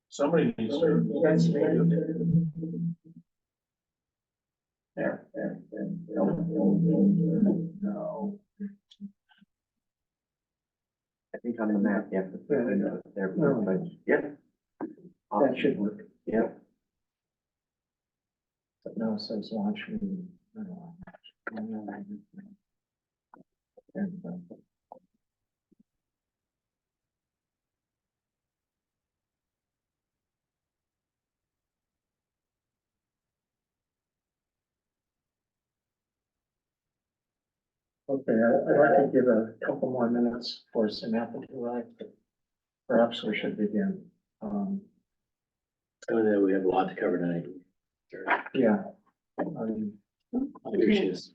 Somebody needs to. There. No. I think on the map, yeah. There, but, yeah. That should work. Yeah. But no, it says launch meeting. Okay, I'd like to give a couple more minutes for Samantha to arrive, but perhaps we should begin. Oh, no, we have a lot to cover tonight. Yeah. Here she is.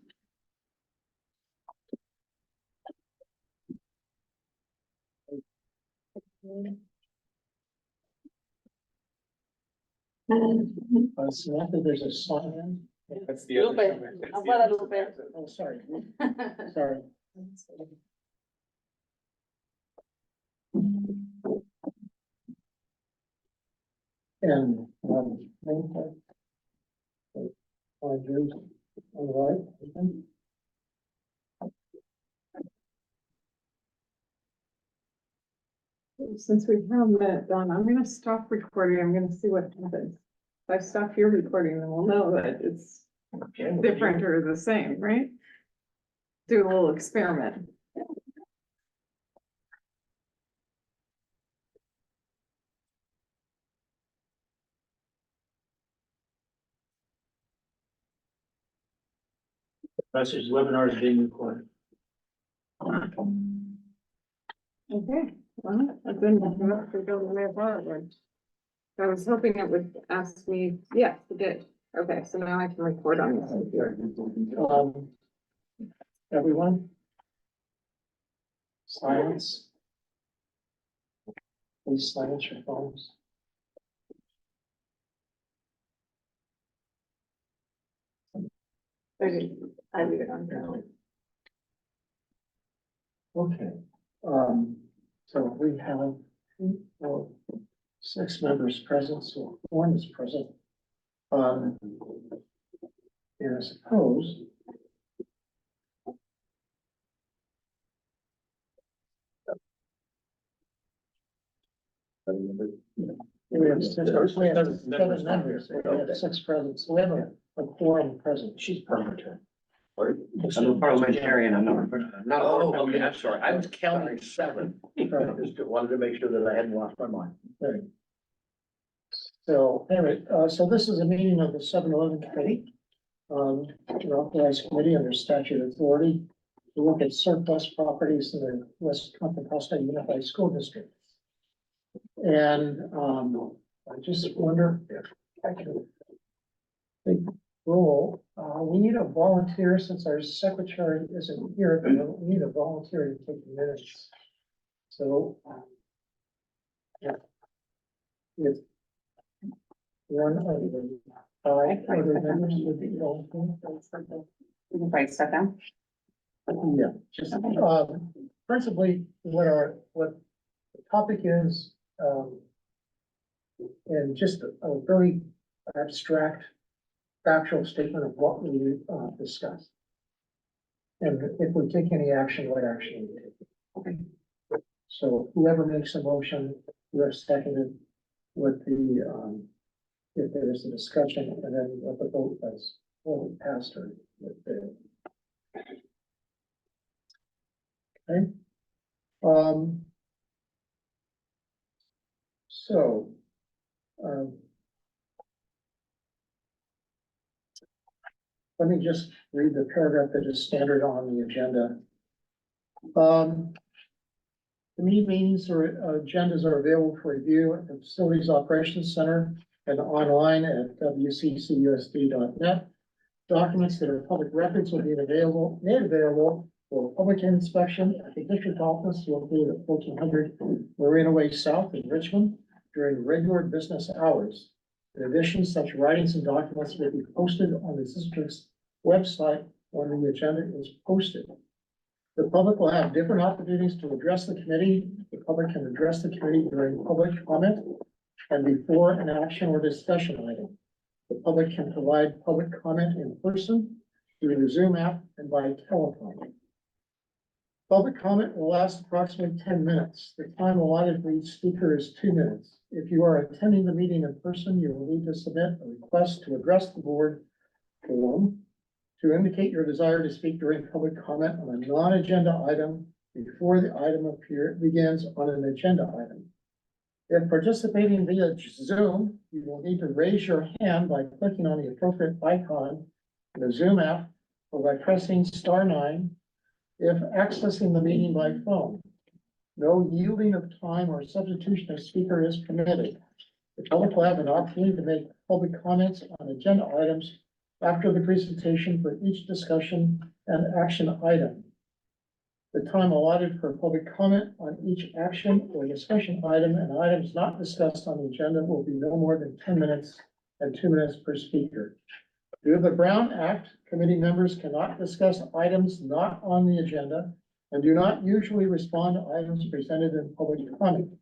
Samantha, there's a sign in. That's the other bit. I'll put a little bit. Oh, sorry. Sorry. And, name tag. Yours on the right, I think. Since we have that done, I'm gonna stop recording. I'm gonna see what happens. If I stop your recording, then we'll know that it's different or the same, right? Do a little experiment. Message webinar is being recorded. Okay, well, I've been looking up for going way forward. I was hoping it would ask me, yes, it did. Okay, so now I can record on this. Everyone? Silence. Please silence your phones. I leave it on now. Okay, so we have 6 members present, so 1 is present. And I suppose. We have 6 members, we have 6 present, so we have a quorum present. She's perfect. I'm a parliamentarian, I'm not. Oh, okay, I'm sorry. I was counting 7. Just wanted to make sure that I hadn't lost my mind. Right. So, anyway, so this is a meeting of the 7-Eleven committee. An authorized committee under statute authority to look at surplus properties in the West Contra Costa Unified School District. And, I just wonder if I can take roll. We need a volunteer since our secretary isn't here. We need a volunteer to take the minutes. So, yeah. If one of the 5 other members would be volunteer. You can probably step down. Yeah, just, principally, what the topic is, and just a very abstract factual statement of what we discussed. And if we take any action, what action we take. Okay. So whoever makes a motion, whoever seconded with the, if there is a discussion, and then what the vote was, what we passed or what failed. Okay. So, let me just read the paragraph that is standard on the agenda. Committee meetings or agendas are available for review at the Facilities Operations Center and online at WCCUSD.net. Documents that are public records will be made available for public inspection at the district office located at 1400 Marina Way South in Richmond during regular business hours. In addition, such writings and documents will be posted on the district's website when the agenda is posted. The public will have different opportunities to address the committee. The public can address the committee during public comment and before an action or discussion item. The public can provide public comment in person, through the Zoom app, and by telephone. Public comment will last approximately 10 minutes. The time allotted for each speaker is 2 minutes. If you are attending the meeting in person, you will need to submit a request to address the board form to indicate your desire to speak during public comment on a non-agenda item before the item begins on an agenda item. If participating via Zoom, you will need to raise your hand by clicking on the appropriate icon in the Zoom app or by pressing *9 if accessing the meeting by phone. No yielding of time or substitution of speaker is permitted. The public will have an opportunity to make public comments on agenda items after the presentation for each discussion and action item. The time allotted for public comment on each action or discussion item and items not discussed on the agenda will be no more than 10 minutes and 2 minutes per speaker. Due to the Brown Act, committee members cannot discuss items not on the agenda and do not usually respond to items presented in public comment.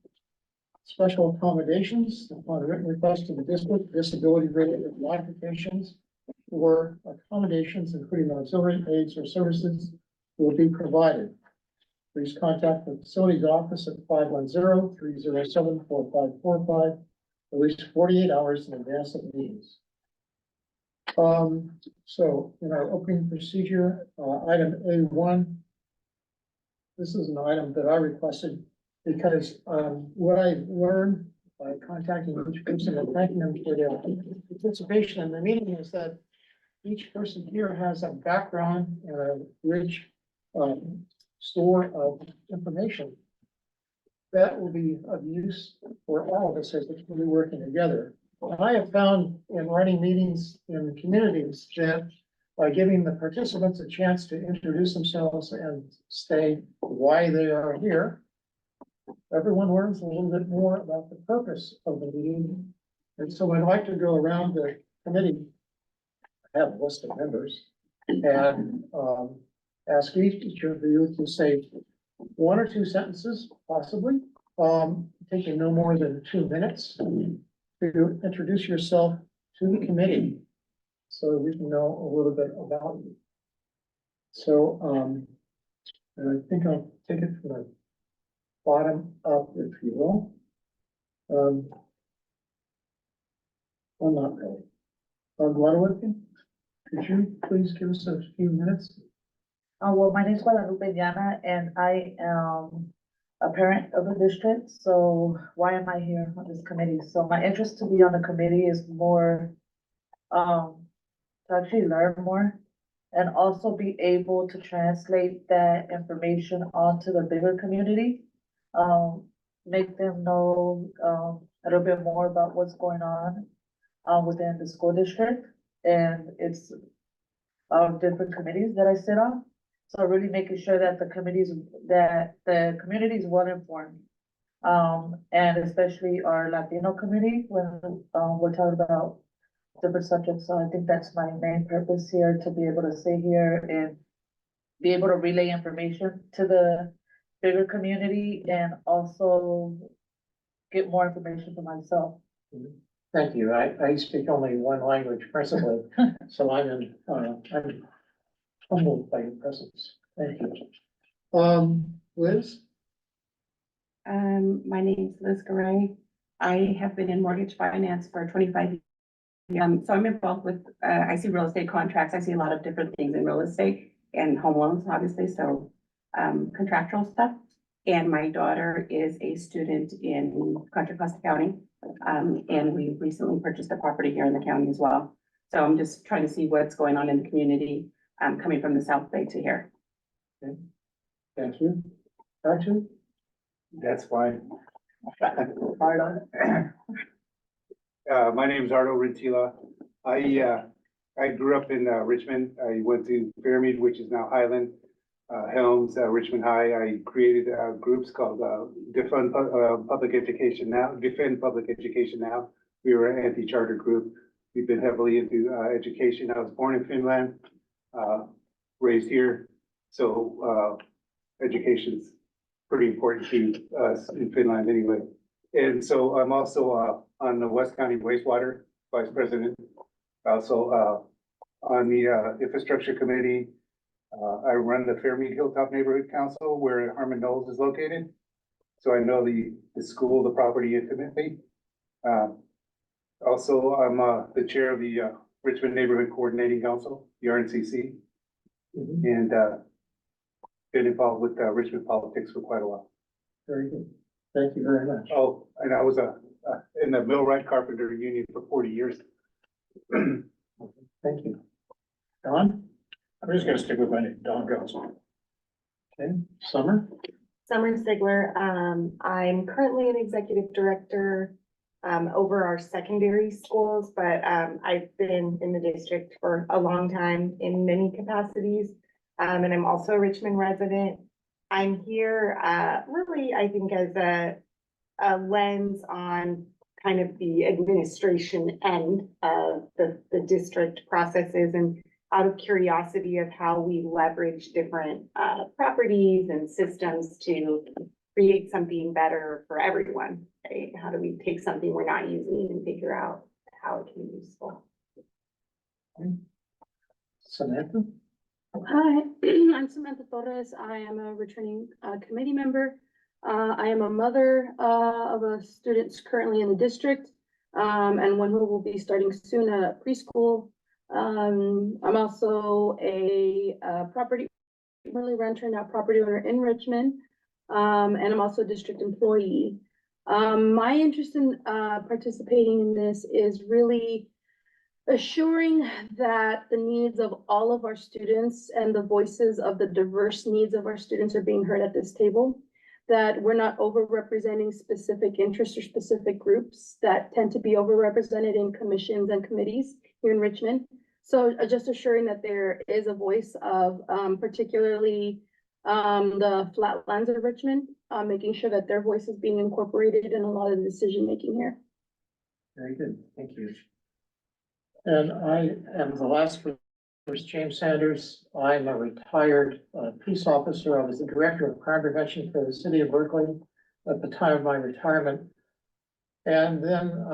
Special accommodations upon written request of the district, disability-related modifications or accommodations, including auxiliary aids or services, will be provided. Please contact the facilities office at 510-307-4545 at least 48 hours in advance of meetings. So in our opening procedure, item A1, this is an item that I requested because what I learned by contacting each person and thanking them for their participation in the meeting is that each person here has a background and a rich store of information that will be of use for all of us as we're working together. And I have found in running meetings in communities that by giving the participants a chance to introduce themselves and say why they are here, everyone learns a little bit more about the purpose of the meeting. And so I'd like to go around the committee, I have a list of members, and ask each of you to say 1 or 2 sentences, possibly, taking no more than 2 minutes to introduce yourself to the committee so we can know a little bit about you. So, and I think I'll take it from the bottom up, if you will. Well, not really. Guadalupe, could you please give us a few minutes? Well, my name is Guadalupe Diana, and I am a parent of the district. So why am I here on this committee? So my interest to be on the committee is more to actually learn more and also be able to translate that information onto the bigger community. Make them know a little bit more about what's going on within the school district and its different committees that I sit on. So really making sure that the committee is well informed. And especially our Latino community when we're talking about different subjects. So I think that's my main purpose here, to be able to sit here and be able to relay information to the bigger community and also get more information for myself. Thank you. I speak only one language principally, so I'm humbled by your presence. Thank you. Liz? My name is Liz Garay. I have been in mortgage finance for 25 years. So I'm involved with, I see real estate contracts. I see a lot of different things in real estate and home loans, obviously. So contractual stuff. And my daughter is a student in Contra Costa County. And we recently purchased a property here in the county as well. So I'm just trying to see what's going on in the community, coming from the South Bay to here. Okay. Thank you. Archie? That's fine. Right on. My name is Ardo Rentila. I grew up in Richmond. I went to Fairmead, which is now Highland, Helms, Richmond High. I created groups called Defend Public Education Now. We were an anti-charter group. We've been heavily into education. I was born in Finland, raised here. So education's pretty important to us in Finland anyway. And so I'm also on the West County wastewater vice president. Also on the infrastructure committee. I run the Fairmead Hilltop Neighborhood Council where Harmon Knolls is located. So I know the school, the property intimately. Also, I'm the chair of the Richmond Neighborhood Coordinating Council, the RNCC. And been involved with Richmond politics for quite a while. Very good. Thank you very much. Oh, and I was in the Millwright Carpenter Union for 40 years. Thank you. Don? I'm just gonna stick with my name, Don Jones. Okay, Summer? Summer Sigler, I'm currently an executive director over our secondary schools, but I've been in the district for a long time in many capacities. And I'm also a Richmond resident. I'm here really, I think, as a lens on kind of the administration end of the district processes, and out of curiosity of how we leverage different properties and systems to create something better for everyone, right? How do we take something we're not using and figure out how it can be useful? Samantha? Hi, I'm Samantha Torres. I am a returning committee member. I am a mother of a student currently in the district, and one who will be starting soon at preschool. I'm also a property renter, now property owner in Richmond, and I'm also a district employee. My interest in participating in this is really assuring that the needs of all of our students and the voices of the diverse needs of our students are being heard at this table, that we're not overrepresenting specific interests or specific groups that tend to be overrepresented in commissions and committees here in Richmond. So just assuring that there is a voice of particularly the flatlands of Richmond, making sure that their voice is being incorporated in a lot of the decision making here. Very good, thank you. And I am the last one, James Sanders. I'm a retired peace officer. I was the director of crime prevention for the city of Berkeley at the time of my retirement. And then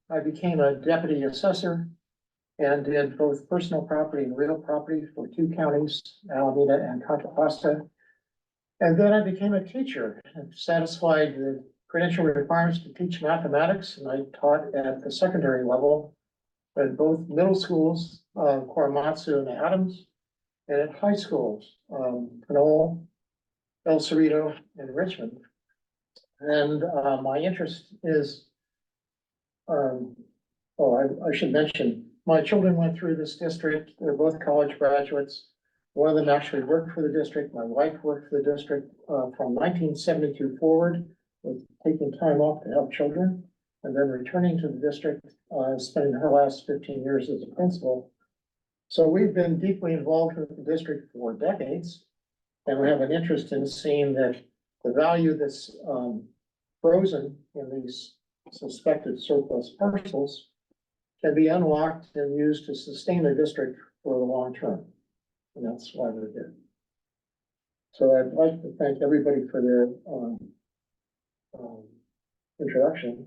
I became a deputy assessor and did both personal property and real property for 2 counties, Alameda and Contra Costa. And then I became a teacher and satisfied the credential requirements to teach mathematics. And I taught at the secondary level at both middle schools, Korematsu and Adams, and at high schools, Knoll, El Cerrito, and Richmond. And my interest is, I should mention, my children went through this district. They're both college graduates. One of them actually worked for the district. My wife worked for the district from 1972 forward, with taking time off to help children, and then returning to the district, spending her last 15 years as a principal. So we've been deeply involved with the district for decades, and we have an interest in seeing that the value that's frozen in these suspected surplus parcels can be unlocked and used to sustain the district for the long term. And that's why we're here. So I'd like to thank everybody for their introduction.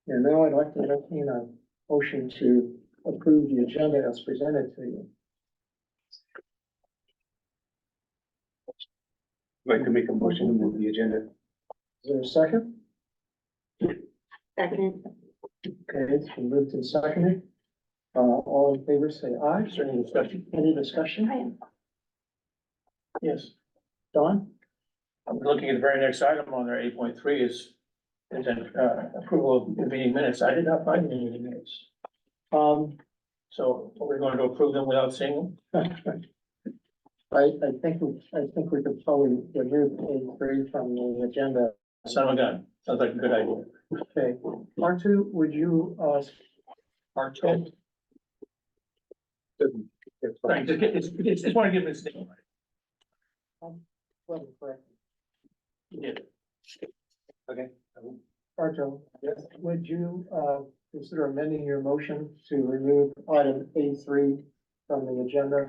And now I'd like to entertain a motion to approve the agenda as presented to you. I'd like to make a motion to move the agenda. Is there a second? Second. Okay, it's been moved and seconded. All in favor, say aye. Is there any discussion? Any discussion? I am. Yes. Don? I'm looking at the very next item on there, 8.3 is an approval of meeting minutes. I did not find any meeting minutes. So are we going to approve them without seeing them? I think we could probably remove A3 from the agenda. Son of a gun. Sounds like a good idea. Okay, R2, would you, R2. Right, just want to give it its name. well, correct. Yeah. Okay. R2, yes, would you, consider amending your motion to remove item A3 from the agenda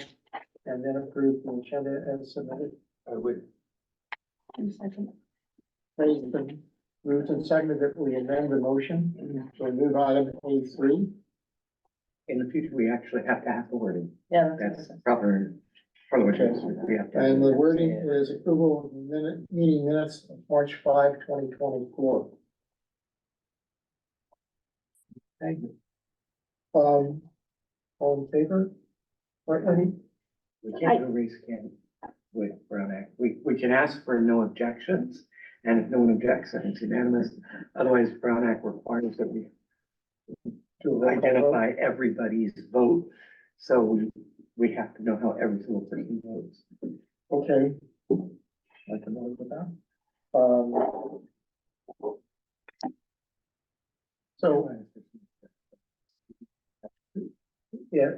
and then approve the agenda as submitted? I would. Praise been moved and seconded that we amend the motion, so we move item A3. In the future, we actually have to have the wording. Yeah. That's proper parliamentary. We have to. And the wording is approval of meeting minutes of March 5, 2024. Thank you. All in favor? Or any? We can't do a raise again with Brown Act. We can ask for no objections, and if no one objects, then it's unanimous. Otherwise, Brown Act requires that we to identify everybody's vote. So we have to know how every single person votes. Okay. I can live with that. So, yeah,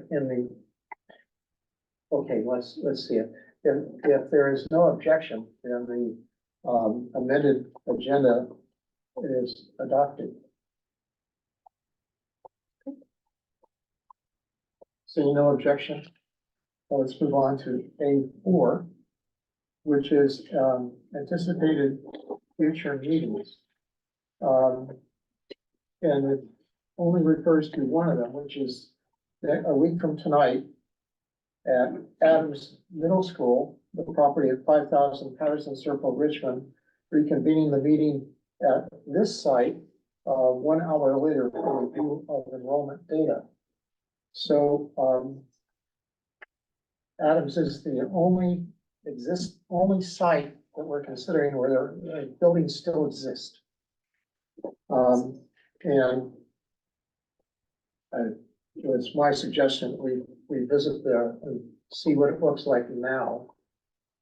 okay, let's see it. If there is no objection, then the amended agenda is adopted. Seeing no objection, well, let's move on to A4, which is anticipated future meetings. And it only refers to one of them, which is a week from tonight at Adams Middle School, the property at 5,000 Patterson Circle, Richmond, reconvening the meeting at this site 1 hour later for review of enrollment data. So Adams is the only site that we're considering where the buildings still exist. And it's my suggestion that we visit there and see what it looks like now.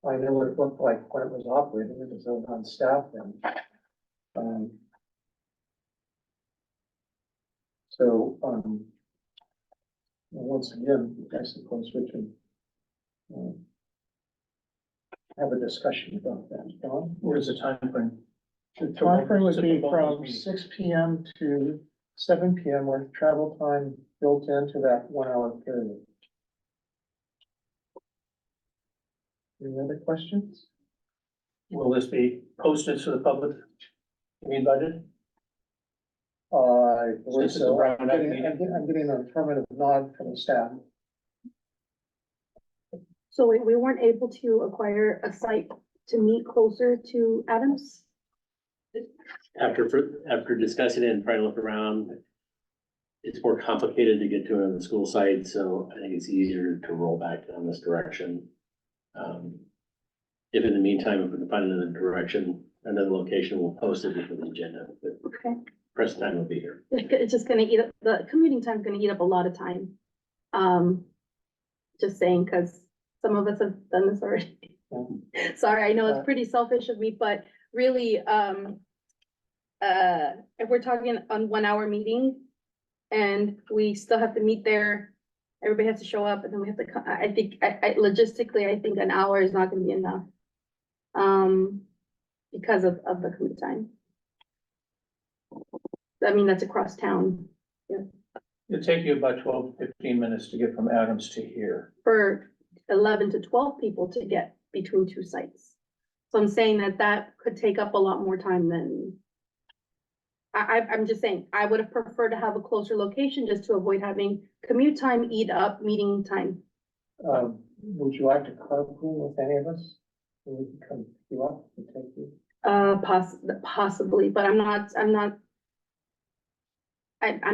I know what it looked like when it was operating, it was on staff then. Once again, I suppose we can have a discussion about that. Don? Where's the time frame? The time frame would be from 6 p.m. to 7 p.m. with travel time built into that 1 hour period. Any other questions? Will this be posted to the public? You mean budget? I believe Since it's a so. Brown I'm Act getting, meeting. I'm getting an affirmative nod from the staff. So we weren't able to acquire a site to meet closer to Adams? After discussing it and trying to look around, it's more complicated to get to it on the school site, so I think it's easier to roll back down this direction. If in the meantime, if we can find another direction, another location, we'll post it for the agenda, but Okay. press time will be here. It's just gonna eat up, the commuting time is gonna eat up a lot of time. Just saying, cause some of us have done this already. Sorry, I know it's pretty selfish of me, but really, if we're talking on 1 hour meeting and we still have to meet there, everybody has to show up and then we have to, I think, logistically, I think an hour is not gonna be enough. Because of the commute time. I mean, that's across town It'll take you about 12, 15 minutes to get from Adams to here. for 11 to 12 people to get between two sites. So I'm saying that could take up a lot more time than. I'm just saying, I would have preferred to have a closer location just to avoid having commute time eat up meeting time. Would you like to carpool with any of us? We can come pick you up and take you. Possibly, but I'm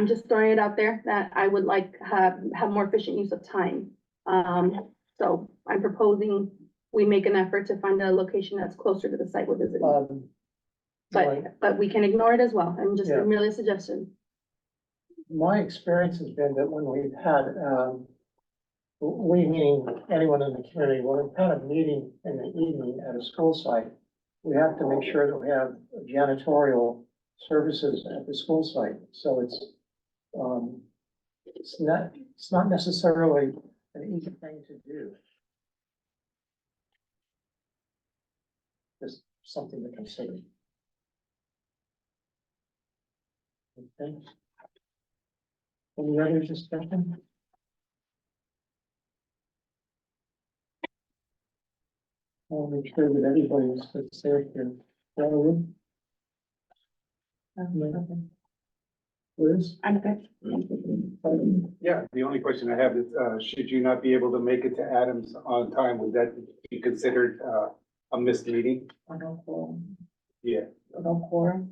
just throwing it out there that I would like have more efficient use of time. So I'm proposing we make an effort to find a location that's closer to the site we're visiting. But we can ignore it as well. I'm just Yeah. merely a suggestion. My experience has been that when we've had, we meaning anyone in the community, when we've had a meeting in the evening at a school site, we have to make sure that we have janitorial services at the school site. So it's not necessarily an easy thing to do. Just something to consider. Okay. Any other discussion? I'll make sure that everybody's safe here. Liz? I'm good. Yeah, the only question I have is, should you not be able to make it to Adams on time, would that be considered, a missed meeting? Yeah, No quorum.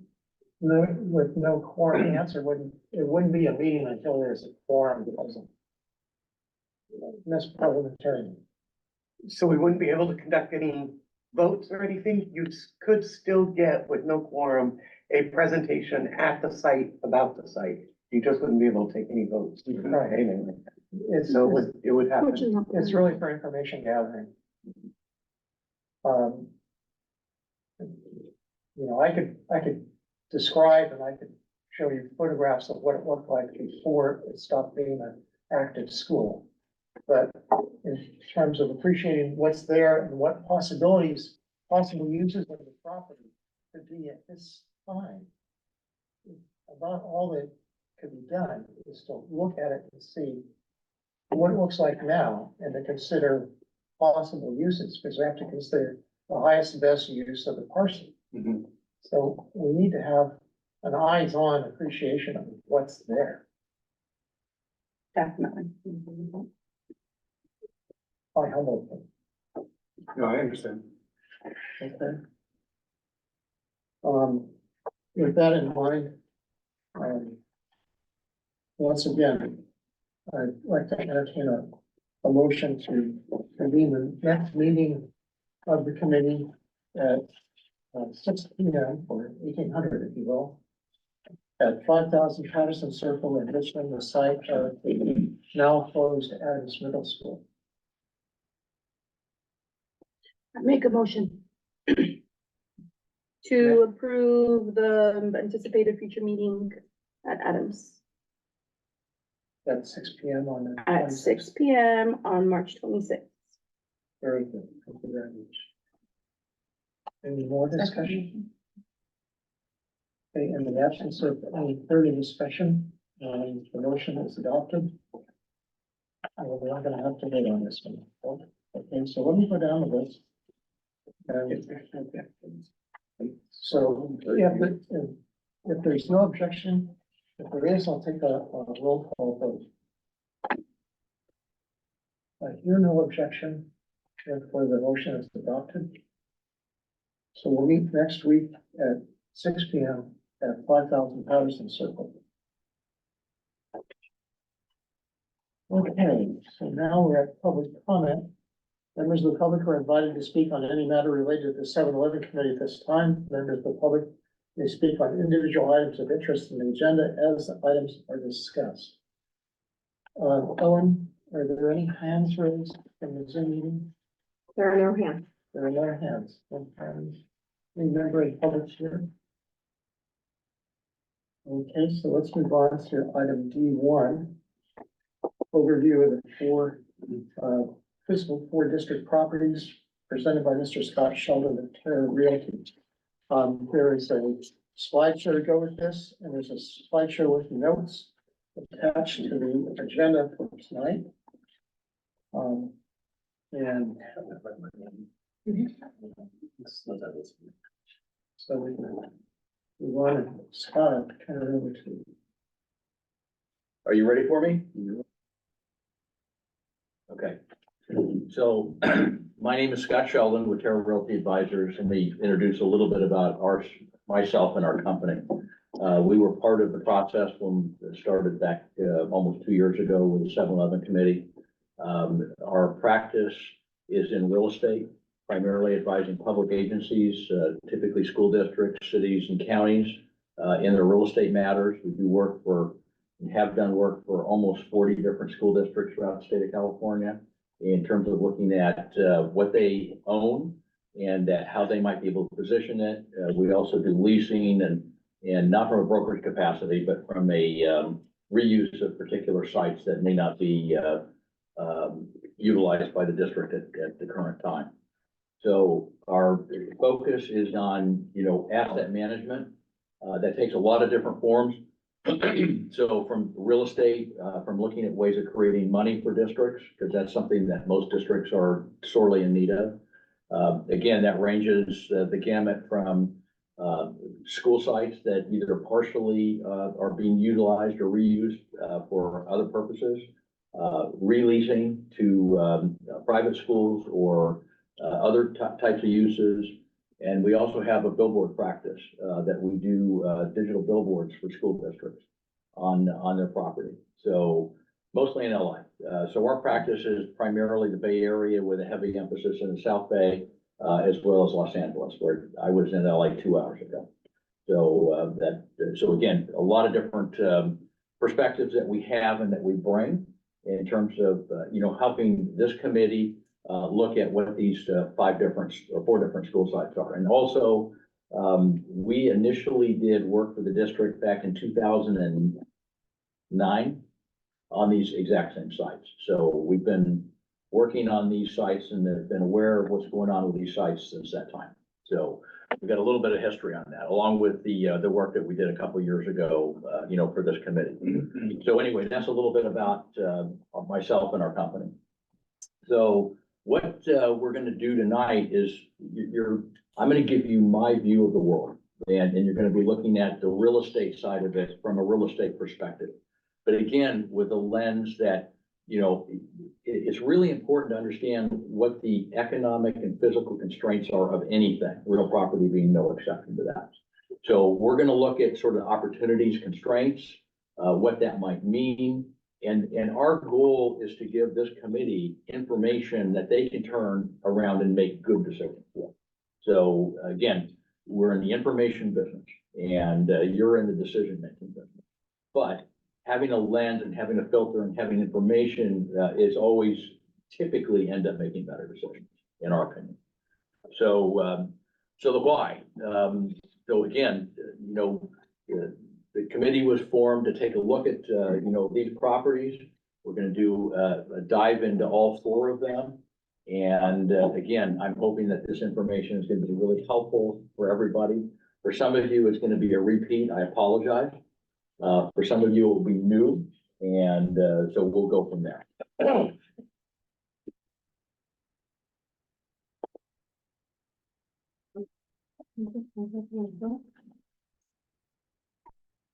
No, with no quorum, the answer wouldn't, it wouldn't be a meeting until there's a quorum because of this parliamentarian. So we wouldn't be able to conduct any votes or anything? You could still get, with no quorum, a presentation at the site about the site. You just wouldn't be able to take any votes. Right. Anything like that. It's, So it would happen. it's really for information gathering. You know, I could describe and I could show you photographs of what it looked like before it stopped being an active school. But in terms of appreciating what's there and what possible uses of the property could be at this time, about all that could be done is to look at it and see what it looks like now and to consider possible uses, because we have to consider the highest and best use of the parcel. mhm. So we need to have an eyes-on appreciation of what's there. Definitely. By humble. No, I understand. Okay. With that in mind, once again, I'd like to entertain a motion to convene the next meeting of the committee at 6 p.m. or 1800, if you will, at 5000 Patterson Circle in Richmond, the site of the now closed Adams Middle School. I make a motion to approve the anticipated future meeting at Adams At 6 p.m. on the. at 26th. 6 p.m. on March 26th. Very good. Thank you very much. Any more discussion? Okay, in the absence of any further discussion, the motion is adopted. We're not gonna have to wait on this one. Okay, so let me go down the list. So, yeah, but if there's no objection, if there is, I'll take a roll call vote. I hear no objection, therefore the motion is adopted. So we'll meet next week at 6 p.m. at 5000 Patterson Circle. Okay, so now we're at public comment. Members of the public are invited to speak on any matter related to the 7-Eleven committee at this time. Members of the public may speak on individual items of interest in the agenda as the items are discussed. Owen, are there any hands raised from the Zoom meeting? There are no hands. There are no hands. Any member of the public here? Okay, so let's move on to item D1. Overview of the fiscal 4 district properties presented by Mr. Scott Sheldon of Terra Realty. There is a slideshow to go with this, and there's a slideshow with notes attached to the agenda for tonight. And so we wanted Scott to turn it over to. Are you ready for me? Okay. So my name is Scott Sheldon with Terra Realty Advisors. Let me introduce a little bit about myself and our company. We were part of the process when it started back almost 2 years ago with the 7-Eleven committee. Our practice is in real estate, primarily advising public agencies, typically school districts, cities and counties, in their real estate matters. We do work for, and have done work for almost 40 different school districts throughout the state of California in terms of looking at what they own and how they might be able to position it. We also do leasing and not from a brokerage capacity, but from a reuse of particular sites that may not be utilized by the district at the current time. So our focus is on, asset management. That takes a lot of different forms. So from real estate, from looking at ways of creating money for districts, because that's something that most districts are sorely in need of. Again, that ranges the gamut from school sites that either partially are being utilized or reused for other purposes, releasing to private schools or other types of uses. And we also have a billboard practice that we do digital billboards for school districts on their property. So mostly in LA. So our practice is primarily the Bay Area with a heavy emphasis in the South Bay, as well as Los Angeles, where I was in LA 2 hours ago. So so again, a lot of different perspectives that we have and that we bring in terms of, helping this committee look at what these 4 different school sites are. And also, we initially did work for the district back in 2009 on these exact same sites. So we've been working on these sites and have been aware of what's going on with these sites since that time. So we've got a little bit of history on that, along with the work that we did a couple of years ago, for this committee. So anyway, that's a little bit about myself and our company. So what we're going to do tonight is I'm going to give you my view of the world, and you're going to be looking at the real estate side of it from a real estate perspective. But again, with a lens that, it's really important to understand what the economic and physical constraints are of anything, real property being no exception to that. So we're going to look at sort of opportunities, constraints, what that might mean. And our goal is to give this committee information that they can turn around and make good decisions for. So again, we're in the information business and you're in the decision-making business. But having a lens and having a filter and having information is always typically end up making better decisions, in our opinion. So, so the why. So again, the committee was formed to take a look at, these properties. We're going to do a dive into all 4 of them. And again, I'm hoping that this information is going to be really helpful for everybody. For some of you, it's going to be a repeat. I apologize. For some of you, it will be new. And so we'll go from there.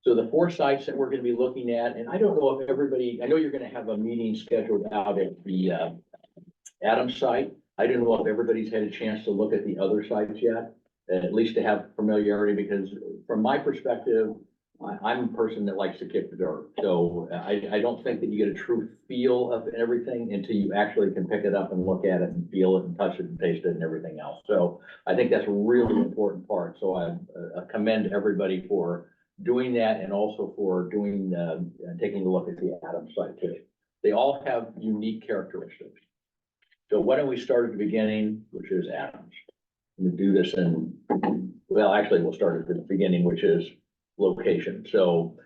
So the 4 sites that we're going to be looking at, and I don't know if everybody, I know you're going to have a meeting scheduled out at the Adams site. I don't know if everybody's had a chance to look at the other sites yet, at least to have familiarity, because from my perspective, I'm a person that likes to kick the dirt. So I don't think that you get a true feel of everything until you actually can pick it up and look at it and feel it and touch it and taste it and everything else. So I think that's a really important part. So I commend everybody for doing that and also for doing, taking a look at the Adams site too. They all have unique characteristics. So why don't we start at the beginning, which is Adams. We'll do this well, actually, we'll start at the beginning, which is location. So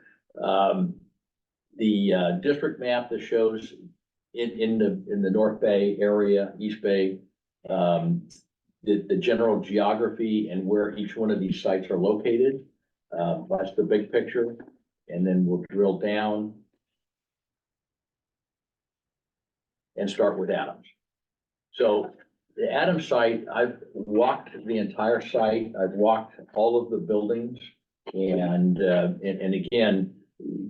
the district map that shows in the North Bay area, East Bay, the general geography and where each one of these sites are located. That's the big picture. And then we'll drill down and start with Adams. So the Adams site, I've walked the entire site. I've walked all of the buildings and again,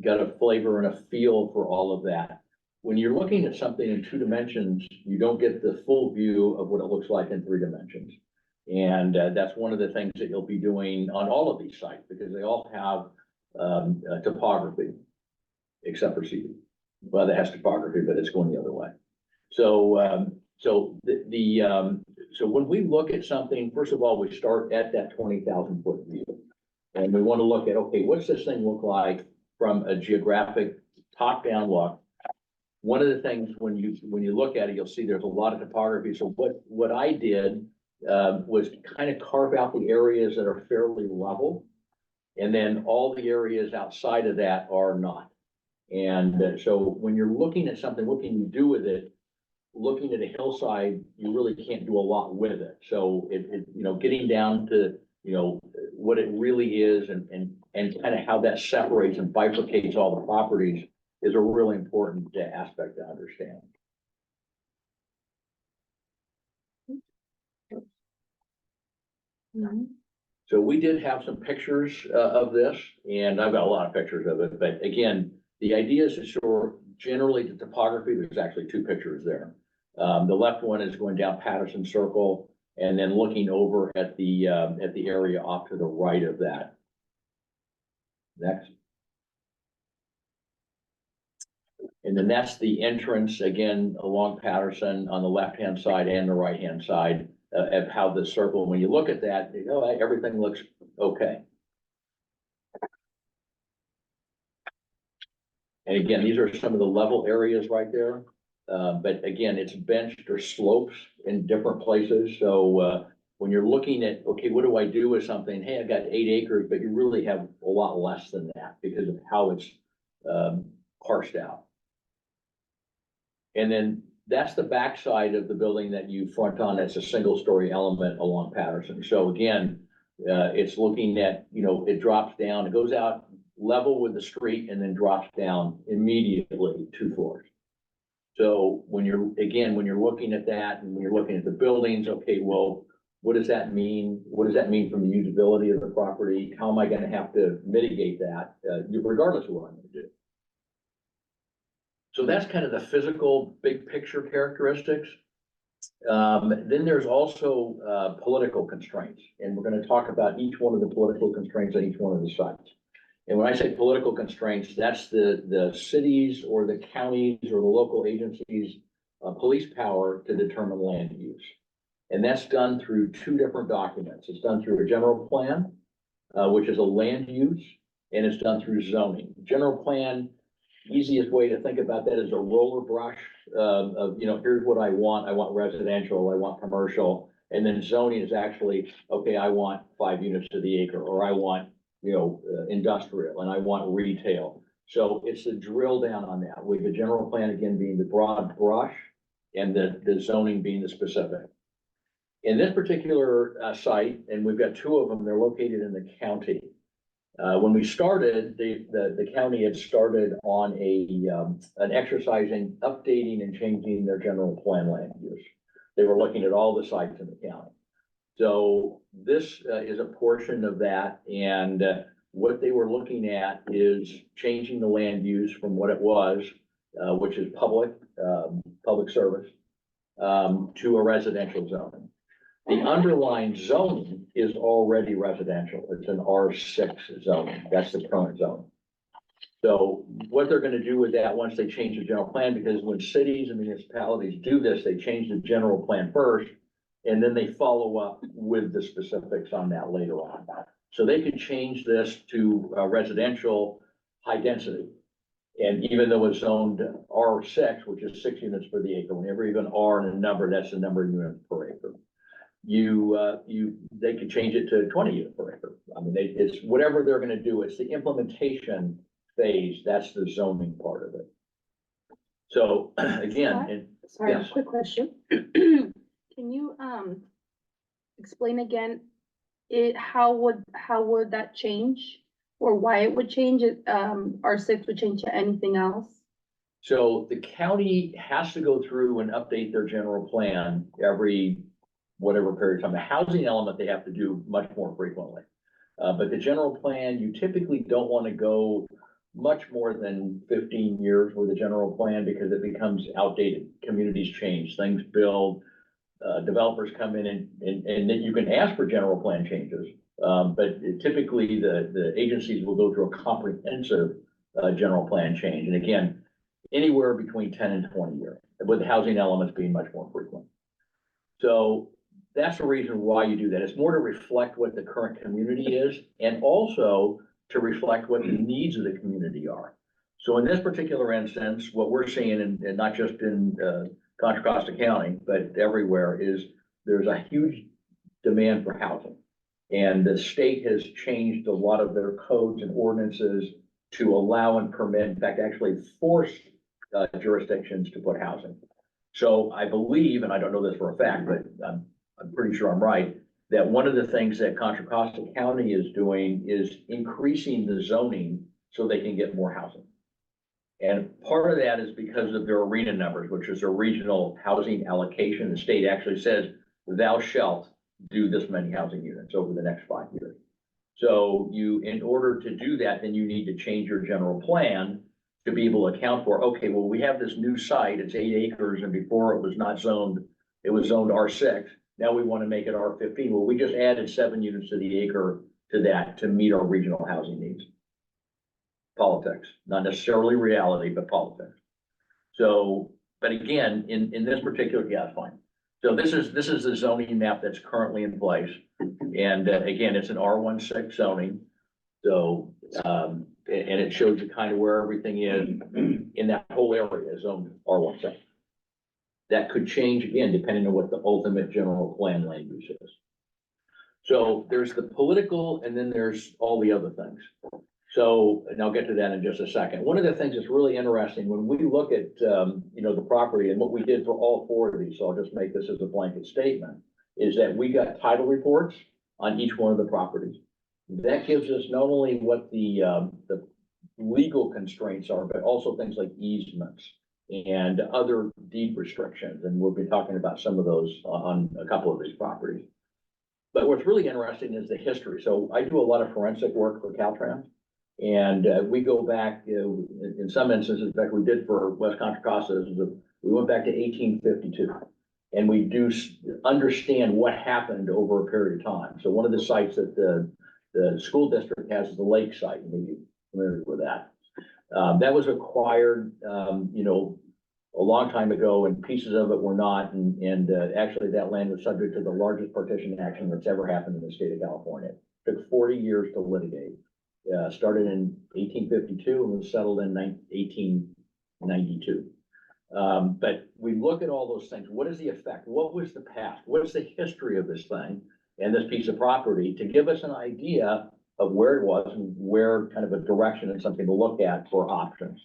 got a flavor and a feel for all of that. When you're looking at something in 2 dimensions, you don't get the full view of what it looks like in 3 dimensions. And that's one of the things that you'll be doing on all of these sites, because they all have topography, except for CD. Well, it has topography, but it's going the other way. So so when we look at something, first of all, we start at that 20,000 foot view. And we want to look at, okay, what's this thing look like from a geographic top-down look? One of the things when you look at it, you'll see there's a lot of topography. So what I did was kind of carve out the areas that are fairly level, and then all the areas outside of that are not. And so when you're looking at something, what can you do with it? Looking at a hillside, you really can't do a lot with it. So getting down to, what it really is and kind of how that separates and bifurcates all the properties is a really important aspect to understand. So we did have some pictures of this, and I've got a lot of pictures of it, but again, the idea is to show generally the topography. There's actually two pictures there. The left one is going down Patterson Circle and then looking over at the area off to the right of that. Next. And then that's the entrance again along Patterson on the left-hand side and the right-hand side of how the circle, when you look at that, you know, everything looks okay. And again, these are some of the level areas right there. But again, it's benched or slopes in different places. So when you're looking at, okay, what do I do with something? Hey, I've got 8 acres, but you really have a lot less than that because of how it's parsed out. And then that's the backside of the building that you front on. That's a single-story element along Patterson. So again, it's looking at, you know, it drops down, it goes out level with the street and then drops down immediately 2 floors. So when you're looking at that and when you're looking at the buildings, okay, well, what does that mean? What does that mean from the usability of the property? How am I going to have to mitigate that, regardless of what I'm going to do? So that's kind of the physical big picture characteristics. Then there's also political constraints, and we're going to talk about each one of the political constraints on each one of the sites. And when I say political constraints, that's the cities or the counties or the local agencies' police power to determine land use. And that's done through 2 different documents. It's done through a general plan, which is a land use, and it's done through zoning. General plan, easiest way to think about that is a roller brush of, you know, here's what I want residential, I want commercial. And then zoning is actually, okay, I want 5 units to the acre, or I want, you know, industrial, and I want retail. So it's a drill down on that, with the general plan again being the broad brush and the zoning being the specific. In this particular site, and we've got 2 of them, they're located in the county. When we started, the county had started on an exercise in updating and changing their general plan land use. They were looking at all the sites in the county. So this is a portion of that, and what they were looking at is changing the land use from what it was, which is public service, to a residential zone. The underlying zoning is already residential. It's an R6 zoning. That's the current zone. So what they're going to do with that once they change the general plan, because when cities and municipalities do this, they change the general plan first, and then they follow up with the specifics on that later on. So they could change this to residential high density. And even though it's zoned R6, which is 6 units per the acre, whenever you have an R and a number, that's the number of units per acre. They could change it to 20 units per acre. I mean, it's whatever they're going to do. It's the implementation phase. That's the zoning part of it. So again, Sorry, yes. quick question. Can you explain again how would that change, or why it would change it? R6 would change to anything else? So the county has to go through and update their general plan every whatever period of time. The housing element they have to do much more frequently. But the general plan, you typically don't want to go much more than 15 years with the general plan, because it becomes outdated. Communities change, things build, developers come in, and then you can ask for general plan changes. But typically the agencies will go through a comprehensive general plan change. And again, anywhere between 10 and 20 years, with the housing elements being much more frequent. So that's the reason why you do that. It's more to reflect what the current community is, and also to reflect what the needs of the community are. So in this particular instance, what we're seeing, and not just in Contra Costa County, but everywhere, is there's a huge demand for housing. And the state has changed a lot of their codes and ordinances to allow and permit, in fact, actually force jurisdictions to put housing. So I believe, and I don't know this for a fact, but I'm pretty sure I'm right, that one of the things that Contra Costa County is doing is increasing the zoning so they can get more housing. And part of that is because of their arena numbers, which is a regional housing allocation. The state actually says, thou shalt do this many housing units over the next 5 years. So you, in order to do that, then you need to change your general plan to be able to account for, okay, well, we have this new site, it's 8 acres, and before it was not zoned, it was zoned R6. Now we want to make it R15. Well, we just added 7 units to the acre to that to meet our regional housing needs. Politics, not necessarily reality, but politics. So, but again, in this particular, yeah, fine. So this is the zoning map that's currently in place. And again, it's an R16 zoning. So, and it shows you kind of where everything is in that whole area is zoned R16. That could change again, depending on what the ultimate general plan land use is. So there's the political, and then there's all the other things. So, and I'll get to that in just a second. One of the things that's really interesting, when we look at, you know, the property and what we did for all 4 of these, so I'll just make this as a blanket statement, is that we got title reports on each one of the properties. That gives us not only what the legal constraints are, but also things like easements and other deed restrictions. And we'll be talking about some of those on a couple of these properties. But what's really interesting is the history. So I do a lot of forensic work for Caltrans. And we go back, in some instances, in fact, we did for West Contra Costa, we went back to 1852. And we do understand what happened over a period of time. So one of the sites that the school district has is the lake site, and we're familiar with that. That was acquired, you know, a long time ago, and pieces of it were not. And actually that land was subject to the largest partition action that's ever happened in the state of California. It took 40 years to litigate. Started in 1852 and was settled in 1892. But we look at all those things. What is the effect? What was the past? What is the history of this thing and this piece of property to give us an idea of where it was and where kind of a direction and something to look at for options.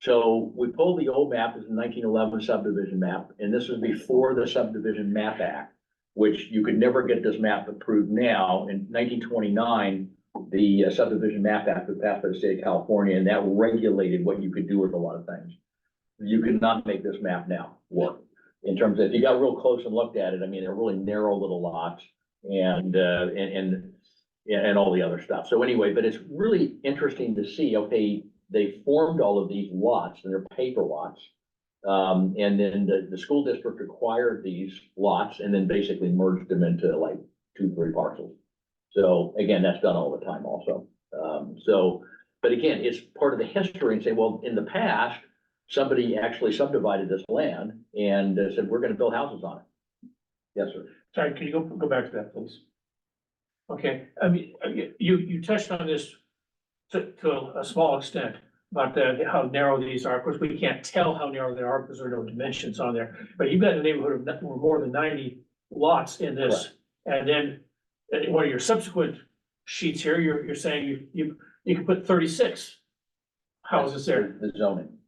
So we pulled the old map, it's a 1911 subdivision map, and this was before the Subdivision Map Act, which you could never get this map approved now. In 1929, the Subdivision Map Act was passed by the state of California, and that regulated what you could do with a lot of things. You could not make this map now work. In terms of, if you got real close and looked at it, I mean, they're really narrow little lots and all the other stuff. So anyway, but it's really interesting to see, okay, they formed all of these lots, and they're paper lots. And then the school district acquired these lots and then basically merged them into like 2-3 parcels. So again, that's done all the time also. But again, it's part of the history and say, well, in the past, somebody actually subdivided this land and said, we're gonna build houses on it. Yes, sir. Sorry, can you go back to that, please? Okay, I mean, you touched on this to a small extent about how narrow these are. Of course, we can't tell how narrow they are because there are no dimensions on there. But you've got a neighborhood of more than 90 lots in this. Right. And then in one of your subsequent sheets here, you're saying you can put 36 houses there. The zoning.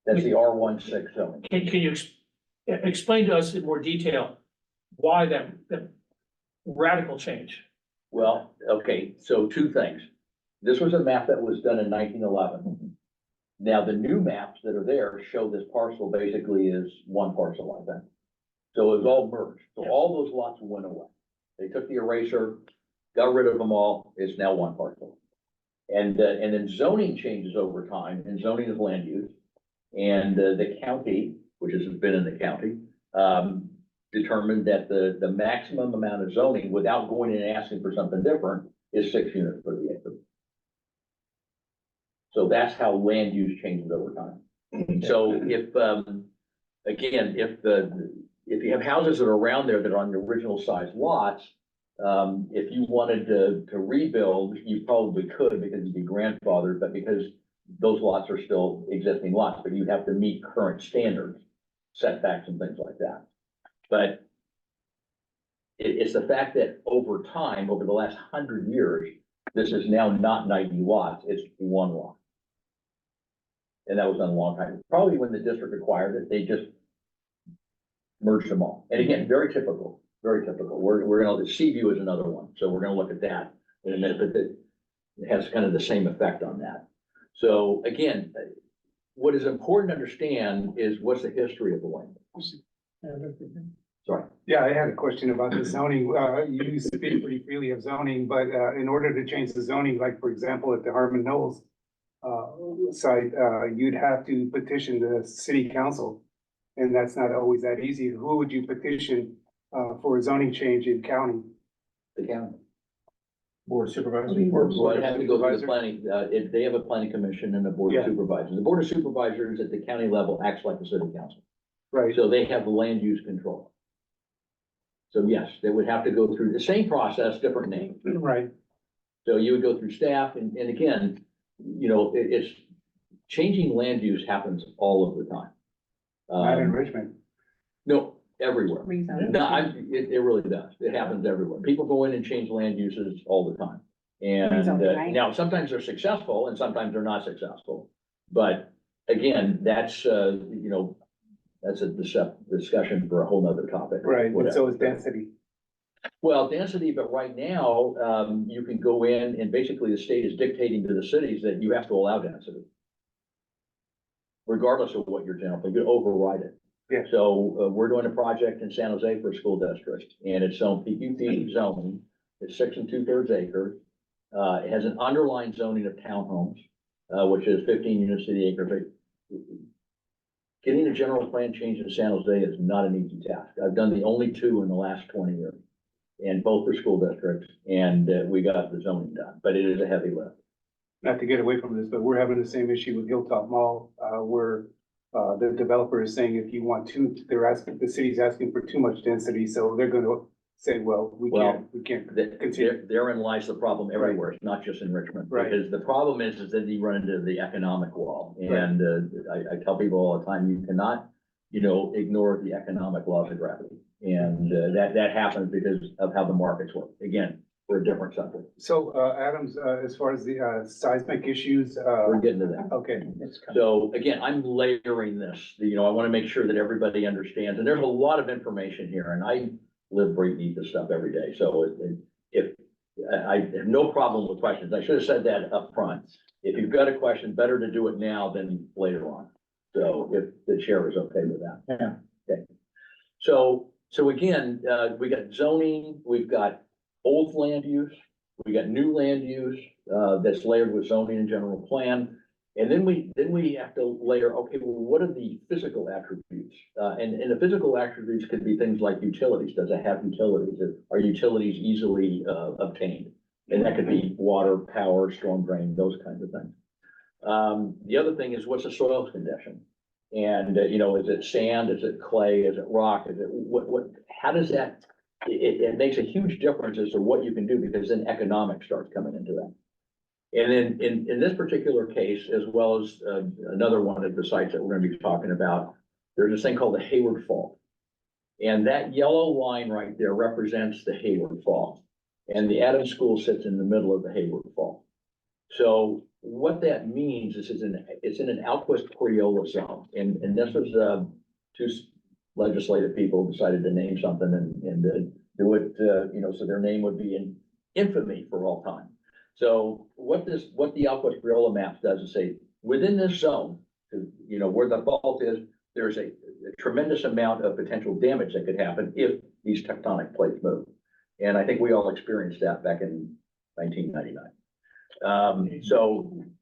That's the R16 zoning. Can you explain to us in more detail why that radical change? Well, okay, so 2 things. This was a map that was done in 1911. Now, the new maps that are there show this parcel basically is one parcel, I think. So it was all merged. So all those lots went away. They took the eraser, got rid of them all. It's now one parcel. And then zoning changes over time, and zoning is land use. And the county, which has been in the county, determined that the maximum amount of zoning without going in and asking for something different is 6 units per the acre. So that's how land use changes over time. So if, again, if you have houses that are around there that are on the original size lots, if you wanted to rebuild, you probably could because you'd be grandfathered, but because those lots are still existing lots, but you'd have to meet current standards, setbacks and things like that. But it's the fact that over time, over the last 100 years, this is now not 90 lots, it's 1 lot. And that was done a long time. Probably when the district acquired it, they just merged them all. And again, very typical, very typical. We're gonna, the Seaview is another one. So we're gonna look at that in a minute, but it has kind of the same effect on that. So again, what is important to understand is what's the history of the land. Sorry. Yeah, I had a question about the zoning. You speak pretty freely of zoning, but, in order to change the zoning, like, for example, at the Harmon Knolls site, you'd have to petition the city council. And that's not always that easy. Who would you petition, for a zoning change in county? The county. Board of Supervisors. Well, it has to go through the Supervisor? planning, they have a planning commission and a board of Yeah. supervisors. The board of supervisors at the county level acts like the city council. Right, So they have the land use control. So yes, they would have to go through the same process, different name. right. So you would go through staff and again, you know, it's changing land use happens all of the time. Not in Richmond. No, everywhere. Rezone. No, it really does. It happens everywhere. People go in and change land uses all the time. And Rezone, right? now sometimes they're successful and sometimes they're not successful. But again, that's, you know, that's a discussion for a whole nother topic. Right, and Whatever. so is density. Well, density, but right now, you can go in and basically the state is dictating to the cities that you have to allow density. Regardless of what your general, you can override it. Yeah. So, we're doing a project in San Jose for a school district and it's zone PQP zoning. It's 6 2/3 acres. It has an underlying zoning of townhomes, which is 15 units to the acre. Getting a general plan change in San Jose is not an easy task. I've done the only 2 in the last 20 years. And both are school districts, and we got the zoning done, but it is a heavy lift. Not to get away from this, but we're having the same issue with Hilltop Mall, where the developer is saying if you want to, the city's asking for too much density, so they're gonna say, well, we can't continue. Therein lies the problem everywhere, it's not just in Richmond. Right. Because the problem is that you run into the economic wall, and I tell people all the time, you cannot, you know, ignore the economic laws of gravity. And that happens because of how the markets work. Again, we're a different subject. So, Adams, as far as the seismic issues, We're getting to that. okay, So again, I'm layering this, you know, I want to make sure that everybody understands, and there's a lot of information here, and I live, breathe, eat this stuff every day. So if I have no problem with questions, I should have said that up front. If you've got a question, better to do it now than later on. So if the chair is okay with that. Yeah. Okay. So again, we got zoning, we've got old land use, we got new land use, that's layered with zoning and general plan. And then we have to layer, okay, well, what are the physical attributes? And the physical attributes could be things like utilities. Does it have utilities? Are utilities easily, obtained? And that could be water, power, storm drain, those kinds of things. The other thing is, what's the soil condition? And, you know, is it sand? Is it clay? Is it rock? Is it how does that, it makes a huge difference as to what you can do, because then economics starts coming into that. And then in this particular case, as well as another one of the sites that we're gonna be talking about, there's this thing called the Hayward Fault. And that yellow line right there represents the Hayward Fault. And the Adams School sits in the middle of the Hayward Fault. So what that means is it's in an Alquist Coriolis zone. And this was 2 legislative people decided to name something and do it, you know, so their name would be in infamy for all time. So what the Alquist Coriolis map does is say, within this zone, you know, where the fault is, there's a tremendous amount of potential damage that could happen if these tectonic plates move. And I think we all experienced that back in 1999.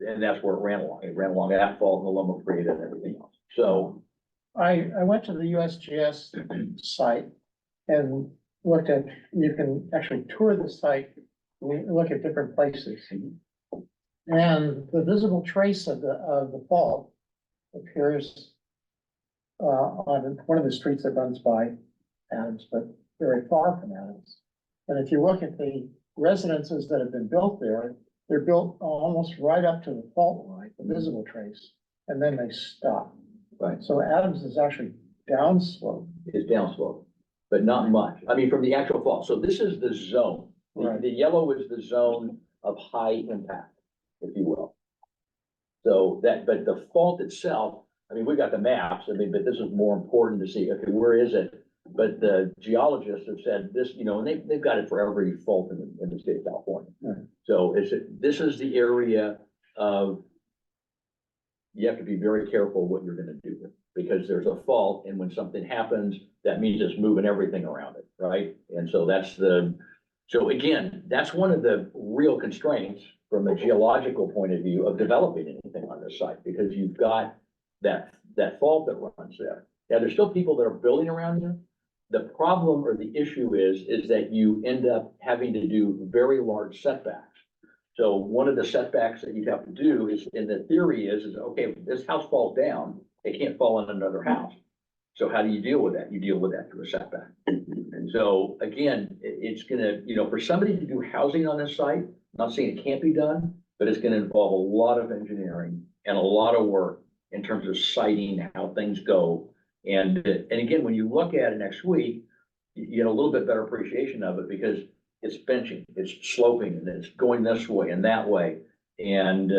And that's where it ran along. It ran along that fault and the Loma Prieta and everything else. So I went to the USGS site and looked at, you can actually tour the site, look at different places. And the visible trace of the fault appears on one of the streets that runs by Adams, but very far from Adams. And if you look at the residences that have been built there, they're built almost right up to the fault line, the visible trace, and then they stop. Right. So Adams is actually downslope. it's downslope, but not much. I mean, from the actual fault. So this is the zone. Right. The yellow is the zone of high impact, if you will. So that, but the fault itself, I mean, we got the maps, I mean, but this is more important to see, okay, where is it? But the geologists have said this, you know, and they've got it for every fault in the state of California. Right. So this is the area of you have to be very careful what you're gonna do, because there's a fault, and when something happens, that means it's moving everything around it, right? And so so again, that's one of the real constraints from a geological point of view of developing anything on this site, because you've got that fault that runs there. Now, there's still people that are building around you. The problem or the issue is that you end up having to do very large setbacks. So one of the setbacks that you have to do is, in the theory is, okay, if this house falls down, it can't fall on another house. So how do you deal with that? You deal with that through a setback. And so again, it's gonna, for somebody to do housing on this site, I'm not saying it can't be done, but it's gonna involve a lot of engineering and a lot of work in terms of siting, how things go. And again, when you look at it next week, you get a little bit better appreciation of it, because it's benching, it's sloping, and it's going this way and that way. And,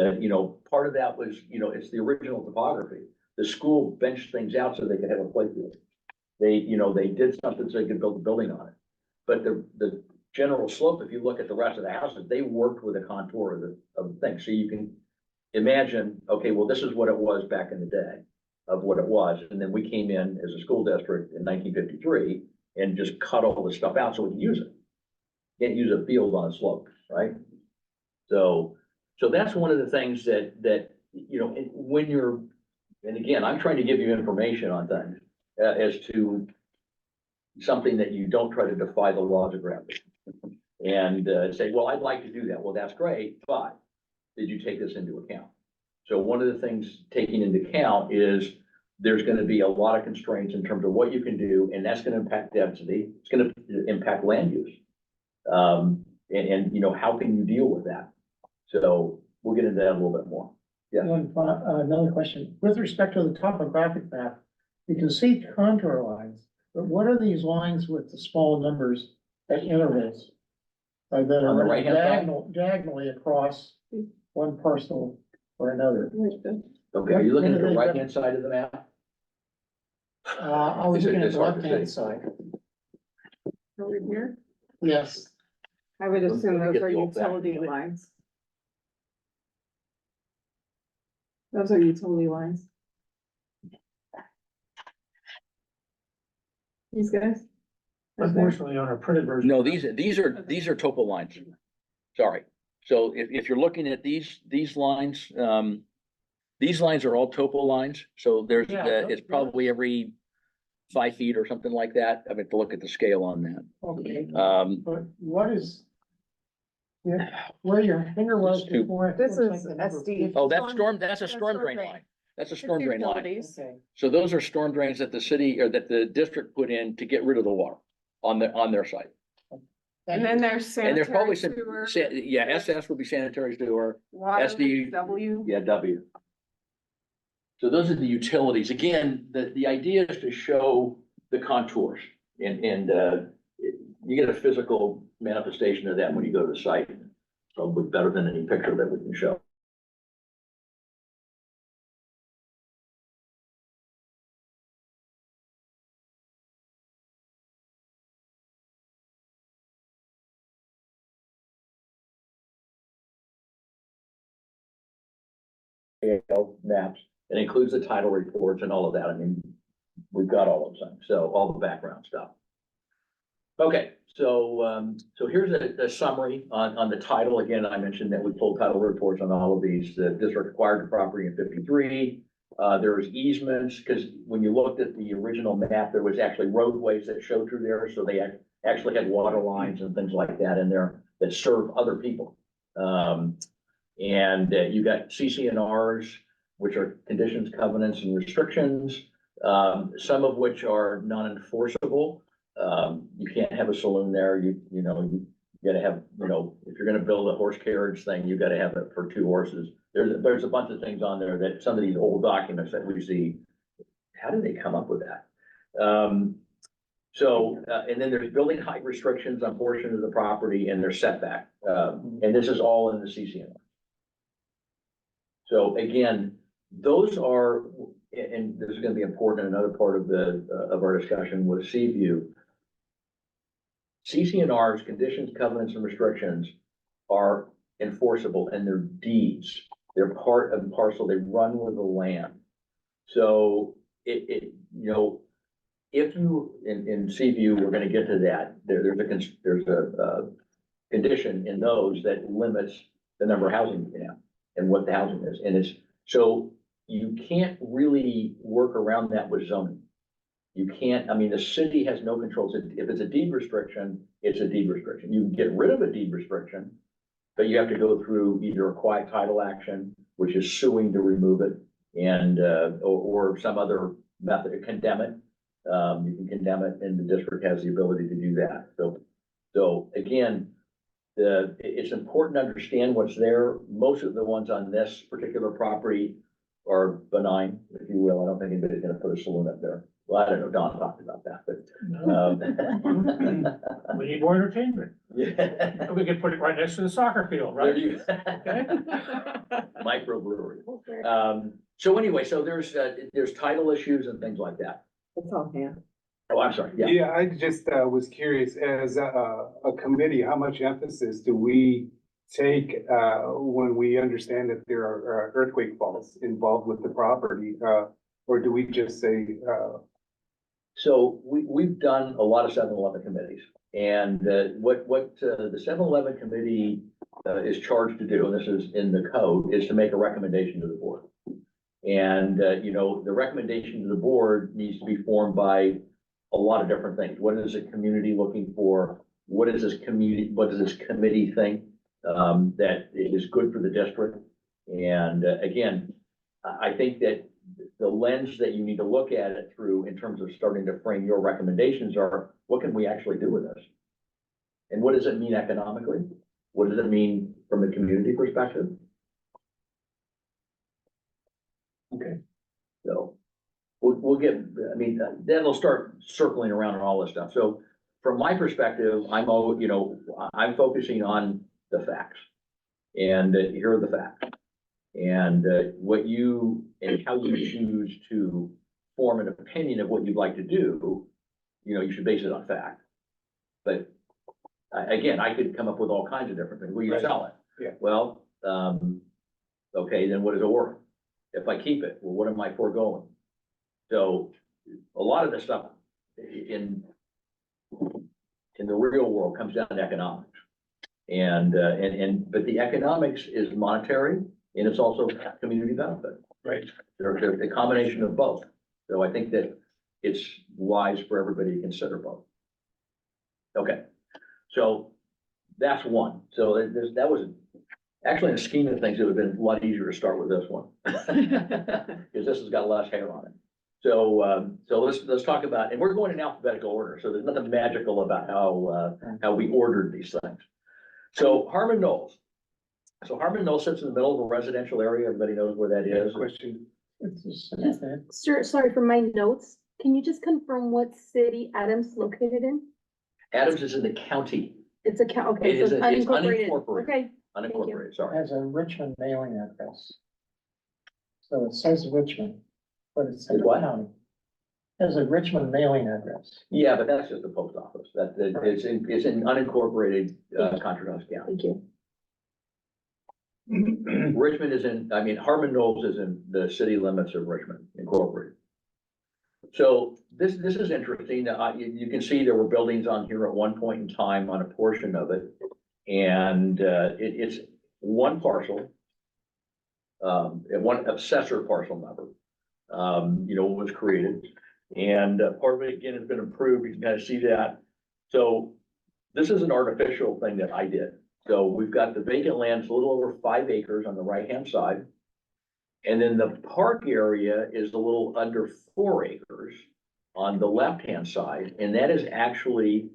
part of that was, it's the original topography. The school benched things out so they could have a playfield. They did something so they could build a building on it. But the general slope, if you look at the rest of the houses, they worked with a contour of the thing. So you can imagine, okay, well, this is what it was back in the day of what it was. And then we came in as a school district in 1953 and just cut all this stuff out so we can use it. Can't use a field on a slope, right? So that's one of the things that when you're, and again, I'm trying to give you information on things as to something that you don't try to defy the laws of gravity and say, well, I'd like to do that. Well, that's great, but did you take this into account? So one of the things taking into account is there's going to be a lot of constraints in terms of what you can do, and that's going to impact density. It's going to impact land use. How can you deal with that? So we'll get into that a little bit more. Yeah. Another question, with respect to the topographic map, you can see contour lines, but what are these lines with the small numbers at intervals? That On the are right-hand side? diagonally across one parcel or another. Okay, are you looking at the right-hand side of the map? I was looking at It's the hard to left-hand see. side. Over here, Yes, I would assume Let me those get are the old utility back. lines. Those are utility lines. These guys? Unfortunately, on our printed version. No, these are topo lines. Sorry. So if you're looking at these lines, these lines are all topo lines. So there's, Yeah, it's probably every 5 feet or something like that. I mean, to look at the scale on that. okay, But what is? Yeah, where your finger was It's two- before. it This looks is like the number SD. Oh, that's Storm- a storm drain line. That's a storm drain line. Utilities. Okay, So those are storm drains that the city or that the district put in to get rid of the water on their site. And then there's And there's probably sanitary some, sewer, yeah, SS would be sanitary sewer, water, SD. W. yeah, W. So those are the utilities. Again, the idea is to show the contours and you get a physical manifestation of that when you go to the site. Probably better than any picture that we can show. Maps, it includes the title reports and all of that. I mean, we've got all those things, so all the background stuff. Okay, so here's a summary on the title. Again, I mentioned that we pulled title reports on all of these. The district acquired the property in 53. There was easements, because when you looked at the original map, there was actually roadways that showed through there, so they actually had water lines and things like that in there that serve other people. You got CCNRs, which are conditions, covenants, and restrictions, some of which are non-enforceable. You can't have a saloon there. You gotta have, if you're gonna build a horse carriage thing, you gotta have it for 2 horses. There's a bunch of things on there that some of these old documents that we see, how did they come up with that? And then there's building height restrictions on portions of the property and their setback. And this is all in the CCNR. So again, those are, and this is gonna be important, another part of of our discussion was Seaview. CCNRs, conditions, covenants, and restrictions are enforceable and they're deeds. They're part and parcel, they run with the land. So if you, in Seaview, we're gonna get to that, there's a condition in those that limits the number of housing you can have and what the housing is. And so you can't really work around that with zoning. You can't, the city has no controls. If it's a deed restriction, it's a deed restriction. You can get rid of a deed restriction, but you have to go through either a quiet title action, which is suing to remove it, and, or some other method, condemn it. You can condemn it, and the district has the ability to do that. So again, it's important to understand what's there. Most of the ones on this particular property are benign, if you will. I don't think anybody's gonna put a saloon up there. Well, I don't know, Don talked about that, but, We need more entertainment. yeah. We could put it right next to the soccer field, There right? you Microbrewery. So anyway, so there's title issues and things like that. It's all hand. Oh, I'm sorry, yeah. Yeah, I just was curious, as a committee, how much emphasis do we take when we understand that there are earthquake faults involved with the property? Or do we just say, So we've done a lot of 7-Eleven committees, and what the 7-Eleven committee is charged to do, and this is in the code, is to make a recommendation to the board. And the recommendation to the board needs to be formed by a lot of different things. What is the community looking for? What does this committee think that is good for the district? And again, I think that the lens that you need to look at it through in terms of starting to frame your recommendations are, what can we actually do with this? And what does it mean economically? What does it mean from a community perspective? Okay. So we'll get, then they'll start circling around on all this stuff. So from my perspective, I'm focusing on the facts. And here are the facts. And what you and how you choose to form an opinion of what you'd like to do, you should base it on fact. But again, I could come up with all kinds of different things. Will you sell it? Yeah. Well, okay, then what is it worth? If I keep it, well, what am I foregoing? So a lot of this stuff in the real world comes down to economics. But the economics is monetary, and it's also community benefit. Right. They're a combination of both. So I think that it's wise for everybody to consider both. Okay, so that's one. So that was actually, in the scheme of things, it would have been a lot easier to start with this one. Because this has got less hair on it. So let's talk about, and we're going in alphabetical order, so there's nothing magical about how we ordered these things. So Harmon Knolls. So Harmon Knolls sits in the middle of a residential area. Everybody knows where that is. question? Sir, sorry for my notes. Can you just confirm what city Adams located in? Adams is in the county, It's a count, okay, It so is it's a- it's unincorporated. unincorporated. Okay, unincorporated, sorry. Has a Richmond mailing address. So it says Richmond, but it's in It's the what? county. Has a Richmond mailing address. Yeah, but that's just the post office. It's in unincorporated, Contra Costa County. thank you. Richmond Harmon Knolls is in the city limits of Richmond Incorporated. So this is interesting. You can see there were buildings on here at one point in time on a portion of it. And it's one parcel, one assessor parcel number, was created. And part of it, again, has been improved. You can kind of see that. So this is an artificial thing that I did. So we've got the vacant land, it's a little over 5 acres on the right-hand side. And then the park area is a little under 4 acres on the left-hand side. And that is actually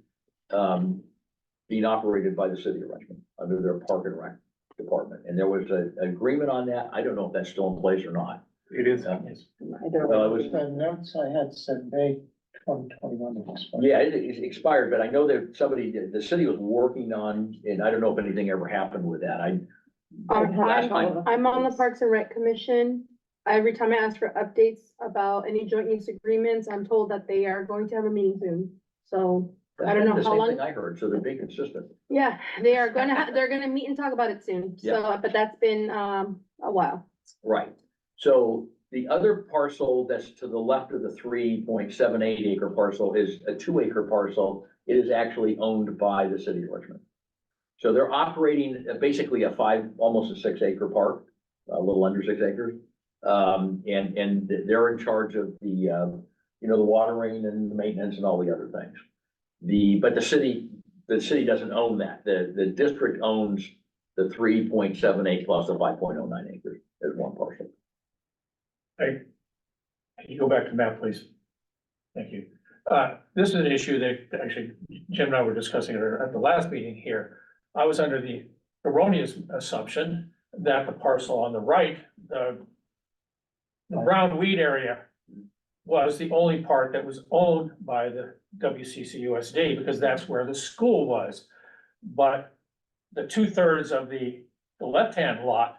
being operated by the city of Richmond under their park and rec department. And there was an agreement on that. I don't know if that's still in place or not. It is. I don't. Well, it was, The notes I had said May 2021. yeah, it expired, but I know that the city was working on, and I don't know if anything ever happened with that. Last time- I'm on the Parks and Rec Commission. Every time I ask for updates about any joint use agreements, I'm told that they are going to have a meeting soon. So I don't know The how same long. thing I heard, so they're being consistent. Yeah, they are they're gonna meet and talk about it soon, so, but that's been, a while. Right. So the other parcel that's to the left of the 3.78 acre parcel is a 2 acre parcel. It is actually owned by the city of Richmond. So they're operating basically almost a 6 acre park, a little under 6 acres. And they're in charge of the watering and the maintenance and all the other things. But the city doesn't own that. The district owns the 3.78 plus the 5.09 acres as one parcel. Hey, can you go back to the map, please? Thank you. This is an issue that actually Jim and I were discussing at the last meeting here. I was under the erroneous assumption that the parcel on the right, the brown weed area, was the only part that was owned by the WCCUSD, because that's where the school was. But the 2/3 of the left-hand lot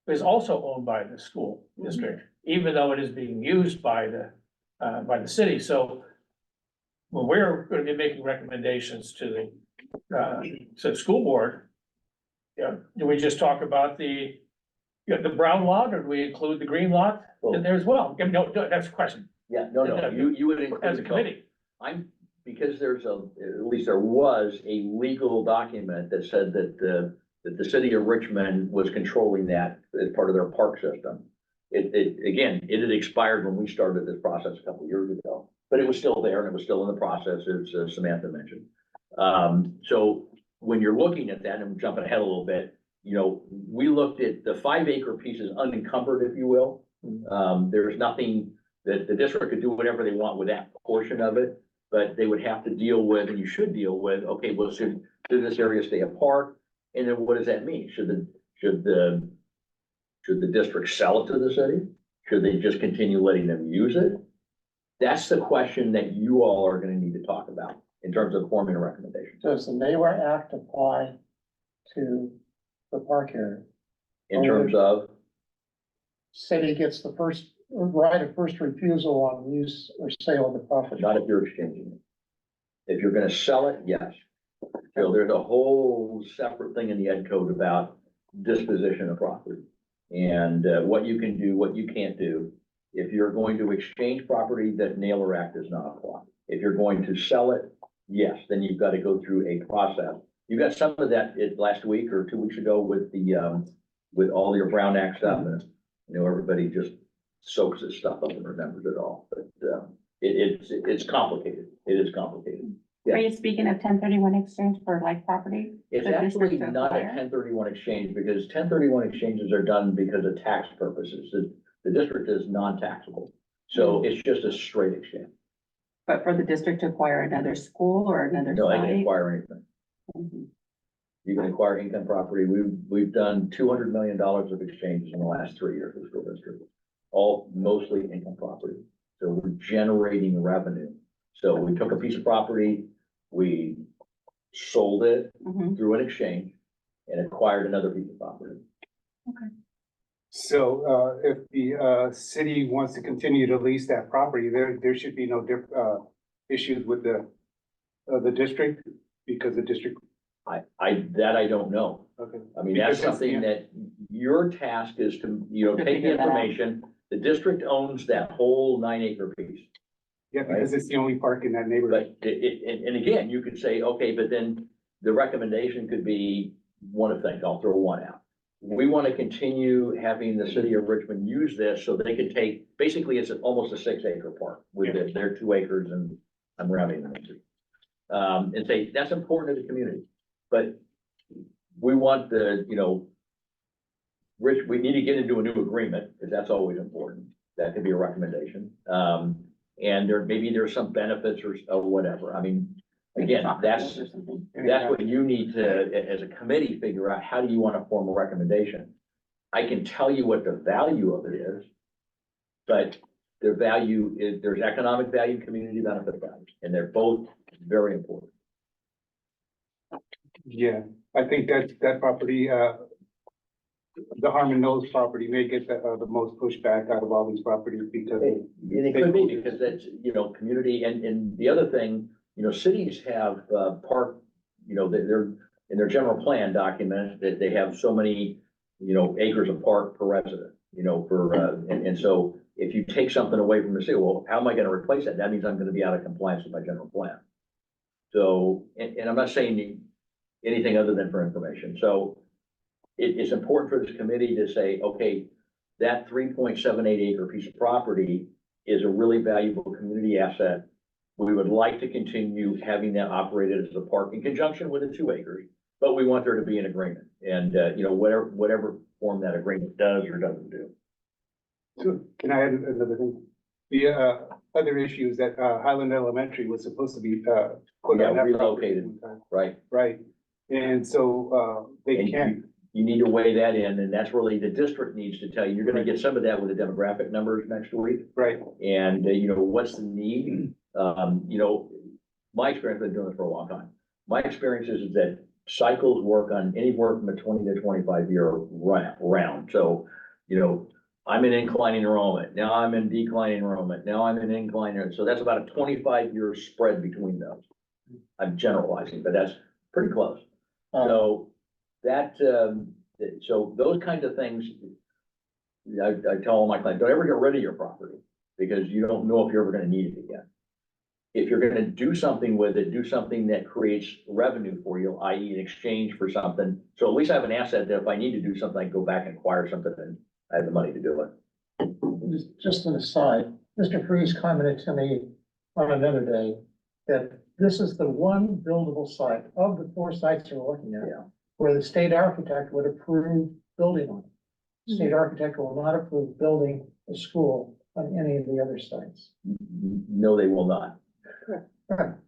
is also owned by the school district, even though it is being used by the city. So when we're gonna be making recommendations to the school board, do we just talk about the brown lot, or do we include the green lot in there as well? No, that's a question. Yeah, no, you would include. As a both. committee. Because at least there was a legal document that said that the city of Richmond was controlling that as part of their park system. It had expired when we started this process a couple of years ago, but it was still there and it was still in the process, as Samantha mentioned. So when you're looking at that, and I'm jumping ahead a little bit, we looked at the 5 acre pieces unencumbered, if you will. There's nothing that the district could do whatever they want with that portion of it, but they would have to deal with, and you should deal with, okay, well, should this area stay a park? And then what does that mean? Should the district sell it to the city? Should they just continue letting them use it? That's the question that you all are gonna need to talk about in terms of forming a recommendation. Does the Mayor Act apply to the park area? In terms of, City gets the right of first refusal on use or sale of the property. not if you're exchanging it. If you're gonna sell it, yes. So there's a whole separate thing in the ed code about disposition of property. And what you can do, what you can't do. If you're going to exchange property, that Naylor Act does not apply. If you're going to sell it, yes, then you've got to go through a process. You got some of that last week or 2 weeks ago with with all your Brown Act stuff. And, everybody just soaks this stuff up and remembers it all. But it's complicated. It is complicated. Yeah. Are you speaking of 1031 exchange for like property? It's The actually district not a acquire? 1031 exchange, because 1031 exchanges are done because of tax purposes. The district is non-taxable. So it's just a straight exchange. But for the district to acquire another school or another No, they can site? acquire anything. Mhm. You can acquire income property. We've done $200 million of exchanges in the last 3 years with school district. All mostly income property. So we're generating revenue. So we took a piece of property, we sold it Mhm. through an exchange and acquired another piece of property. So, if the, city wants to continue to lease that property, there should be no issues with the district, because the district, I don't know. okay. I mean, that's Because it's- something that your task is to, To take the figure that out. information. The district owns that whole 9 acre piece. Yeah, because it's the only park in that neighborhood. But and again, you could say, okay, but then the recommendation could be one of things. I'll throw one out. We want to continue having the city of Richmond use this so they could take, basically, it's almost a 6 acre park with their 2 acres, and I'm rounding them to. And say, that's important to the community, but we want Rich, we need to get into a new agreement, because that's always important. That could be a recommendation. And there's some benefits or whatever. I mean, again, that's Or something. what you need to, as a committee, figure out, how do you want to form a recommendation? I can tell you what the value of it is, but their value is, there's economic value, community benefit values, and they're both very important. Yeah, I think that property, the Harmon Knowles property may get the most pushback out of all these properties because. And it could be because that's, community, and the other thing, cities have, park, they're, in their general plan document, that they have so many, acres of park per resident, and so if you take something away from the city, well, how am I gonna replace that? That means I'm gonna be out of compliance with my general plan. So, and I'm not saying anything other than for information. So it's important for this committee to say, okay, that 3.78 acre piece of property is a really valuable community asset. We would like to continue having that operated as a park in conjunction with the 2 acres, but we want there to be an agreement and, whatever form that agreement does or doesn't do. So can I add another thing? The other issue is that Highland Elementary was supposed to be put Yeah, on that property relocated. at one time. Right. Right, and so they And can't, you need to weigh that in, and that's really the district needs to tell you. You're gonna get some of that with the demographic numbers next week. right, And, what's the need? My experience, I've been doing this for a long time. My experience is that cycles work on anywhere from a 20 to 25 year round. So, I'm in inclining enrollment, now I'm in declining enrollment, now I'm in inclining, so that's about a 25-year spread between those. I'm generalizing, but that's pretty close. So that, so those kinds of things, I tell all my clients, don't ever get rid of your property because you don't know if you're ever gonna need it again. If you're gonna do something with it, do something that creates revenue for you, i.e. in exchange for something. So at least I have an asset that if I need to do something, I can go back and acquire something and I have the money to do it. Just an aside, Mr. Freeze commented to me on another day that this is the one buildable site of the 4 sites you're looking at. Yeah. Where the state architect would approve building on. The State architect will not approve building a school on any of the other sites. No, they will not. Correct.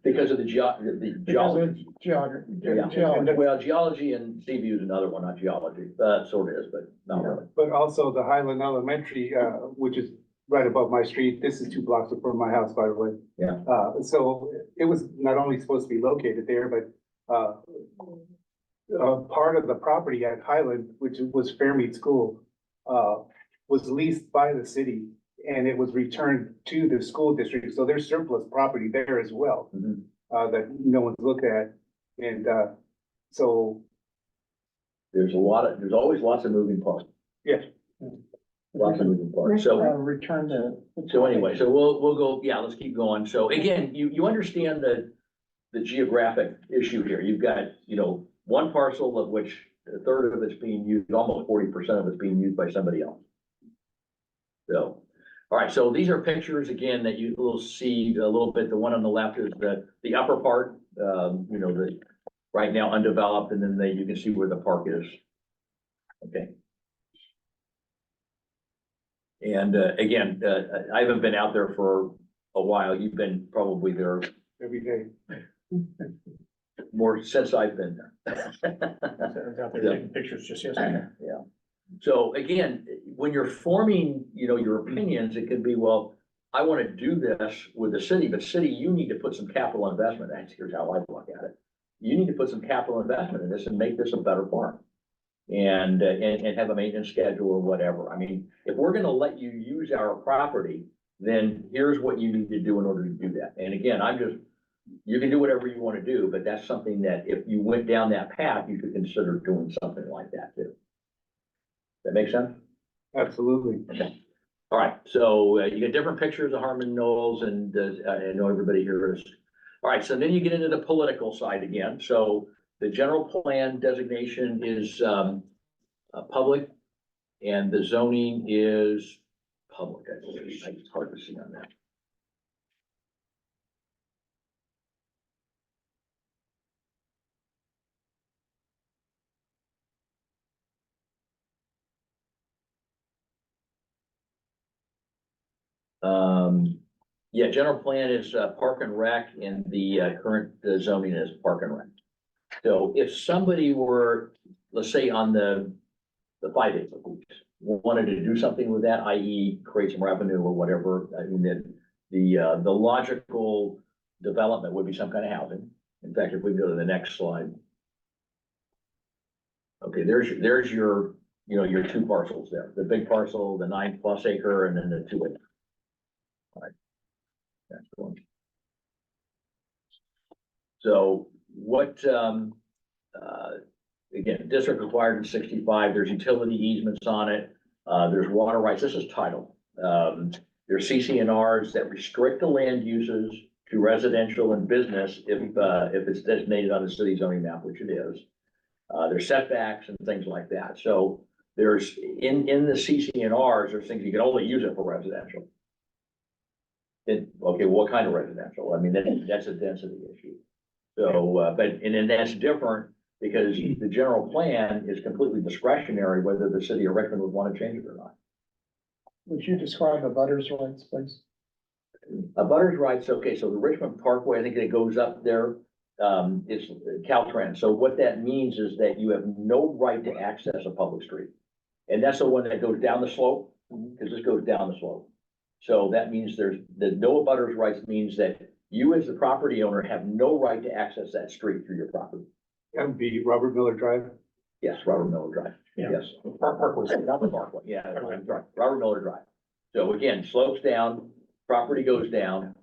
Because of the Because of geography. Yeah, well, geology and sea view is another one, not geology, sort of is, but not really. but also the Highland Elementary, which is right above my street. This is 2 blocks from my house, by the way. Yeah. So it was not only supposed to be located there, but part of the property at Highland, which was Fairmead School, was leased by the city and it was returned to the school district. So there's surplus property there as well, Mhm. that no one's looked at. And, so, There's always lots of moving parts, yeah, lots of moving parts. So, Return to. so anyway, so we'll go, yeah, let's keep going. So again, you understand the geographic issue here. You've got, one parcel of which a third of it's being used, almost 40% of it's being used by somebody else. So, all right, so these are pictures again that you will see a little bit. The one on the left is the upper part, the right now undeveloped, and then you can see where the park is. Okay. And again, I haven't been out there for a while. You've been probably there every day. more since I've been there. I was out there taking pictures just yesterday. Yeah. So again, when you're forming, your opinions, it could be, well, I want to do this with the city, but city, you need to put some capital investment. Here's how I look at it. You need to put some capital investment in this and make this a better park. And have a maintenance schedule or whatever. I mean, if we're gonna let you use our property, then here's what you need to do in order to do that. And again, you can do whatever you want to do, but that's something that if you went down that path, you could consider doing something like that too. That make sense? Absolutely. Okay. All right, so you get different pictures of Harmon Knolls, and I know everybody here is. All right, so then you get into the political side again. So the general plan designation is public, and the zoning is public. It's hard to see on that. Yeah, general plan is park and rec, and the current zoning is park and rec. So if somebody were, let's say on the 5 acre piece, wanted to do something with that, i.e. create some revenue or whatever, I mean, the logical development would be some kind of housing. In fact, if we go to the next slide. Okay, there's your, your 2 parcels there, the big parcel, the 9+ acre, and then the 2 acre. All right. That's the one. So what, again, district required in 65, there's utility easements on it, there's water rights, this is title. There's CCNRs that restrict the land uses to residential and business if it's designated on the city zoning map, which it is. There's setbacks and things like that. So there's, in the CCNRs, there's things you can only use it for residential. Okay, what kind of residential? I mean, that's a density issue. So, and then that's different because the general plan is completely discretionary whether the city of Richmond would want to change it or not. Would you describe a butters rights, please? A butters rights, okay, so the Richmond Parkway, I think it goes up there, it's Caltrans. So what that means is that you have no right to access a public street. And that's the one that goes down the slope, because this goes down the slope. So that means the no butters rights means that you as the property owner have no right to access that street through your property. That would be Robert Miller Drive. Yes, Robert Miller Drive, Yeah. yes. Parkway, not the Parkway, yeah, right, Robert Miller Drive. So again, slopes down, property goes down,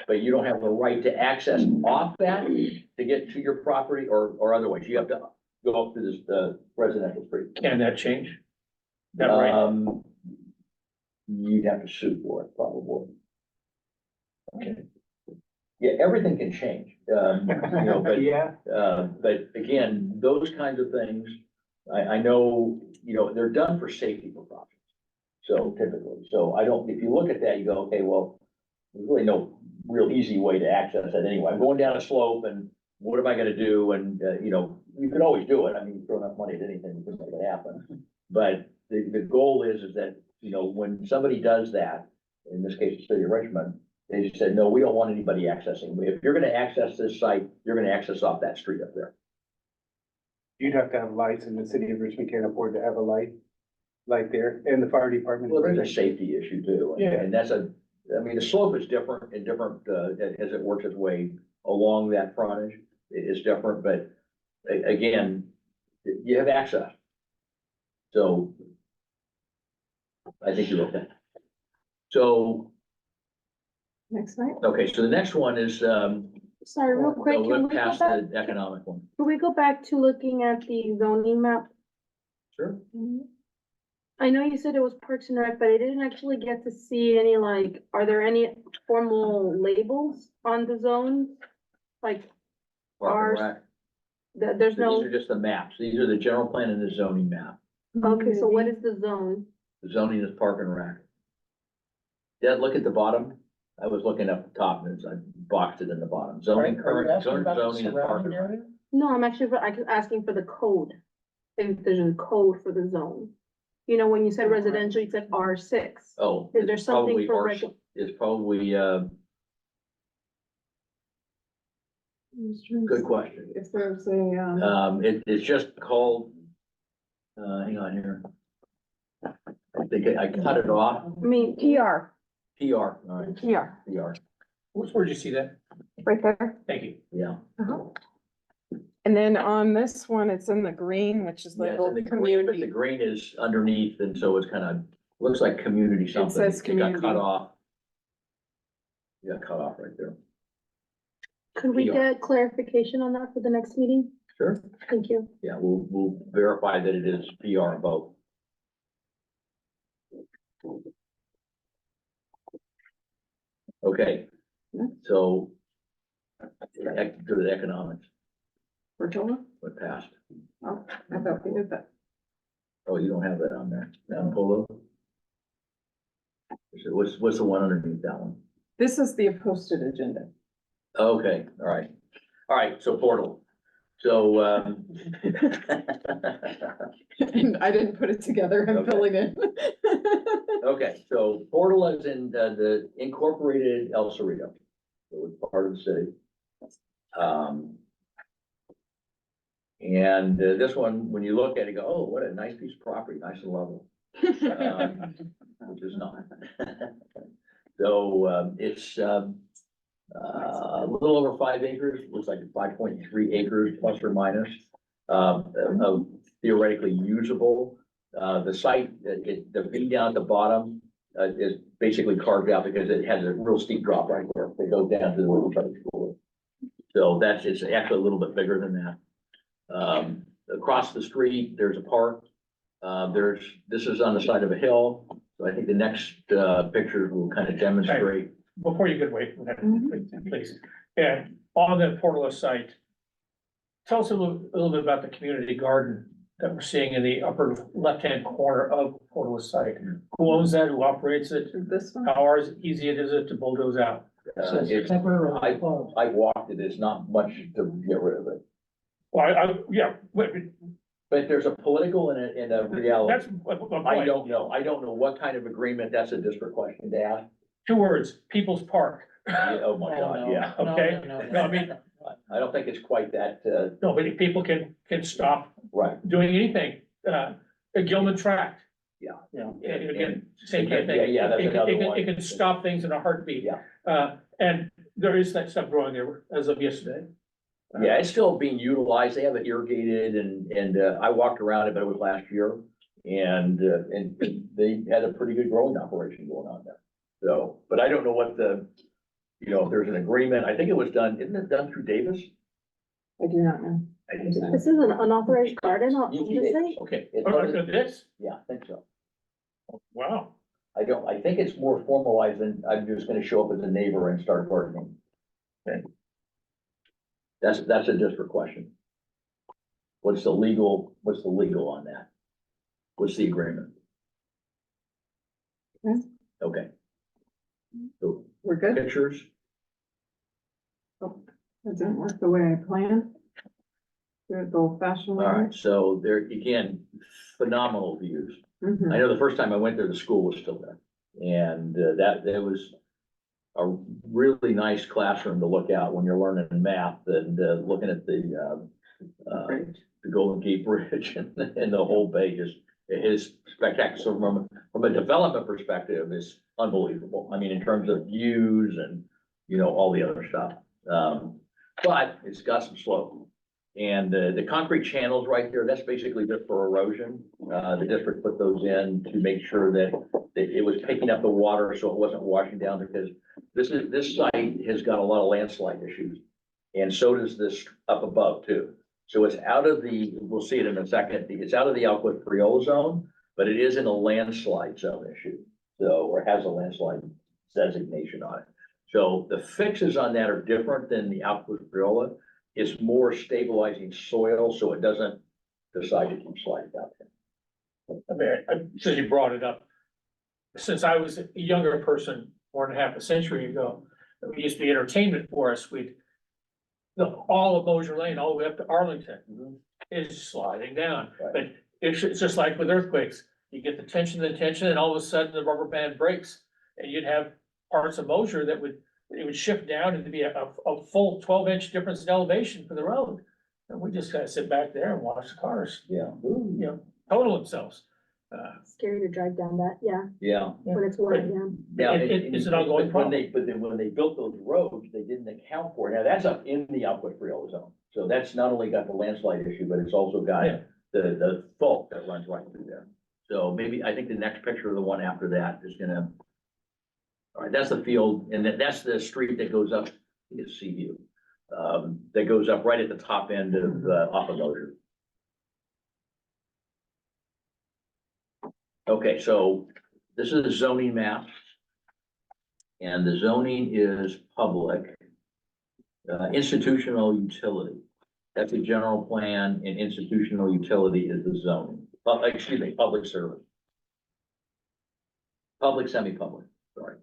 but you don't have the right to access off that to get to your property or otherwise. You have to go up to this, residential street. Can that change? That right? You'd have to sue for it, probably. Okay. Yeah, everything can change, but, Yeah. but again, those kinds of things, I know, they're done for safety precautions. So typically, so if you look at that, you go, okay, well, there's really no real easy way to access that anyway. I'm going down a slope and what am I gonna do? And, you can always do it. I mean, you throw enough money at anything, you can make it happen. But the goal is that, when somebody does that, in this case, the city of Richmond, they just said, no, we don't want anybody accessing. If you're gonna access this site, you're gonna access off that street up there. You'd have to have lights and the city of Richmond can't afford to have a light there and the fire department. Well, there's a safety issue too. Yeah. And that's the slope is different and different, as it works its way along that frontage. It is different, but again, you have access. So I think you're okay. So, Next night. okay, so the next one is, Sorry, real quick, we'll can look we go past back, the economic one. can we go back to looking at the zoning map? Sure. I know you said it was Parks and Rec, but I didn't actually get to see any, are there any formal labels on the zones? Like, Park and Ours- Rec. there's So no, these are just the maps. These are the general plan and the zoning map. okay, so what is the zone? The zoning is Park and Rec. Yeah, look at the bottom. I was looking up the top and I boxed it in the bottom. Zoning, Are you current asking about the zoning is Park surrounding and Rec. area? No, I'm actually, asking for the code. If there's a code for the zone. When you said residential, you said R6. Oh. Is there it's something probably for R- It's probably, good question. If there's a, It's just called, hang on here. I think I cut it off. I mean, PR, PR, all right, PR, PR, Where'd you see that? right there. Thank you. yeah. And then on this one, it's in the green, which is Yeah, it's in labeled the green, but the community. green is underneath, and so it's kind of, looks like community something. says It got cut community. off. You got cut off right there. could we PR. get clarification on that for the next meeting? Sure. Thank you. Yeah, we'll verify that it is PR both. Okay, so back to the economics, Virginia? what passed. Oh, I thought we did that. Oh, you don't have that on there. Down below. What's the one underneath that one? This is the posted agenda. Okay, all right, so portal. So, And I didn't put it together, I'm Okay. filling in. okay, so portal is in the incorporated El Cerrito. So it's part of the city. And this one, when you look at it, you go, oh, what a nice piece of property, nice and level. Which is not. So, it's, a little over 5 acres, looks like 5.3 acres plus or minus, of theoretically usable. The site, the V down at the bottom, is basically carved out because it has a real steep drop right there. It goes down to the little public school. So it's actually a little bit bigger than that. Across the street, there's a park. This is on the side of a hill. So I think the next, picture will kind of demonstrate. Before you could wait from that, please, and on the Portala site, tell us a little bit about the community garden that we're seeing in the upper left-hand corner of Portala site. Who owns that, who operates it, This one? how easy it is to bulldoze out? So it's It's, temporary closed. I walked it, it's not much to get rid of it. Well, yeah, But there's a political and a reality. that's my I point. don't know. I don't know what kind of agreement. That's a district question to ask. 2 words, People's Park. Yeah, oh my God, yeah. Okay, no, I mean, I don't think it's quite that, no, but people can stop right. doing anything, a Gilman tract. Yeah. Yeah. And again, same kind of thing. Yeah, that's another one. It can stop things in a heartbeat. Yeah. And there is that stuff growing there as of yesterday. Yeah, it's still being utilized. They have it irrigated and I walked around it, but it was last year. And they had a pretty good growing operation going on there. So, but I don't know what if there's an agreement. I think it was done, isn't it done through Davis? I do not know. I think so. This is an unauthorized garden, I'll UT just Davis, say. okay. This, Yeah, I think so. wow, I think it's more formalized than I'm just gonna show up as a neighbor and start gardening. Okay. That's a district question. What's the legal on that? What's the agreement? Okay. Okay. So We're good? pictures, That didn't work the way I planned. Do it the old fashioned way. all right, so there, again, phenomenal views. Mhm. I know the first time I went there, the school was still there. And it was a really nice classroom to look out when you're learning math and looking at Great. the Golden Gate Bridge and the whole bay it is spectacular. So from a development perspective, it's unbelievable. I mean, in terms of views and, all the other stuff. But it's got some slope. And the concrete channels right there, that's basically just for erosion. The district put those in to make sure that it was picking up the water so it wasn't washing down, because this site has got a lot of landslide issues. And so does this up above too. So it's out of we'll see it in a second, it's out of the Alquip Friola zone, but it is in a landslide zone issue. So, or has a landslide designation on it. So the fixes on that are different than the Alquip Friola. It's more stabilizing soil so it doesn't decide to keep sliding down there. I mean, since you brought it up, since I was a younger person, more than half a century ago, it used to be entertainment for us. All of Mosier Lane, all the way up to Arlington is sliding down. Right. But it's just like with earthquakes, you get the tension, and all of a sudden the rubber band breaks. And you'd have parts of Mosier that would shift down and to be a full 12-inch difference in elevation for the road. And we just gotta sit back there and watch the cars, Yeah. total themselves. Scary to drive down that, yeah, Yeah. when it's worn down. Now, It's an ongoing but problem. then when they built those roads, they didn't account for it. Now, that's up in the Alquip Friola zone. So that's not only got the landslide issue, but it's also got Yeah. the fault that runs right through there. So maybe, I think the next picture of the one after that is gonna. All right, that's the field, and that's the street that goes up, is Seaview. That goes up right at the top end of, off of Mosier. Okay, so this is the zoning map. And the zoning is public. Institutional utility, that's a general plan, and institutional utility is the zoning. Public service. Public, semi-public, sorry.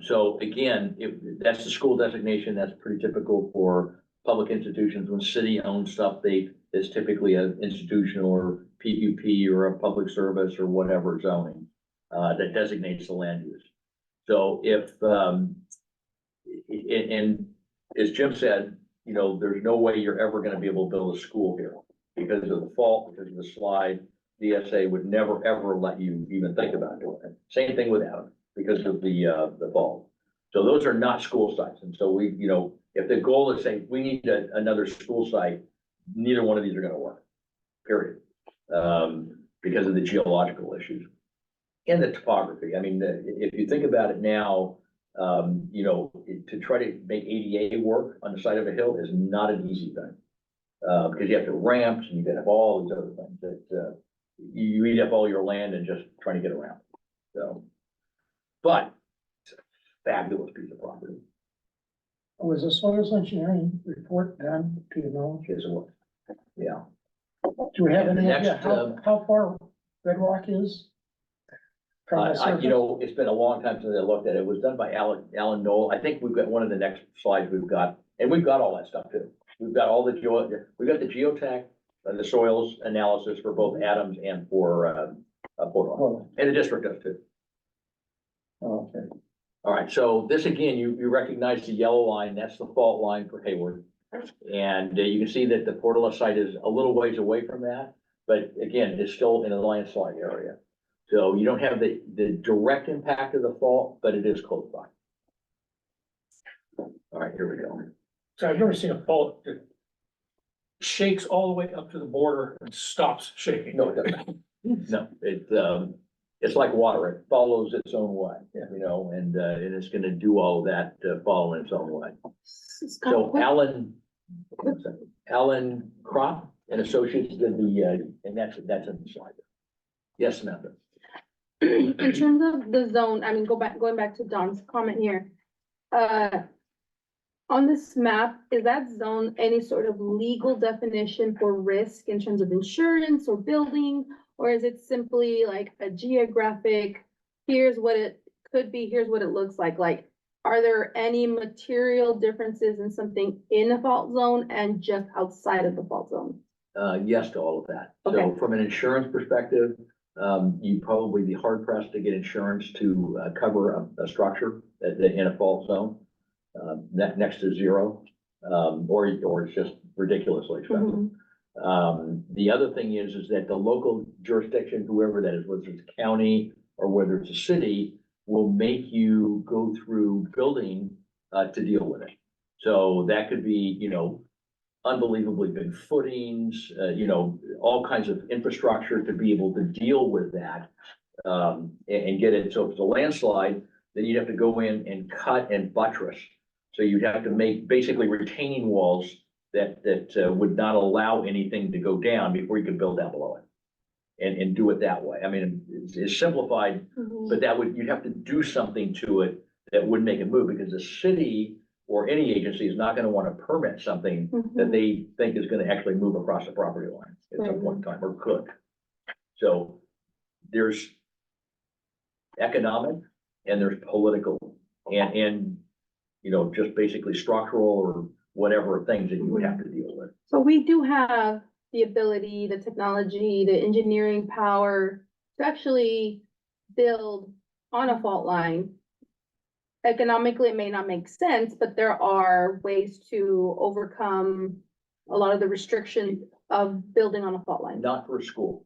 So again, that's the school designation, that's pretty typical for public institutions. When city owns stuff, it's typically an institutional or PUP or a public service or whatever zoning, that designates the land use. So and as Jim said, there's no way you're ever gonna be able to build a school here because of the fault, because of the slide. DSA would never, ever let you even think about doing it. Same thing with Adam, because of the fault. So those are not school sites. And so if the goal is saying we need another school site, neither one of these are gonna work, period. Because of the geological issues and the topography. I mean, if you think about it now, You know, to try to make ADA work on the side of a hill is not an easy thing. Because you have to ramps and you gotta have all these other things that, you eat up all your land and just trying to get around, so. But it's a fabulous piece of property, Was the soils engineering report done to your knowledge? is what, yeah. Do we have And the any idea next, how far Red Rock is? From the surface? You know, it's been a long time since I looked at it. It was done by Alan Knoll. I think we've got one of the next slides we've got, and we've got all that stuff too. We've got all the we've got the geotech, the soils analysis for both Adams and for, Portland. Well, And the district does too. okay. All right, so this again, you recognize the yellow line, that's the fault line for Hayward. And you can see that the Portola site is a little ways away from that, but again, it's still in a landslide area. So you don't have the direct impact of the fault, but it is close by. All right, here we go. So I've never seen a fault that shakes all the way up to the border and stops shaking. No, it doesn't. No, it's like water, it follows its own way, you know, and it's gonna do all of that, follow in its own way. So Alan Crop and Associates did and that's in the slide. Yes, Samantha? In terms of the zone, I mean, going back to Don's comment here. On this map, is that zone any sort of legal definition for risk in terms of insurance or building? Or is it simply like a geographic, here's what it could be, here's what it looks like? Like, are there any material differences in something in a fault zone and just outside of the fault zone? Yes to all of that. So Okay. from an insurance perspective, you probably be hard pressed to get insurance to cover a structure in a fault zone. Next to zero, or it's just ridiculously expensive. The other thing is that the local jurisdiction, whoever that is, whether it's a county or whether it's a city, will make you go through building to deal with it. So that could be, you know, unbelievably big footings, you know, all kinds of infrastructure to be able to deal with that and get it. So if it's a landslide, then you'd have to go in and cut and buttress. So you'd have to make basically retaining walls that would not allow anything to go down before you could build down below it. And do it that way. I mean, it's simplified, but you'd have to do something to it that would make it move, because the city or any agency is not gonna wanna permit something that they think is gonna actually move across the property line at some point in time, or could. So there's economic and there's political and, you know, just basically structural or whatever things that you would have to deal with. So we do have the ability, the technology, the engineering power to actually build on a fault line. Economically, it may not make sense, but there are ways to overcome a lot of the restrictions of building on a fault line. Not for a school.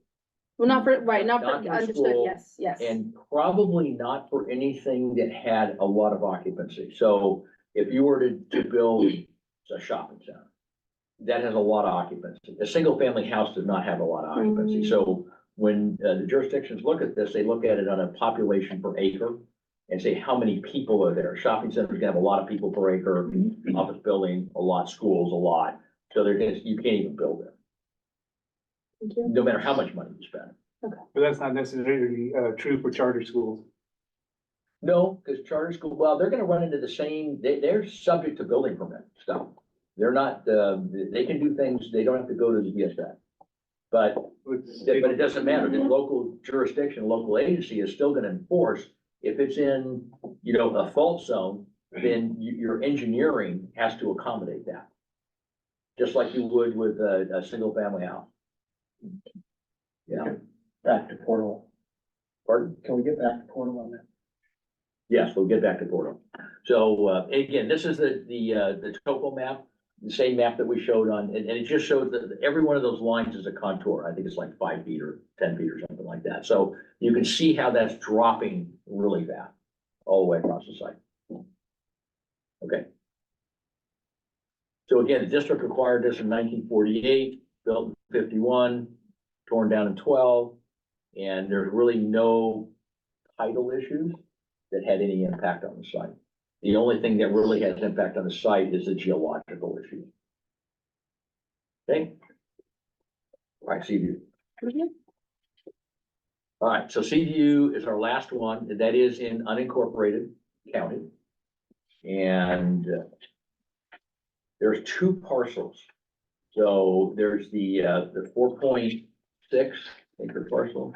Well, not for, right, not Not for, for understood, school, yes, yes. And probably not for anything that had a lot of occupancy. So if you were to build a shopping center, that has a lot of occupancy. A single family house does not have a lot of occupancy. So when the jurisdictions look at this, they look at it on a population per acre and say, how many people are there? Shopping centers can have a lot of people per acre, office building, a lot, schools, a lot. So you can't even build it, Thank you. no matter how much money you spend. But that's not necessarily true for charter schools. No, because charter school, well, they're gonna run into the same, they're subject to building permit stuff. They're not, they can do things, they don't have to go to the DSA. But it doesn't matter, the local jurisdiction, local agency is still gonna enforce. If it's in, you know, a fault zone, then your engineering has to accommodate that. Just like you would with a single family house. Yeah, Back to Portal. pardon? Can we get back to Portal on that? Yes, we'll get back to Portal. So, again, this is the topo map, the same map that we showed on, and it just shows that every one of those lines is a contour. I think it's like 5 feet or 10 feet or something like that. So you can see how that's dropping really fast all the way across the site. Okay. So again, the district acquired this in 1948, built in 51, torn down in 12, and there's really no title issues that had any impact on the site. The only thing that really has impact on the site is the geological issue. Okay? All right, Seaview. All right, so Seaview is our last one, and that is in unincorporated county. And there's two parcels. So there's the 4.6 acre parcel.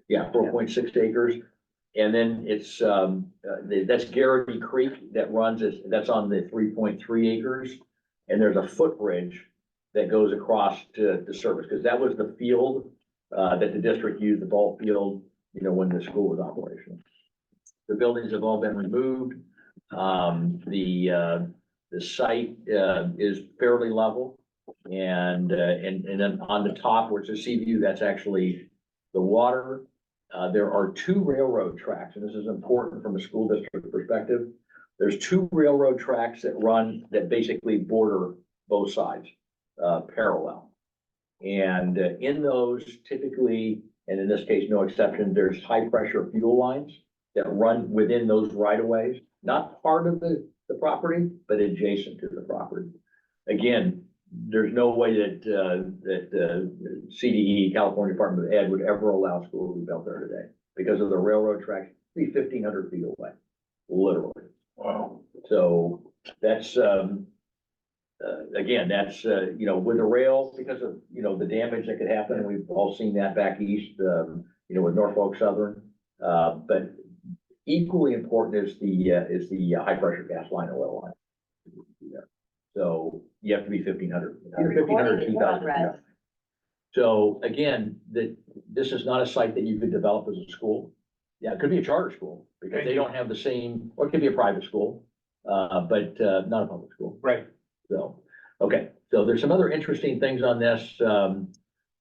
Yeah, 4.6 acres. And then it's, that's Garrity Creek that runs, that's on the 3.3 acres. And there's a footbridge that goes across to the service, because that was the field that the district used, the ball field, you know, when the school was operational. The buildings have all been removed. The site is fairly level. And then on the top, where it says Seaview, that's actually the water. There are two railroad tracks, and this is important from a school district perspective. There's two railroad tracks that basically border both sides, parallel. And in those typically, and in this case, no exception, there's high pressure fuel lines that run within those right of ways, not part of the property, but adjacent to the property. Again, there's no way that CDE, California Department of Ed, would ever allow schools to be built there today because of the railroad tracks, 1,500 feet away, literally. Wow. So that's, again, that's, you know, with the rail, because of, you know, the damage that could happen, and we've all seen that back east, you know, with Norfolk Southern. But equally important is the high pressure gas line or oil line. So you have to be 1,500, either 1,500 or 2,000. So again, this is not a site that you could develop as a school. Yeah, it could be a charter school because they don't have the same, or it could be a private school, but not a public school. Right. So, okay, so there's some other interesting things on this.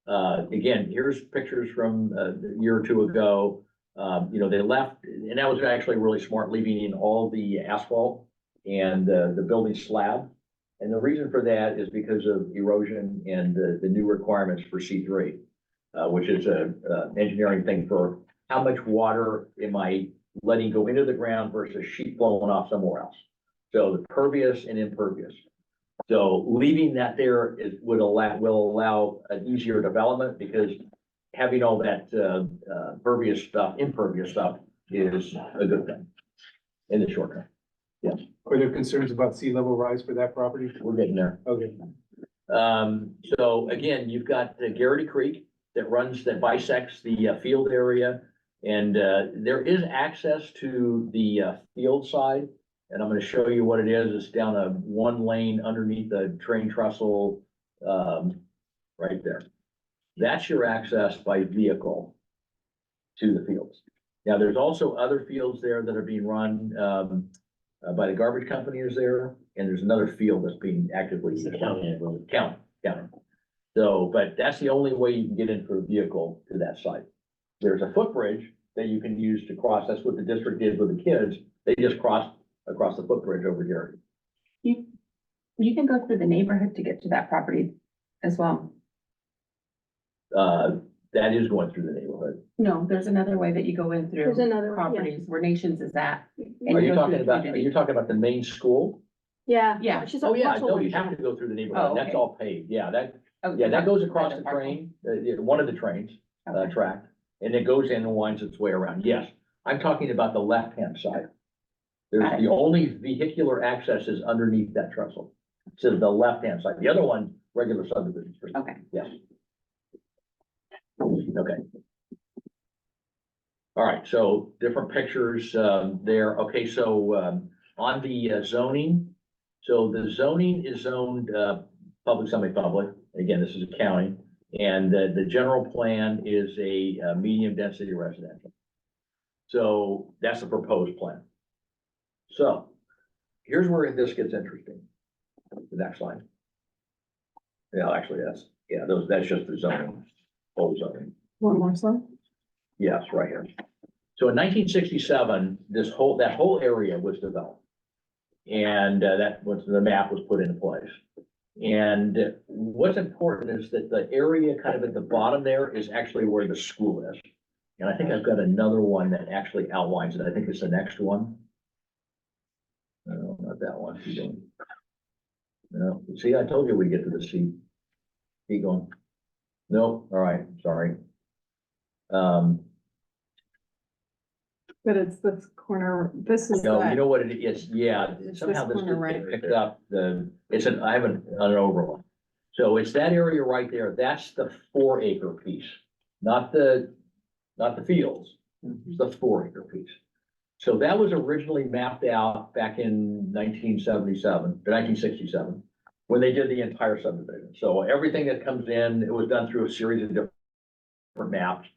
Again, here's pictures from a year or two ago. You know, they left, and that was actually really smart, leaving in all the asphalt and the building slab. And the reason for that is because of erosion and the new requirements for C3, which is a engineering thing for how much water am I letting go into the ground versus sheet flowing off somewhere else. So the pervious and impervious. So leaving that there will allow an easier development, because having all that impervious stuff is a good thing in the short term. Yes, Are there concerns about sea level rise for that property? we're getting there. Okay. So again, you've got the Garrity Creek that bisects the field area. And there is access to the field side. And I'm gonna show you what it is. It's down a one lane underneath the train trestle, right there. That's your access by vehicle to the fields. Now, there's also other fields there that are being run, by the garbage company is there, and there's another field that's being actively county. So, but that's the only way you can get in for a vehicle to that site. There's a footbridge that you can use to cross. That's what the district did with the kids. They just crossed across the footbridge over here. You can go through the neighborhood to get to that property as well. That is going through the neighborhood. No, there's another way that you go in through There's another one, yeah. properties where Nations is at. Are you talking about the main school? Yeah. Yeah. She's Oh, yeah, much no, older. you have to go through the neighborhood. Oh, That's okay. all paved. Yeah, that Oh, goes across the the parcel. train, one of the trains, Okay. track, and it goes in and winds its way around. Yes, I'm talking about the left-hand side. There's Got it. the only vehicular access is underneath that trestle. To the left-hand side. The other one, regular subdivision street. Okay. Yes. Okay. All right, so different pictures there. Okay, so on the zoning, so the zoning is zoned public, semi-public. Again, this is a county, and the general plan is a medium density residential. So that's the proposed plan. So here's where this gets interesting. The next slide. Yeah, actually, that's just the zoning, full zoning. One more slide. Yes, right here. So in 1967, that whole area was developed. And the map was put into place. And what's important is that the area kind of at the bottom there is actually where the school is. And I think I've got another one that actually outlines it. I think it's the next one. No, not that one. Keep going. No, see, I told you we'd get to the C. Keep going. No, all right, sorry. But it's this corner, this is No, you that, know what it is? Yeah, It's somehow this this corner right didn't pick up I have an overlay. So it's that area right there. That's the 4 acre piece, not the fields. It's the 4 acre piece. So that was originally mapped out back in 1977 or 1967, when they did the entire subdivision. So everything that comes in, it was done through a series of different maps,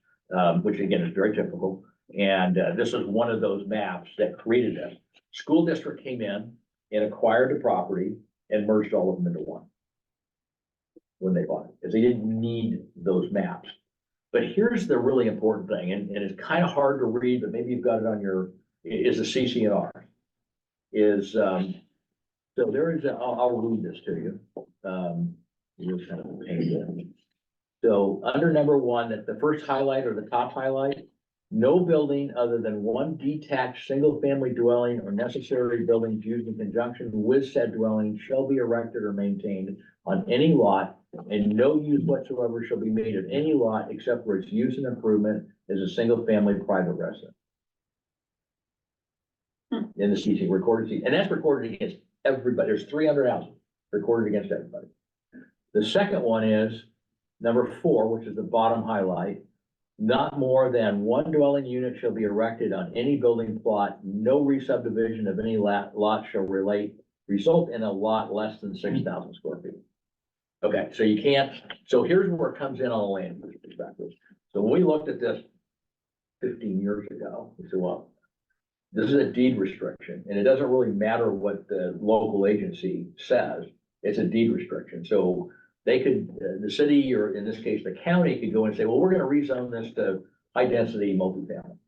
which again is very typical. And this is one of those maps that created this. School district came in and acquired the property and merged all of them into one when they bought it, because they didn't need those maps. But here's the really important thing, and it's kind of hard to read, but maybe you've got it on your, is the CCNR. So there is, I'll read this to you. Here's kind of a pain there. So under number 1, that the first highlight or the top highlight, no building other than one detached single-family dwelling or necessary buildings used in conjunction with said dwelling shall be erected or maintained on any lot, and no use whatsoever shall be made of any lot except for its use and improvement as a single-family private residence. In the CC, recorded CC, and that's recorded against everybody. There's 300 houses recorded against everybody. The second one is number 4, which is the bottom highlight. Not more than one dwelling unit shall be erected on any building plot. No re-subdivision of any lot shall result in a lot less than 6,000 square feet. Okay, so you can't, so here's where it comes in on a land use perspective. So when we looked at this 15 years ago, we said, well, this is a deed restriction, and it doesn't really matter what the local agency says. It's a deed restriction. So they could, the city, or in this case, the county could go and say, well, we're gonna rezone this to high density multifamily.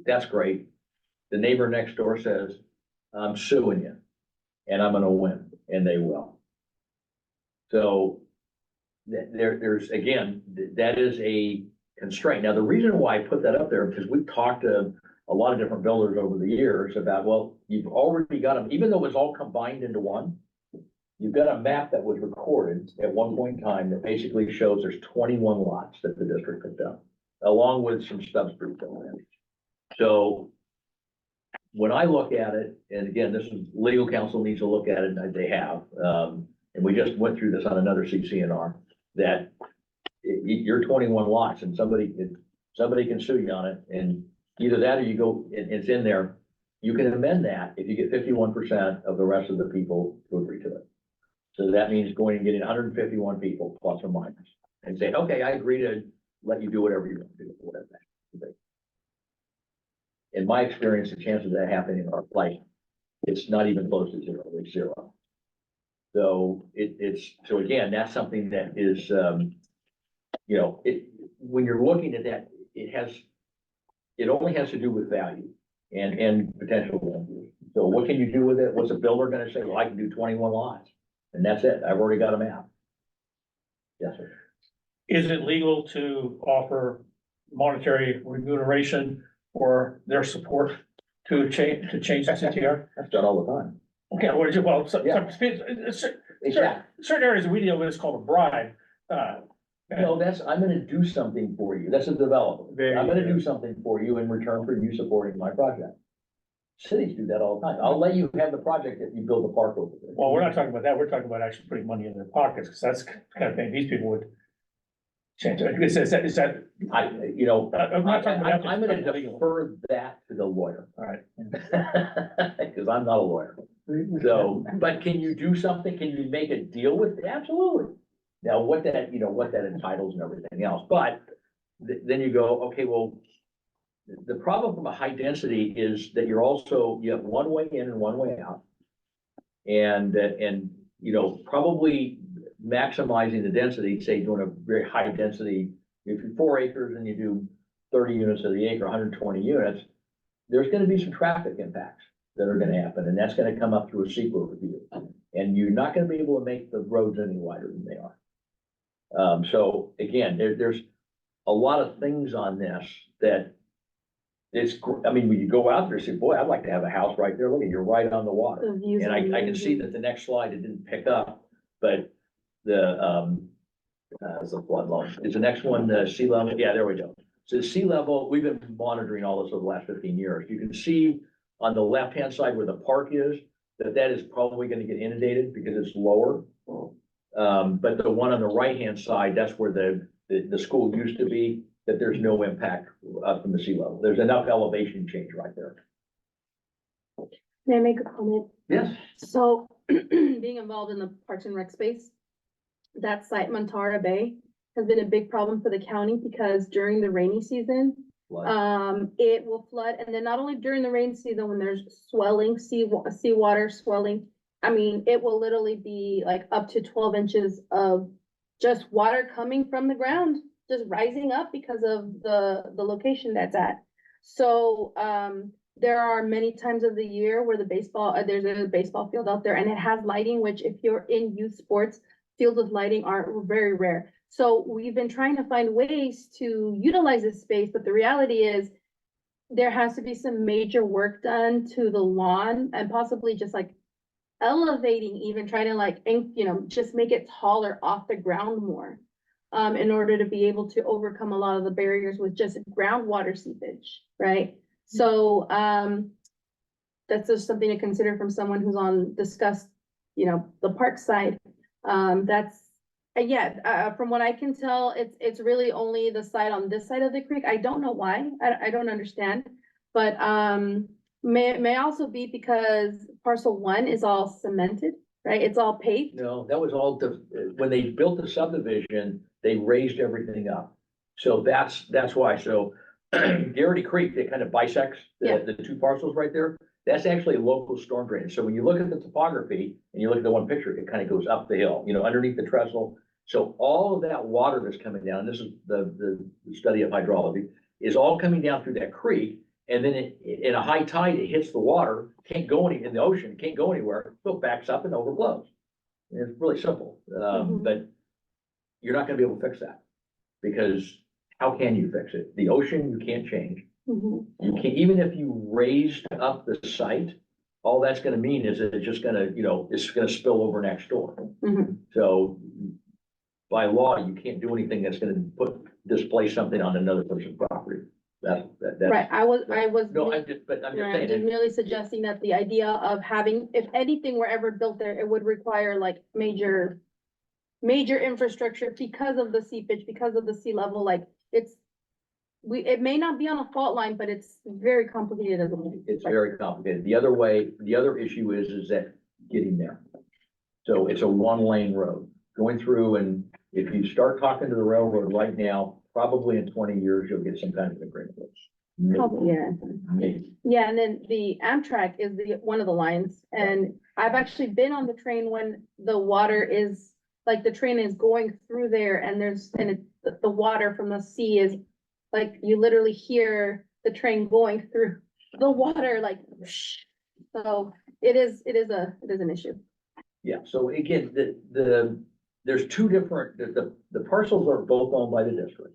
That's great. The neighbor next door says, I'm suing you and I'm gonna win, and they will. So there's, again, that is a constraint. Now, the reason why I put that up there, because we've talked to a lot of different builders over the years about, well, you've already got them, even though it's all combined into one. You've got a map that was recorded at one point in time that basically shows there's 21 lots that the district picked up, along with some stubs built in. So when I look at it, and again, this is legal counsel needs to look at it, and they have, and we just went through this on another CCNR, that you're 21 lots and somebody can sue you on it, and either that or you go, it's in there. You can amend that if you get 51% of the rest of the people to agree to it. So that means going and getting 151 people plus or minus and say, okay, I agree to let you do whatever you want to do, whatever that. In my experience, the chances of that happening are like, it's not even close to 0, it's 0. So so again, that's something that is, when you're looking at that, it only has to do with value and potential value. So what can you do with it? What's a builder gonna say? Well, I can do 21 lots. And that's it. I've already got a map. Yes, sir. Is it legal to offer monetary remuneration for their support to change the CTR? That's done all the time. Okay, what is it? Well, Yeah. certain areas we deal with is called a bribe. No, I'm gonna do something for you. That's a developer. There I'm you gonna go. do something for you in return for you supporting my project. Cities do that all the time. I'll let you have the project if you build a park over there. Well, we're not talking about that. We're talking about actually putting money in their pockets, because that's the kind of thing these people would change. Is that, I'm not talking about that. I'm gonna defer that to the lawyer. All right. Cause I'm not a lawyer. So, but can you do something? Can you make a deal with it? Absolutely. Now, what that entitles and everything else, but then you go, okay, well, the problem from a high density is that you have one way in and one way out. And probably maximizing the density, say doing a very high density, if you're 4 acres and you do 30 units of the acre, 120 units, there's gonna be some traffic impacts that are gonna happen, and that's gonna come up through a SEQA review. And you're not gonna be able to make the roads any wider than they are. So again, there's a lot of things on this that I mean, when you go out there and say, boy, I'd like to have a house right there. Look, you're right on the water. The views And are I can see amazing. that the next slide, it didn't pick up, but it's a flood loan. Is the next one, the sea level? Yeah, there we go. So the sea level, we've been monitoring all this over the last 15 years. You can see on the left-hand side where the park is, that is probably gonna get inundated because it's lower. But the one on the right-hand side, that's where the school used to be, that there's no impact from the sea level. There's enough elevation change right there. May I make a comment? Yes. So being involved in the Parks and Rec space, that site, Montara Bay, has been a big problem for the county because during the rainy season, it will flood. And then not only during the rain season, when there's swelling, seawater swelling, I mean, it will literally be like up to 12 inches of just water coming from the ground, just rising up because of the location that's at. So, there are many times of the year where there's a baseball field out there and it has lighting, which if you're in youth sports, fields with lighting are very rare. So we've been trying to find ways to utilize this space, but the reality is there has to be some major work done to the lawn and possibly just like elevating, even trying to like, just make it taller off the ground more. In order to be able to overcome a lot of the barriers with just groundwater seepage, right? So, that's just something to consider from someone who's discussed, the park side. From what I can tell, it's really only the side on this side of the creek. I don't know why. I don't understand. But, may also be because parcel 1 is all cemented, right? It's all paved. No, that was all, when they built the subdivision, they raised everything up. So that's why. So Garrity Creek, that kind of bisects the two parcels right there. That's actually a local storm drain. So when you look at the topography and you look at the one picture, it kind of goes up the hill, underneath the trestle. So all of that water that's coming down, this is the study of hydrology, is all coming down through that creek. And then in a high tide, it hits the water, can't go in the ocean, can't go anywhere, so it backs up and overflows. It's really simple, but you're not gonna be able to fix that. Because how can you fix it? The ocean, you can't change. You can't, even if you raised up the site, all that's gonna mean is that it's just gonna, it's gonna spill over next door. So by law, you can't do anything that's gonna displace something on another person's property. That's. Right, I was. No, I'm just saying. Just merely suggesting that the idea of having, if anything were ever built there, it would require like major infrastructure because of the seepage, because of the sea level, like it may not be on a fault line, but it's very complicated as well. It's very complicated. The other issue is that getting there. So it's a 1-lane road going through, and if you start talking to the railroad right now, probably in 20 years, you'll get some kind of agreement. Probably, yeah. Maybe. Yeah, and then the Amtrak is one of the lines, and I've actually been on the train when the water is, like, the train is going through there, and the water from the sea is, like, you literally hear the train going through the water, like, whoosh. So it is an issue. Yeah, so again, there's two different, the parcels are both owned by the district.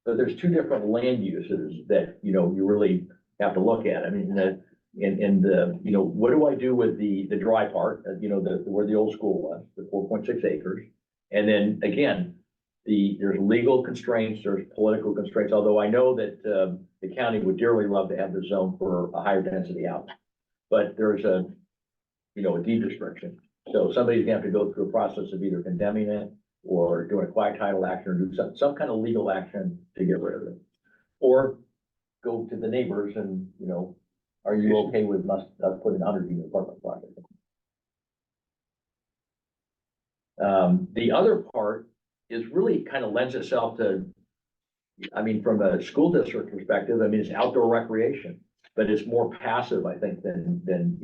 But there's two different land uses that, you really have to look at. I mean, what do I do with the dry part, where the old school was, the 4.6 acres? And then again, there's legal constraints, there's political constraints, although I know that, the county would dearly love to have the zone for a higher density house. But there's a deed restriction. So somebody's gonna have to go through a process of either condemning it or doing a quiet title action or do some kind of legal action to get rid of it. Or go to the neighbors and, are you okay with us putting 100 unit apartment project? The other part is really kind of lends itself to, from a school district perspective, it's outdoor recreation, but it's more passive, I think, than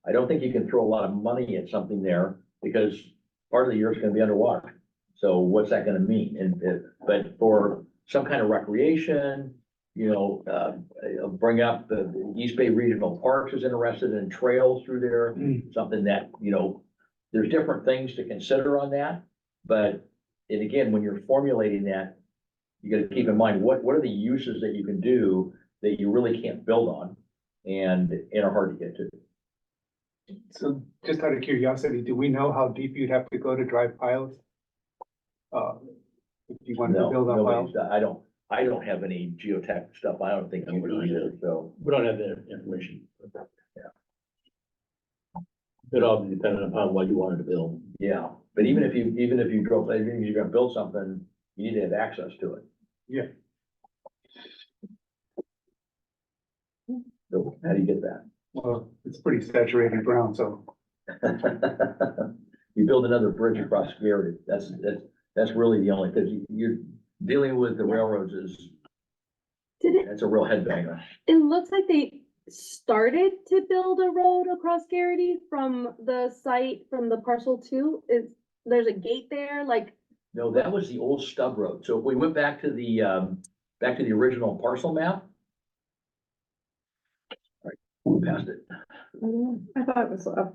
I don't think you can throw a lot of money at something there because part of the year is gonna be underwater. So what's that gonna mean? But for some kind of recreation, bring up the East Bay Regional Parks is interested in trails through there, something that, there's different things to consider on that. But, and again, when you're formulating that, you gotta keep in mind, what are the uses that you can do that you really can't build on and are hard to get to? So just out of curiosity, do we know how deep you'd have to go to drive piles? If you wanted to No, build on piles? nobody's, I don't have any geotech stuff. I don't think you would either, so. We don't have the information. It all be dependent upon what you wanted to build. Yeah, but even if you drove, even if you're gonna build something, you need to have access to it. Yeah. So how do you get that? Well, it's pretty saturated ground, so. You build another bridge across Garrett, that's really the only, because you're dealing with the railroads that's a real headbanger. It looks like they started to build a road across Garrity from the site, from the parcel 2. There's a gate there, like, No, that was the old stub road. So if we went back to the original parcel map. All right, we passed it. I thought it was up.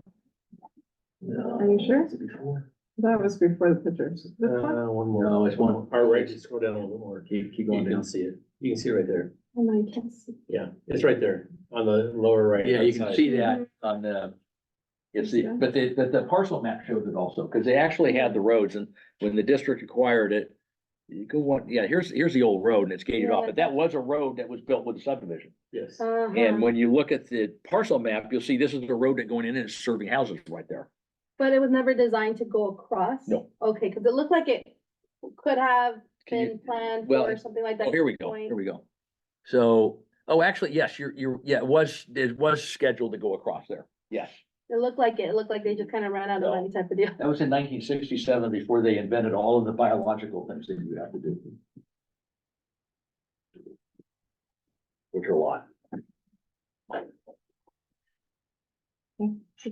No. Are you sure? Was it before? That was before the pictures. One more. No, it's one. All right, just scroll down a little more. Keep You going can down. see it. You can see it right there. oh, I can't see. Yeah, it's right there on the lower right. Yeah, you can side. see that on the, but the parcel map shows it also, because they actually had the roads, and when the district acquired it, you go one, yeah, here's the old road and it's gated off, but that was a road that was built with the subdivision. Yes. And when you look at the parcel map, you'll see this is the road that going in and it's serving houses right there. But it was never designed to go across? No. Okay, because it looked like it could have Can you- been planned well, for something like that. Oh, here we go, here we go. So, oh, actually, yes, yeah, it was scheduled to go across there, yes. It looked like they just kind of ran out of No. any type of deal. That was in 1967, before they invented all of the biological things that you have to do. Which are a lot.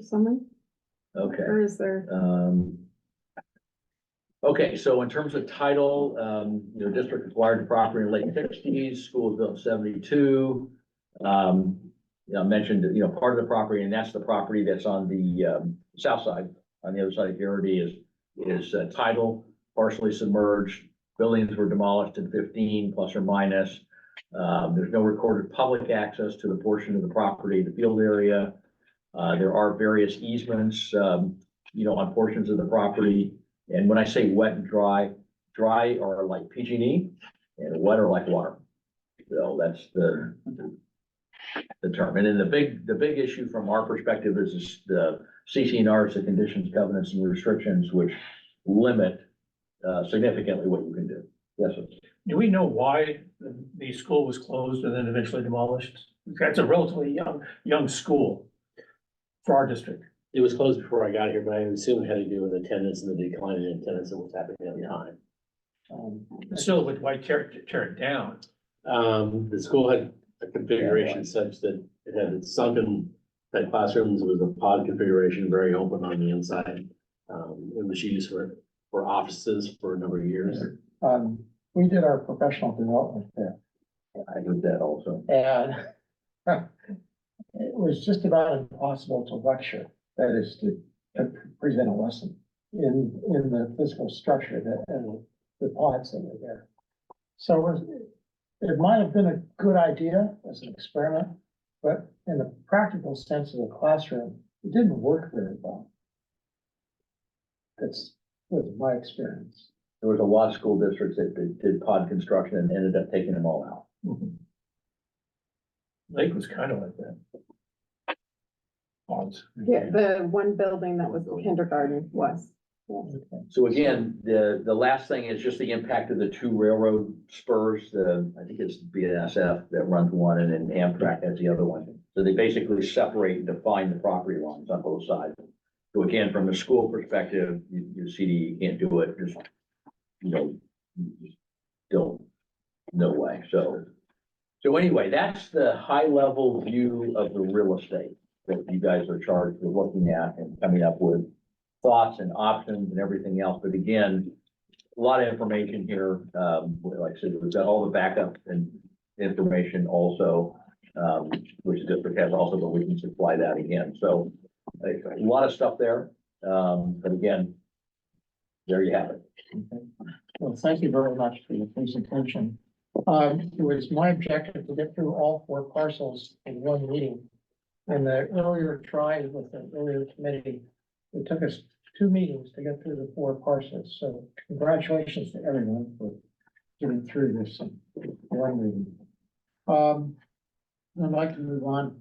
Summary, Okay. or is there? Okay, so in terms of title, district acquired the property in the late 60s, school was built in 72. I mentioned, part of the property, and that's the property that's on the south side, on the other side of Garrity is tidal, partially submerged. Buildings were demolished in 15 plus or minus. There's no recorded public access to the portion of the property, the field area. There are various easements, on portions of the property. And when I say wet and dry are like PG&E and wet are like water. So that's the term. And then the big issue from our perspective is the CC&Rs, the conditions, covenants, and restrictions, which limit significantly what you can do. Yes, sir. Do we know why the school was closed and then eventually demolished? That's a relatively young school for our district. It was closed before I got here, but I assume it had to do with attendance and the decline in attendance that was happening at the time. Still, why tear it down? The school had a configuration such that it had sunken type classrooms. It was a pod configuration, very open on the inside. It was used for offices for a number of years. We did our professional development there, I did that also. and it was just about impossible to lecture, that is to present a lesson in the physical structure and the pods that were there. So it might have been a good idea as an experiment, but in the practical sense of the classroom, it didn't work very well. That's was my experience. There was a lot of school districts that did pod construction and ended up taking them all out. Lake was kind of like that. Pods. Yeah, the one building that was the kindergarten was. So again, the last thing is just the impact of the two railroad spurs, I think it's BNSF that runs one and then Amtrak has the other one. So they basically separate and define the property lines on both sides. So again, from a school perspective, you see, you can't do it, just, you just don't, no way. So anyway, that's the high level view of the real estate that you guys are charged with looking at and coming up with thoughts and options and everything else. But again, a lot of information here. Like I said, we've got all the backup and information also, which the district has also, but we can supply that again. So a lot of stuff there. But again, there you have it. Well, thank you very much for your presentation. It was my objective to get through all 4 parcels in one meeting. And the earlier try with the earlier committee, it took us 2 meetings to get through the 4 parcels. So congratulations to everyone for getting through this in one meeting. I'd like to move on.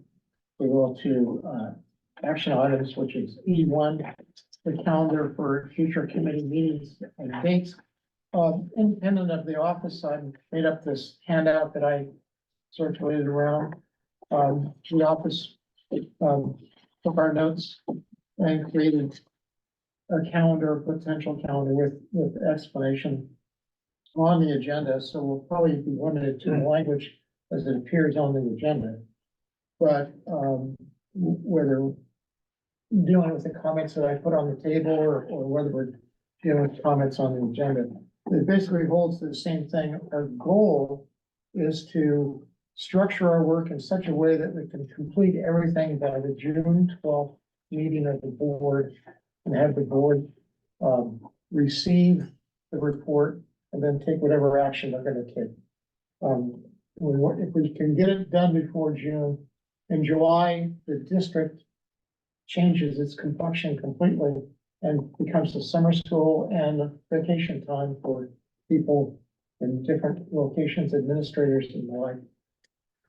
We go to action items, which is E1, the calendar for future committee meetings and dates. Independent of the office, I made up this handout that I circulated around. The office took our notes and created a calendar, potential calendar with explanation on the agenda. So we'll probably be limited to the language as it appears on the agenda. But whether dealing with the comments that I put on the table or whether we're dealing with comments on the agenda, it basically holds the same thing. Our goal is to structure our work in such a way that we can complete everything by the June 12th meeting of the board and have the board receive the report and then take whatever action they're going to take. If we can get it done before June, in July, the district changes its complexion completely and becomes a summer school and a vacation time for people in different locations, administrators and the like.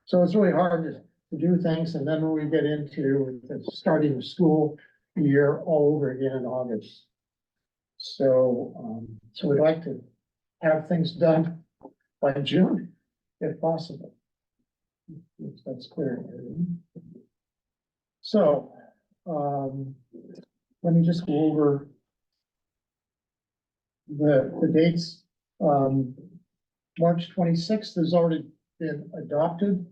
So it's really hard to do things, and then when we get into the starting the school year all over again in August. So, so we'd like to have things done by June, if possible. If that's clear. So, let me just go over the dates. March 26th has already been adopted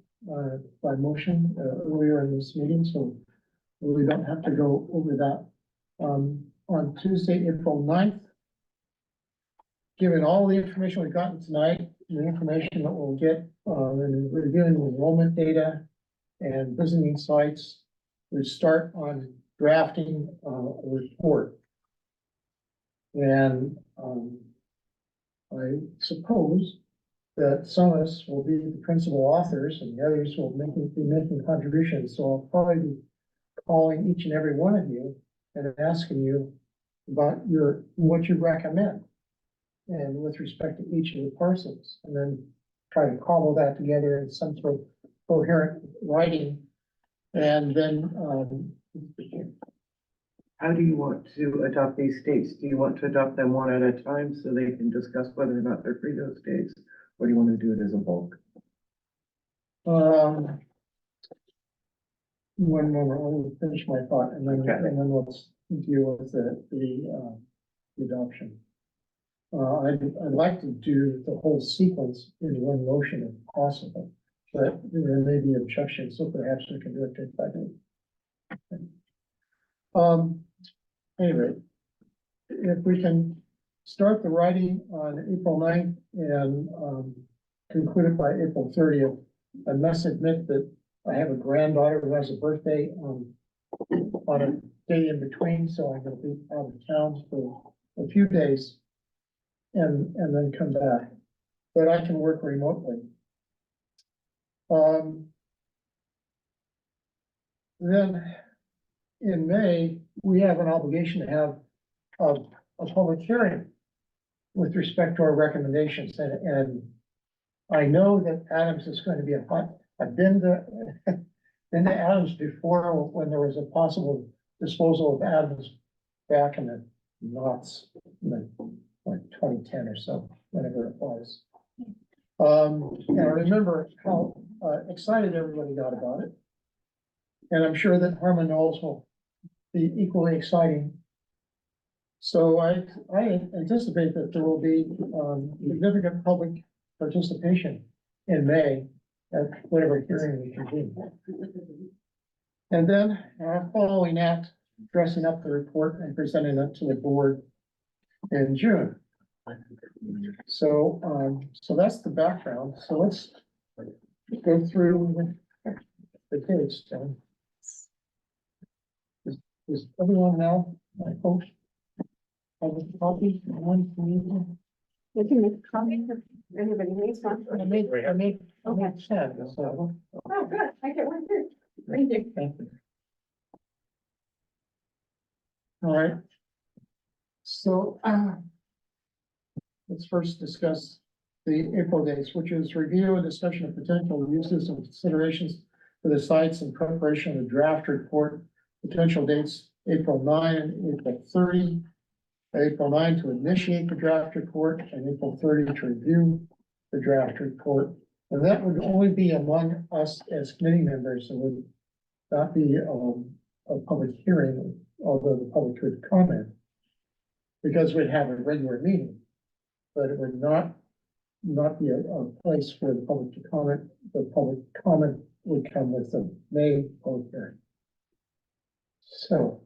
by motion earlier in this meeting, so we don't have to go over that. On Tuesday, April 9th, given all the information we've gotten tonight, the information that we'll get in reviewing the enrollment data and visiting sites, we start on drafting a report. And I suppose that some of us will be the principal authors and the others will be making contributions. So I'll probably be calling each and every one of you and asking you about what you recommend and with respect to each of the parcels, and then try to cobble that together in some sort of coherent writing. And then How do you want to adopt these dates? Do you want to adopt them one at a time so they can discuss whether or not they're free those days? Or do you want to do it as a bulk? one moment, let me finish my thought, and then let's deal with the adoption. I'd like to do the whole sequence in one motion if possible, but there may be objections, so perhaps we can do it day by day. Anyway, if we can start the writing on April 9th and conclude it by April 30th, I must admit that I have a granddaughter who has a birthday on a day in between, so I'm going to be out of town for a few days and then come back. But I can work remotely. Then in May, we have an obligation to have a public hearing with respect to our recommendations. And I know that Adams is going to be I've been to Adams before when there was a possible disposal of Adams back in the knots, like 2010 or so, whenever it was. And I remember how excited everybody got about it. And I'm sure that Harmon Knowles will be equally exciting. So I anticipate that there will be significant public participation in May at whatever hearing we can do. And then following that, dressing up the report and presenting it to the board in June. So, so that's the background. So let's go through the dates. Does everyone know, I hope, have a copy? One for you? We can make a comment if anybody needs one. I made 10, so. Oh, good, I get one too. Thank you. Thank you. All right. So, let's first discuss the April dates, which is review and discussion of potential uses and considerations for the sites in preparation of the draft report. Potential dates, April 9 and April 30. April 9 to initiate the draft report and April 30 to review the draft report. And that would only be among us as committee members. It would not be a public hearing, although the public could comment. Because we'd have a regular meeting, but it would not be a place for the public to comment. The public comment would come with the May public hearing. So,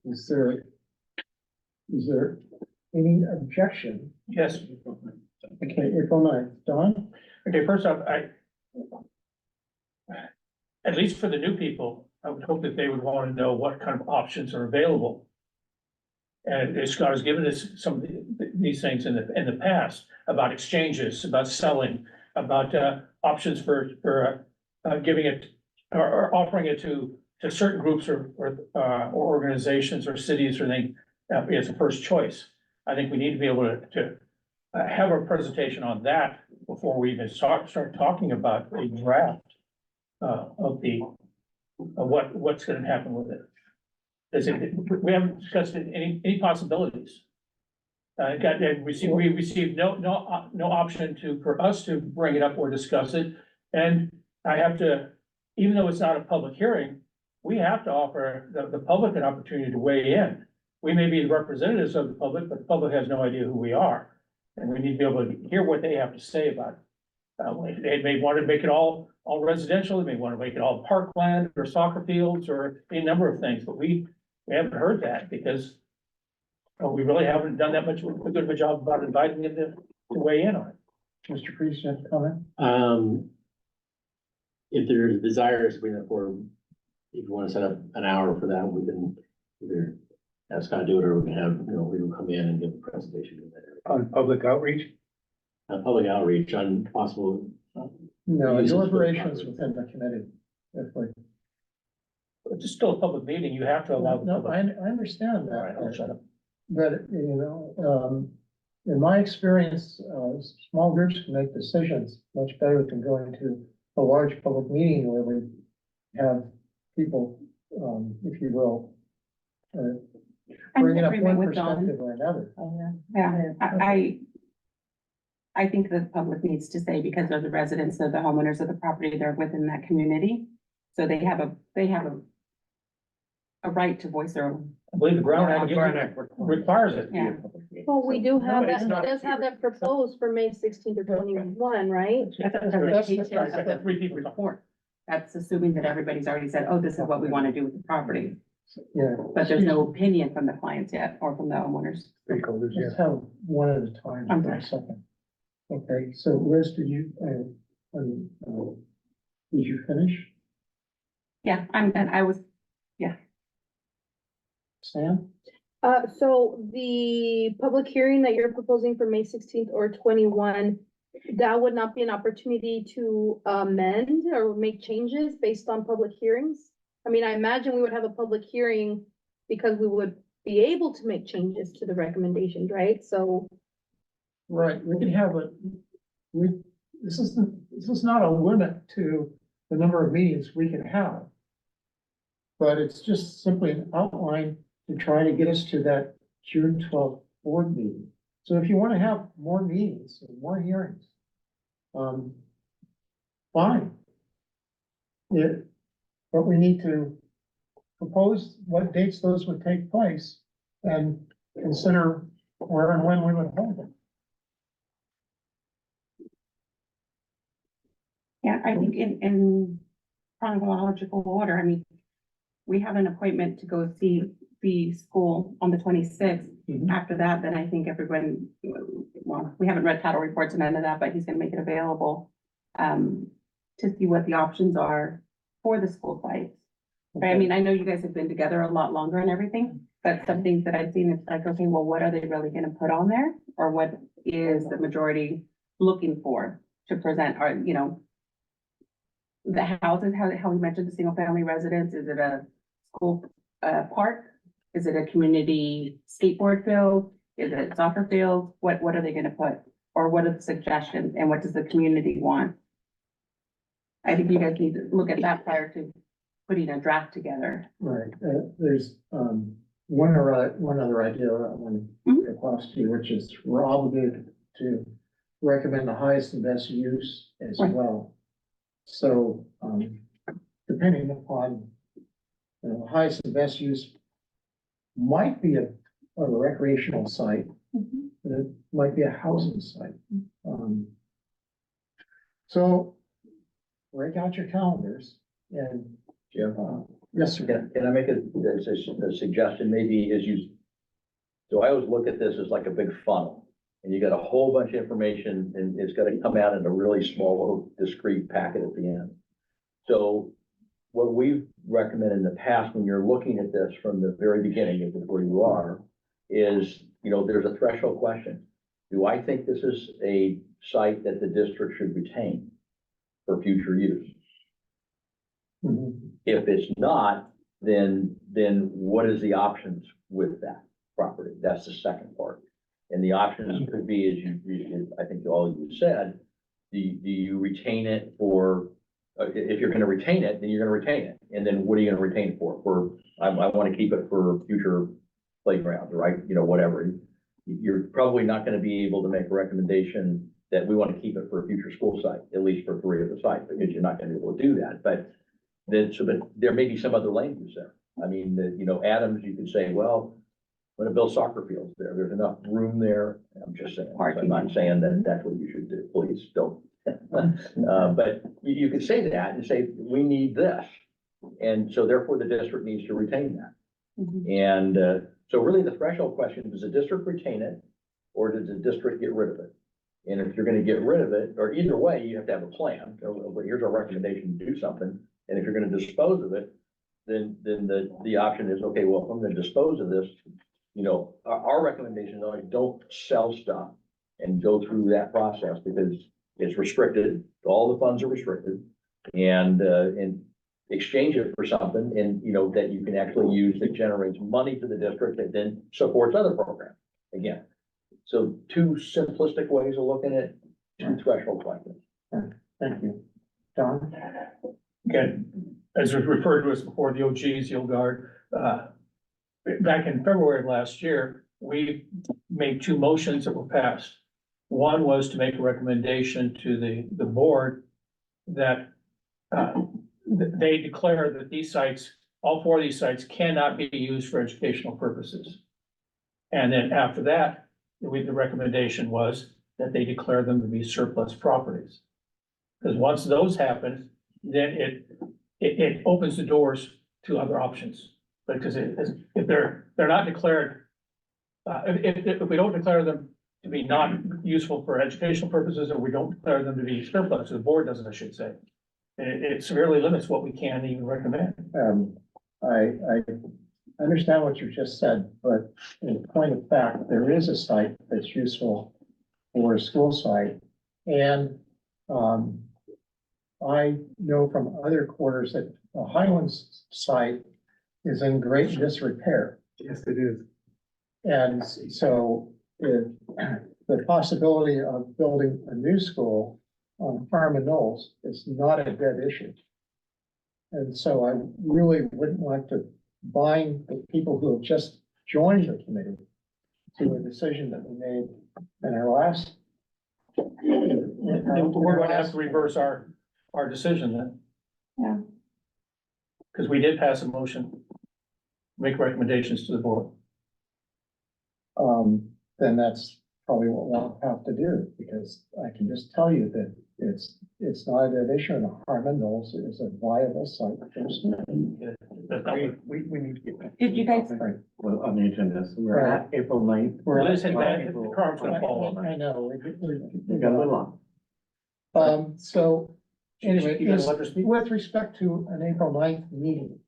is there any objection? Yes. Okay, April 9th, Don? Okay, first off, at least for the new people, I would hope that they would want to know what kind of options are available. And Scott has given us some of these things in the past about exchanges, about selling, about options for giving it or offering it to certain groups or organizations or cities or things as a first choice. I think we need to be able to have a presentation on that before we even start talking about a draft of what's going to happen with it. We haven't discussed any possibilities. We received no option for us to bring it up or discuss it. And I have to, even though it's not a public hearing, we have to offer the public an opportunity to weigh in. We may be the representatives of the public, but the public has no idea who we are. And we need to be able to hear what they have to say about it. They may want to make it all residential, they may want to make it all parkland or soccer fields or any number of things, but we haven't heard that because we really haven't done that much good of a job about inviting them to weigh in on it. Mr. Priest, you have a comment? If there's desires to bring that forward, if you want to set up an hour for that, we can either have Scott do it, or we can have, people come in and give a presentation in that area. On public outreach? Public outreach on possible. No, uses for the deliberations property. within the committee. If we- It's still a public meeting, you have to allow the No, I public. understand All right, I'll that, shut up. but, in my experience, small groups can make decisions much better than going to a large public meeting where we have people, if you will, I'm in bringing up agreement one with Dawn. perspective or another. Oh, Yeah, I think the public needs to say, because they're the residents of the homeowners of the property, they're within that community. So they have a right to voice their own. I believe the Brown Act Brown Act requires it. Yeah. Well, we do have No, it's that, not. it does have that proposed for May 16th or 21, right? That's a That's presentation right, of the three people. report. That's assuming that everybody's already said, oh, this is what we want to do with the property. Yeah. But there's no opinion from the clients yet, or from the homeowners. Stakeholders, yeah. Let's have one at a time I'm for a sorry. second. Okay, so Liz, did you finish? Yeah, I was, Sam? So the public hearing that you're proposing for May 16th or 21, that would not be an opportunity to amend or make changes based on public hearings? I mean, I imagine we would have a public hearing because we would be able to make changes to the recommendations, right? So, Right, we can have this is not a limit to the number of meetings we can have. But it's just simply an outline to try to get us to that June 12th board meeting. So if you want to have more meetings, and more hearings, fine. But we need to propose what dates those would take place and consider where and when we would hold them. yeah, I think in chronological order, I mean, we have an appointment to go see the school on the 26th. Mhm. After that, then I think everyone, well, we haven't read title reports and none of that, but he's gonna make it available to see what the options are for the school sites. Right, I mean, I know you guys have been together a lot longer and everything, But some things that I've seen, it's like, okay, well, what are they really gonna put on there? Or what is the majority looking for to present, or, you know, the houses, how we mentioned the single family residence, is it a school, park? Is it a community skateboard field? Is it soccer field? What are they gonna put? Or what are the suggestions and what does the community want? I think you guys need to look at that prior to putting a draft together. Right, there's, one other idea I want to across to you, which is we're obligated to recommend the highest and best use as Right. well. So, depending upon, highest and best use might be a recreational site, and it might be a housing site. So break out your calendars and, yes, sir. Can I make a suggestion, maybe as you, so I always look at this as like a big funnel. And you got a whole bunch of information and it's gonna come out in a really small little discrete packet at the end. So what we've recommended in the past, when you're looking at this from the very beginning of where you are, is, there's a threshold question. Do I think this is a site that the district should retain for future use? Mhm. If it's not, then what is the options with that property? That's the second part. And the options could be, as I think all you said, do you retain it for, if you're gonna retain it, then you're gonna retain it. And then what are you gonna retain it for? I wanna keep it for future playground, right? Whatever. You're probably not gonna be able to make a recommendation that we wanna keep it for a future school site, at least for 3 of the sites, because you're not gonna be able to do that. But there may be some other land use there. I mean, Adams, you could say, well, I'm gonna build soccer fields there. There's enough room there. I'm just saying, I'm not saying that that's what you should do. Please don't. But you could say that and say, we need this. And so therefore the district needs to retain that. And, so really the threshold question, does the district retain it or does the district get rid of it? And if you're gonna get rid of it, or either way, you have to have a plan. So, here's our recommendation to do something. And if you're gonna dispose of it, then the option is, okay, well, if I'm gonna dispose of this, our recommendation is always don't sell stuff and go through that process because it's restricted. All the funds are restricted and exchange it for something and, that you can actually use that generates money to the district that then supports other programs. Again, so 2 simplistic ways of looking at 2 threshold questions. Thank you. Don? Again, as was referred to as before, the OGs, the old guard, back in February of last year, we made 2 motions that were passed. One was to make a recommendation to the board that they declare that these sites, all 4 of these sites cannot be used for educational purposes. And then after that, the recommendation was that they declare them to be surplus properties. Because once those happen, then it opens the doors to other options. Because if they're not declared, if we don't declare them to be not useful for educational purposes, or we don't declare them to be surplus, the board doesn't, I should say. It severely limits what we can even recommend. I understand what you just said, but in point of fact, there is a site that's useful for a school site. And, I know from other quarters that the Highlands site is in great disrepair. Yes, it is. And so the possibility of building a new school on Farm and Knolls is not a dead issue. And so I really wouldn't like to bind the people who have just joined the committee to a decision that we made in our last. We're going to have to reverse our decision then. Yeah. Because we did pass a motion, make recommendations to the board. Then that's probably what we'll have to do, because I can just tell you that it's not an issue, and Harmon Knolls is a viable site. We need to get back. Did you guys, Well, on the agenda, so we're at April 9th. Liz had that, Carl's gonna follow up. I know. We got a little on. So anyway, You gotta let her speak. with respect to an April 9th meeting,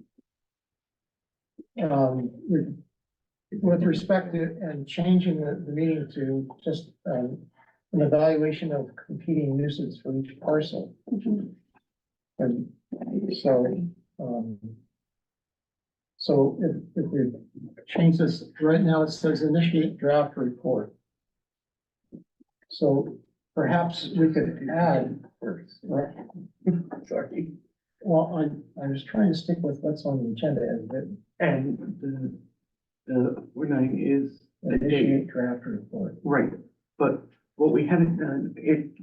with respect to, and changing the meeting to just, an evaluation of competing uses for each parcel. And so, so if we change this, right now it says initiate draft report. So perhaps we could add, First, right, sorry. well, I was trying to stick with what's on the agenda as written. And the 49 is the date, Initiate draft report. right, but what we haven't done,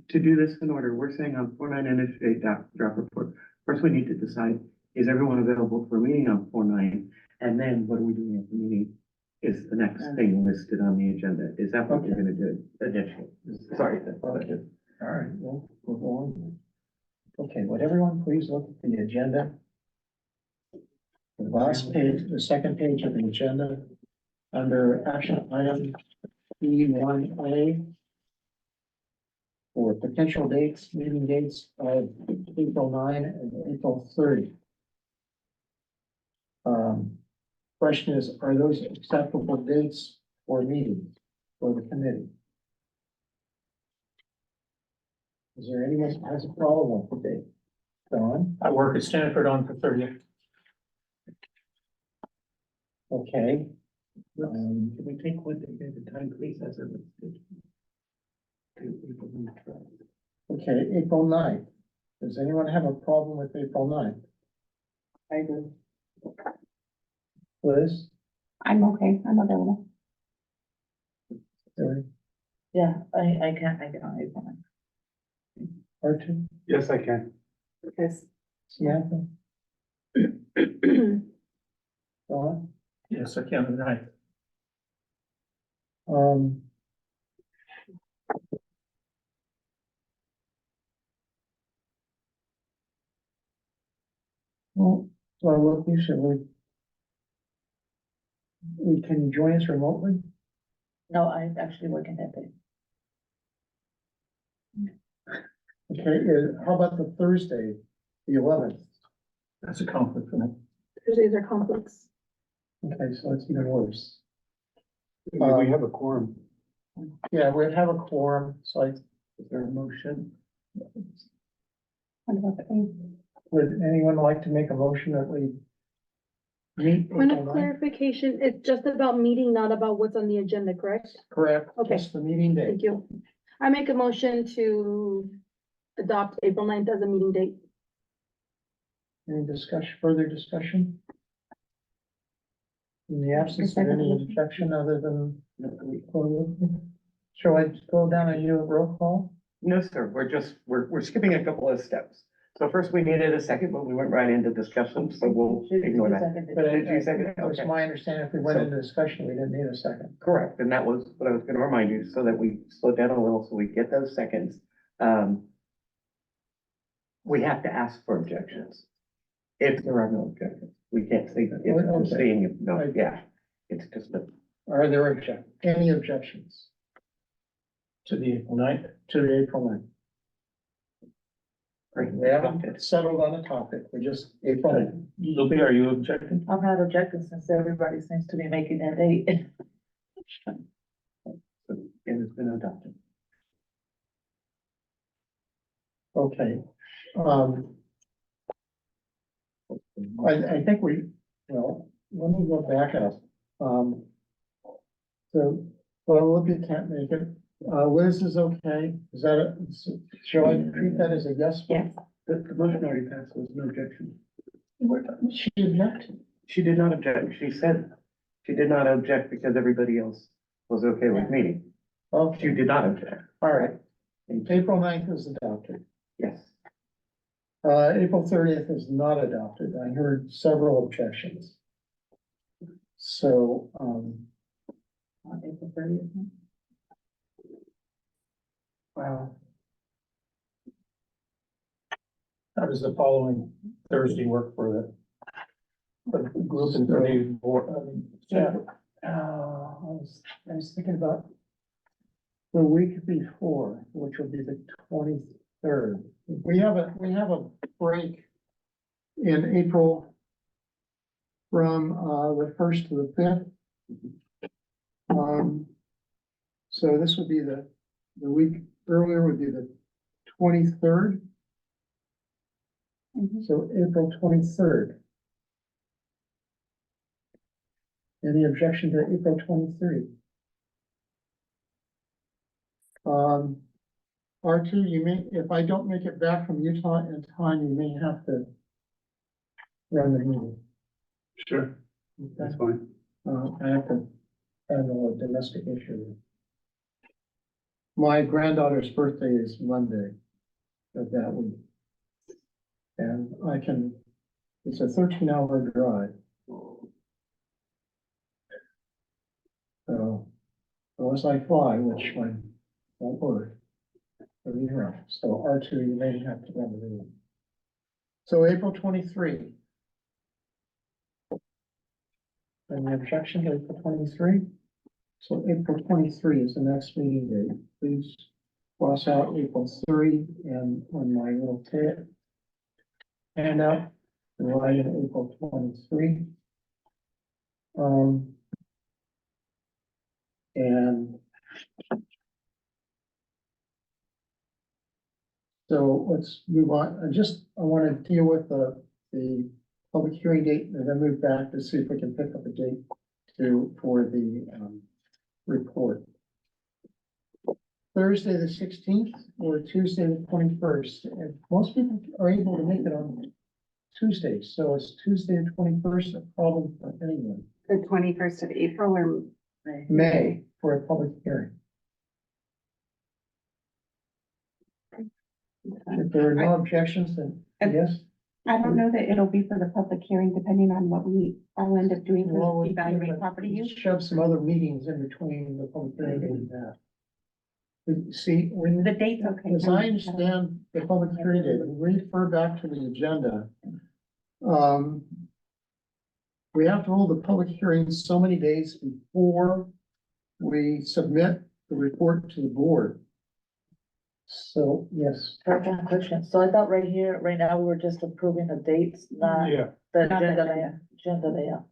to do this in order, we're saying on 49 initiate draft report. First, we need to decide, is everyone available for a meeting on 49? And then what are we doing at the meeting is the next thing listed on the agenda. Is that what we're gonna do initially? Sorry, that's all I did. All right, well, we'll go on. Okay, would everyone please look at the agenda? The last page, the second page of the agenda, under action item E1A. For potential dates, meeting dates of April 9 and April 30. Question is, are those acceptable dates for meetings for the committee? Is there anyone who has a problem with the date? Don? I work at Stanford on the 30th. Okay. Can we take one day at a time, please, as a listed? Okay, April 9th. Does anyone have a problem with April 9th? I do. Liz? I'm okay, I'm available. Terry? Yeah, I can on April 9th. Archie? Yes, I can. Yes. Samantha? Dawn? Yes, I can tonight. Well, look, you said we can join us remotely? No, I'm actually working that day. Okay, how about the Thursday, the 11th? That's a conflict for me. Thursdays are conflicts. Okay, so it's even worse. We have a quorum. Yeah, we'd have a quorum, so is there a motion? What about the 8th? Would anyone like to make a motion that we meet? Point April of 9th? clarification, it's just about meeting, not about what's on the agenda, correct? Correct, Okay. just the meeting date. Thank you. I make a motion to adopt April 9th as a meeting date. Any discussion, further discussion? In the absence of any objection other than, shall I go down and do a roll call? No, sir, we're skipping a couple of steps. So first we needed a second, but we went right into discussion, so we'll ignore that. But Did you second it? it was Okay. my understanding if we went into discussion, we didn't need a second. Correct, and that was what I was gonna remind you, so that we slow down a little, so we get those seconds. We have to ask for objections. If there are no objections, we can't say that. If we're Okay. saying, no, yeah, it's just a. Are there any objections To the April 9th. to the April 9th? We haven't settled on a topic, we just April 9th. Lupe, are you objecting? I'm not objecting since everybody seems to be making that date. It has been adopted. Okay. I think well, let me go back up. So, well, look, you can't make it. Liz is okay. Is that shall I treat that as a yes? Yes. The motion already passed, there was no objection. She did not. She did not object. She said she did not object because everybody else was okay with meeting. She Okay, did not object. all right. April 9th is adopted. Yes. April 30th is not adopted. I heard several objections. So, On April 30th. wow. How does the following Thursday work for the group and for the board? Yeah, I was thinking about the week before, which would be the 23rd. We have a break in April from the 1st to the 5th. So this would be the week earlier would be the 23rd. So April 23rd. Any objection to April 23? R2, you may, if I don't make it back from Utah in time, you may have to run the meeting. Sure, that's fine. I have to handle a domestic issue. My granddaughter's birthday is Monday of that week. And it's a 13-hour drive. So, unless I fly, which I won't work. So R2, you may have to run the meeting. So April 23. Any objection to April 23? So April 23 is the next meeting date. Please cross out April 30 and on my little handout, write in April 23. And so let's move on. I want to deal with the public hearing date and then move back to see if we can pick up a date for the report. Thursday, the 16th or Tuesday, the 21st. And most people are able to make it on Tuesday. So it's Tuesday, the 21st, a problem for anyone. The 21st of April or May for a public hearing. If there are no objections, then yes. I don't know that it'll be for the public hearing, depending on what I'll end up doing Well, to evaluate property use. Shove some other meetings in between the public hearing and that. See, when, The date's okay. as I understand the public hearing date, we refer back to the agenda. We have to hold the public hearing so many days before we submit the report to the board. So, yes. Perfect question. So I thought right here, right now, we were just approving the dates, not Yeah, the Not the agenda layout.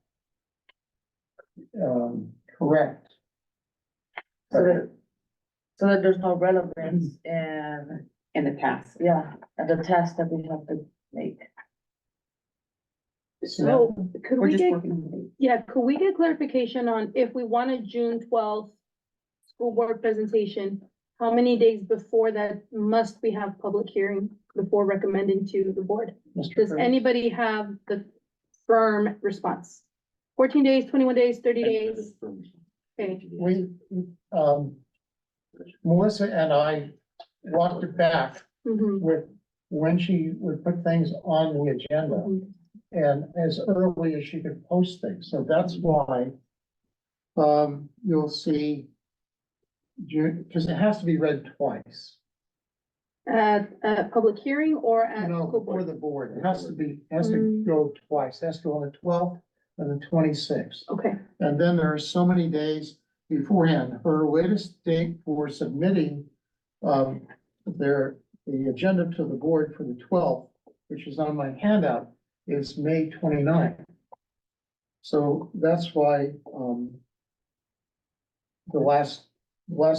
Correct. So that there's no relevance in, In the task. yeah, and the task that we have to make. So could We're we just get, working on the date. yeah, could we get clarification on if we want a June 12th school board presentation, how many days before that must we have public hearing before recommending to the board? Mr. Does Curtis? anybody have the firm response? 14 days, 21 days, 30 days? Okay. We, Melissa and I walked it back Mhm. with when she would put things on the agenda Mhm. and as early as she could post things. So that's why you'll see June, because it has to be read twice, At a public hearing or at you know, school before board? the board. It has to Mm. go twice. It has to go on the 12th and the 26th. Okay, And then there are so many days beforehand. Her latest date for submitting the agenda to the board for the 12th, which is on my handout, is May 29th. So that's why the last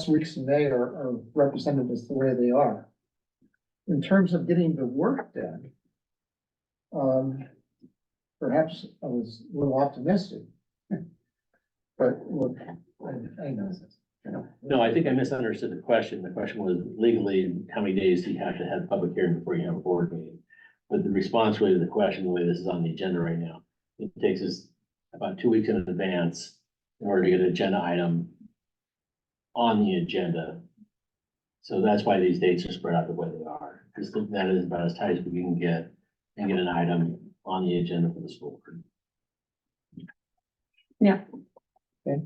weeks in May are represented as the way they are. In terms of getting the work done, perhaps I was a little optimistic. But look, I know this, you know. No, I think I misunderstood the question. The question was legally, how many days do you have to have public hearing before you have a board meeting? But the response really to the question, the way this is on the agenda right now, it takes us about 2 weeks in advance in order to get an agenda item on the agenda. So that's why these dates are spread out the way they are, because that is about as tight as we can get and get an item on the agenda for the school board. Yeah. Okay.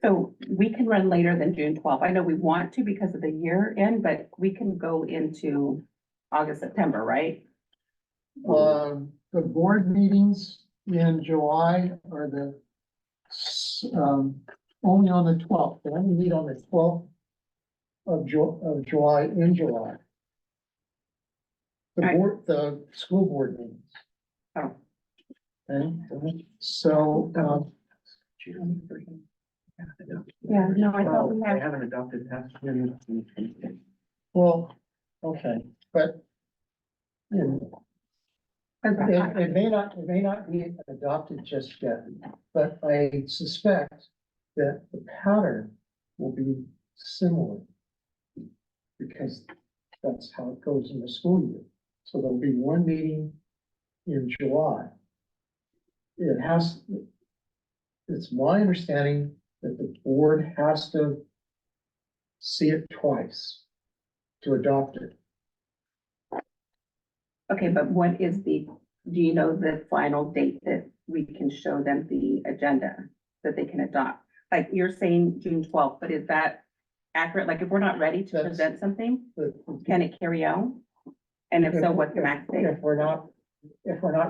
So we can run later than June 12th. I know we want to because of the year end, but we can go into August, September, right? The board meetings in July are only on the 12th. They only meet on the 12th of July in July. Right. The school board meetings. Oh. Okay, so, Yeah, no, I thought we They had, haven't adopted that. Well, okay, but it may not be adopted just yet, but I suspect that the pattern will be similar. Because that's how it goes in the school year. So there'll be one meeting in July. It's my understanding that the board has to see it twice to adopt it. okay, but what is do you know the final date that we can show them the agenda that they can adopt? Like you're saying June 12th, but is that accurate? Like if we're not ready to That's- present something, But can it carry out? And if so, what's the max date? If we're not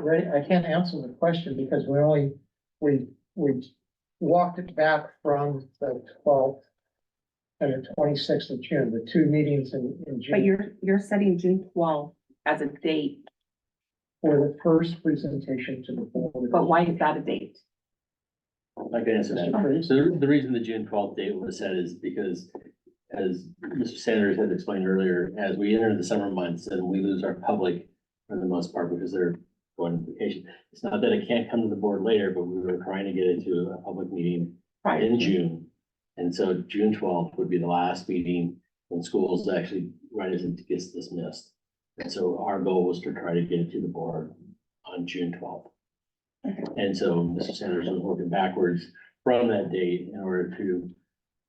ready, I can't answer the question because we walked it back from the 12th and the 26th of June, the two meetings in But June you're setting June 12th as a date, for the first presentation to the board. but why is that a date? I can answer Mr. that. Priest? So the reason the June 12th date was set is because, as Mr. Sanders had explained earlier, as we enter the summer months and we lose our public for the most part because they're going on vacation. It's not that it can't come to the board later, but we were trying to get it to a public meeting Right. in June. And so June 12th would be the last meeting when schools actually, right as it gets dismissed. And so our goal was to try to get it to the board on June 12th. And so Mr. Sanders was working backwards from that date in order to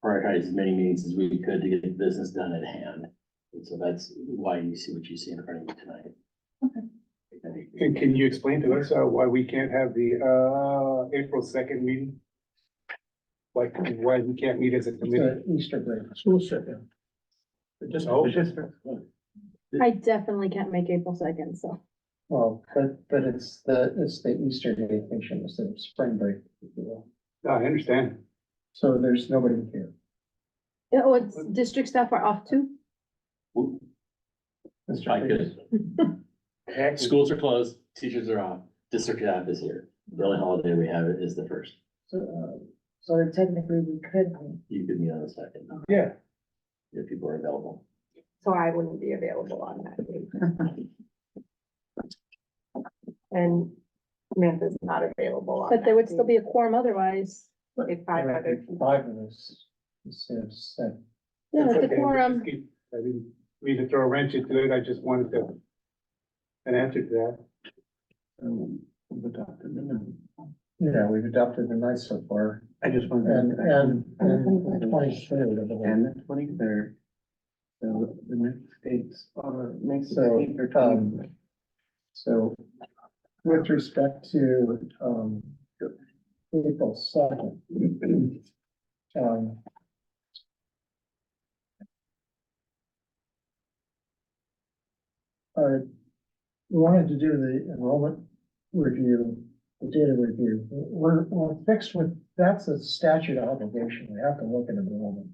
prioritize as many meetings as we could to get the business done at hand. And so that's why you see what you see in front of you tonight. And can you explain to us why we can't have the April 2nd meeting? Like, why we can't meet as a It's committee? an Easter break. School shutdown. Oh. I definitely can't make April 2nd, so. Well, but it's the Easter vacation, it's the spring break, if you will. No, I understand. So there's nobody here. Oh, it's district staff are off too? Mr. I Priest? could. Schools are closed, teachers are off, district staff is here. The only holiday we have is the first. So technically we could meet. You could meet on the second, Yeah. if people are available. So I wouldn't be available on that date. And Samantha's not available on But there that would still date. be a quorum otherwise. If five other people. Five of us, instead of seven. Yeah, That's the okay. quorum. I didn't mean to throw a wrench into it. I just wanted an answer to that. Yeah, we've adopted the night so far, I just wanted. and the 23rd of the And the 23rd. So the next dates are, next So, 15th or 20th. So with respect to, April 2nd, we wanted to do the enrollment review, the data review. We're fixed with, that's a statute obligation. We have to look at enrollment.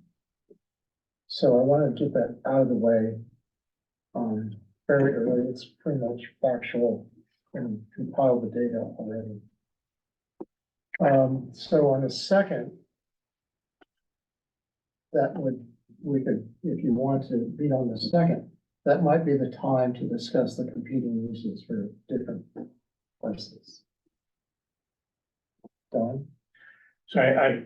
So I want to get that out of the way, very early. It's pretty much factual and compiled the data already. So on the second, we could, if you want to be on the second, that might be the time to discuss the competing uses for different places. Don? So I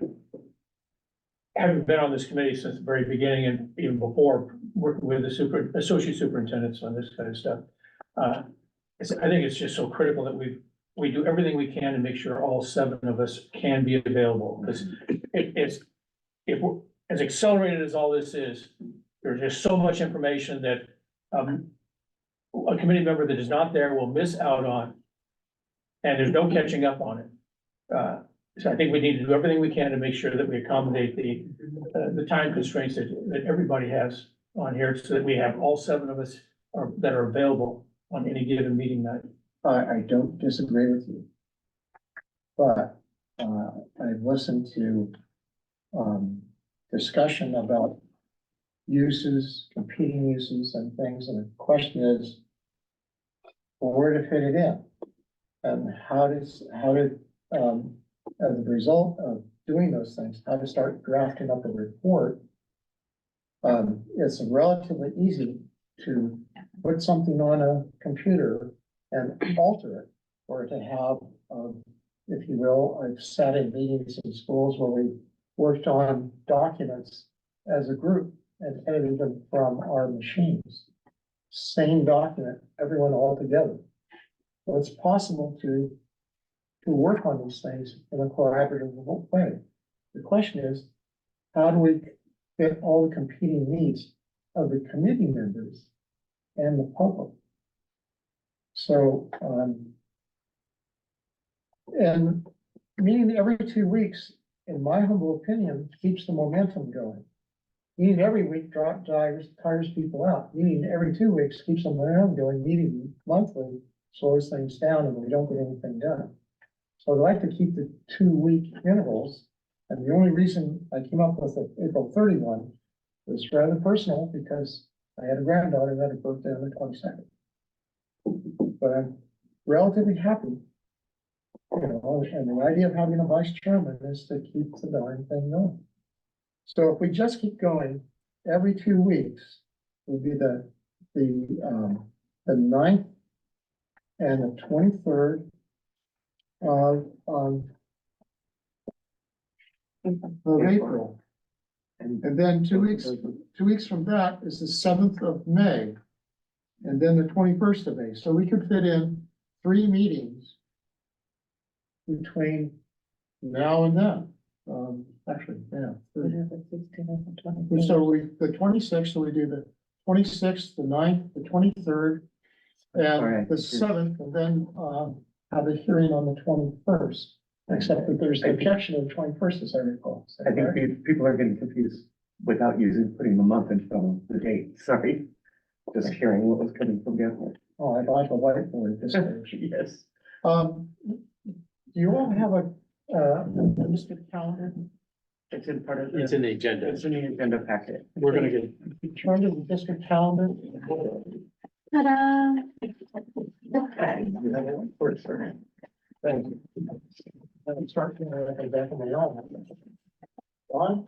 haven't been on this committee since the very beginning and even before working with the associate superintendents on this kind of stuff. I think it's just so critical that we do everything we can to make sure all seven of us can be available, because if we're, as accelerated as all this is, there's just so much information that a committee member that is not there will miss out on, and there's no catching up on it. So I think we need to do everything we can to make sure that we accommodate the time constraints that everybody has on here, so that we have all seven of us that are available on any given meeting night. I don't disagree with you. But, I've listened to, discussion about uses, competing uses and things, and the question is where to fit it in. And how did, as a result of doing those things, how to start drafting up a report. It's relatively easy to put something on a computer and alter it, or to have, if you will, I've sat in meetings in schools where we worked on documents as a group and edited them from our machines. Same document, everyone all together. So it's possible to work on these things in a collaborative way. The question is, how do we fit all the competing needs of the committee members and the public? So, and meeting every 2 weeks, in my humble opinion, keeps the momentum going. Meeting every week tires people out. Meeting every 2 weeks keeps the momentum going. Meeting monthly slows things down and we don't get anything done. So I'd like to keep the 2-week intervals. And the only reason I came up with the April 31 was rather personal, because I had a granddaughter that had a birthday on the 22nd. But I'm relatively happy, you know, and the idea of having a vice chairman is to keep the darn thing going. So if we just keep going, every 2 weeks will be the 9th and the 23rd of April. And then 2 weeks from that is the 7th of May. And then the 21st of May. So we could fit in 3 meetings between now and then. Actually, yeah. So the 26th, so we do the 26th, the 9th, the 23rd, and the 7th, and then have a hearing on the 21st. Except that there's the objection of the 21st, as I recall. I think people are getting confused without putting the month in front of the date, sorry. Just hearing what was coming from government. Oh, I'd like a whiteboard at this stage. Yes. Do you all have a district calendar? It's in part of. It's in the agenda. It's in the agenda packet. We're gonna get, Turn to the district calendar. Ta-da! Thank you. I'm starting to back in my own. Ron?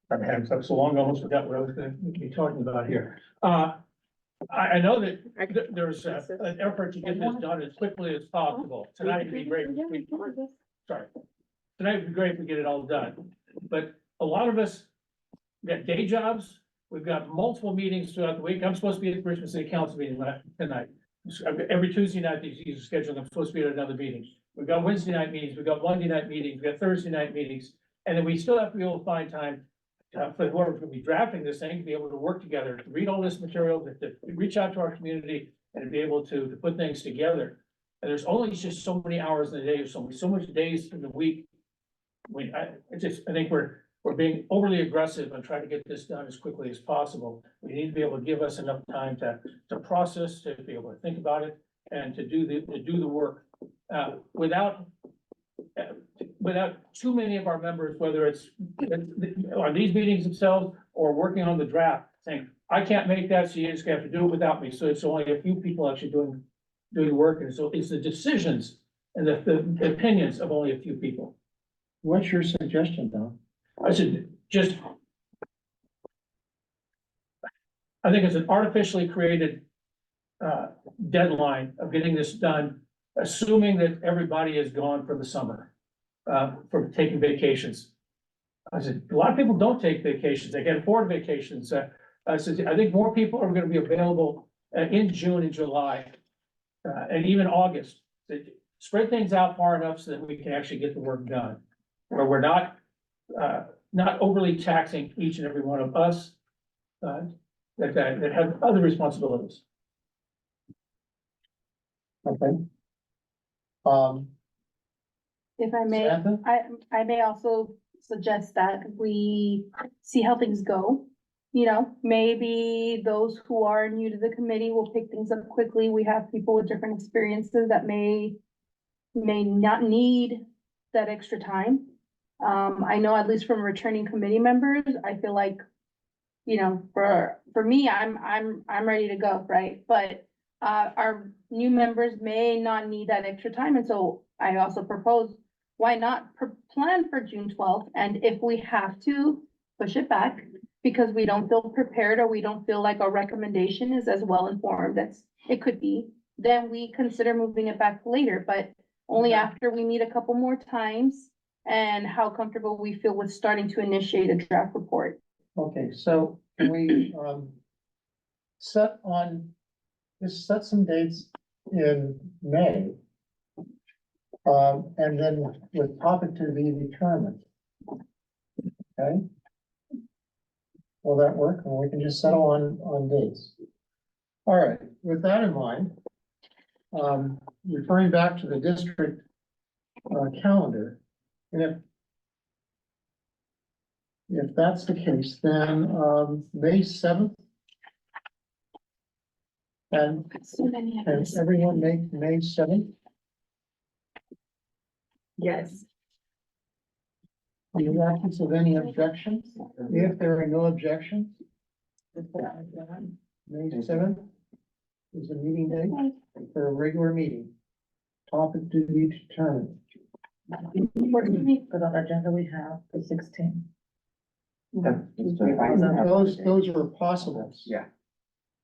Our hands up so long, I almost forgot what I was gonna be talking about here. I know that there's an effort to get this done as quickly as possible. Tonight would be great. Sorry. Tonight would be great if we get it all done. But a lot of us got day jobs. We've got multiple meetings throughout the week. I'm supposed to be at the Richmond City Council meeting tonight. Every Tuesday night, these are scheduled. I'm supposed to be at another meeting. We've got Wednesday night meetings. We've got Monday night meetings. We've got Thursday night meetings. And then we still have to be able to find time for whoever's going to be drafting this thing, to be able to work together, to read all this material, to reach out to our community and to be able to put things together. And there's only just so many hours in the day, so much days in the week. I think we're being overly aggressive and trying to get this done as quickly as possible. We need to be able to give us enough time to process, to be able to think about it and to do the work, without too many of our members, whether it's on these meetings themselves or working on the draft, saying, I can't make that, so you just have to do it without me. So it's only a few people actually doing the work. And so it's the decisions and the opinions of only a few people. What's your suggestion, Don? I said, I think it's an artificially created deadline of getting this done, assuming that everybody is gone for the summer, for taking vacations. I said, a lot of people don't take vacations. They can afford vacations. I said, I think more people are gonna be available in June and July, and even August. Spread things out far enough so that we can actually get the work done, where we're not overly taxing each and every one of us, that have other responsibilities. Okay. If I may, Samantha? I may also suggest that we see how things go. You know, maybe those who are new to the committee will pick things up quickly. We have people with different experiences that may not need that extra time. I know at least from returning committee members, I feel like, you know, for me, I'm ready to go, right? But our new members may not need that extra time. And so I also propose why not plan for June 12th? And if we have to push it back because we don't feel prepared or we don't feel like our recommendation is as well informed as it could be, then we consider moving it back later, but only after we meet a couple more times and how comfortable we feel with starting to initiate a draft report. Okay, so can we, set some dates in May? And then with topic to be determined. Okay? Will that work? And we can just settle on dates. All right, with that in mind, referring back to the district calendar, and if that's the case, then May 7th. And So many of us. everyone make May 7th? Yes. In the absence of any objections, if there are no objections, May 7th is a meeting date for a regular meeting. Topic to be determined. But on the agenda we have the 16th. Those are possibles. Yeah.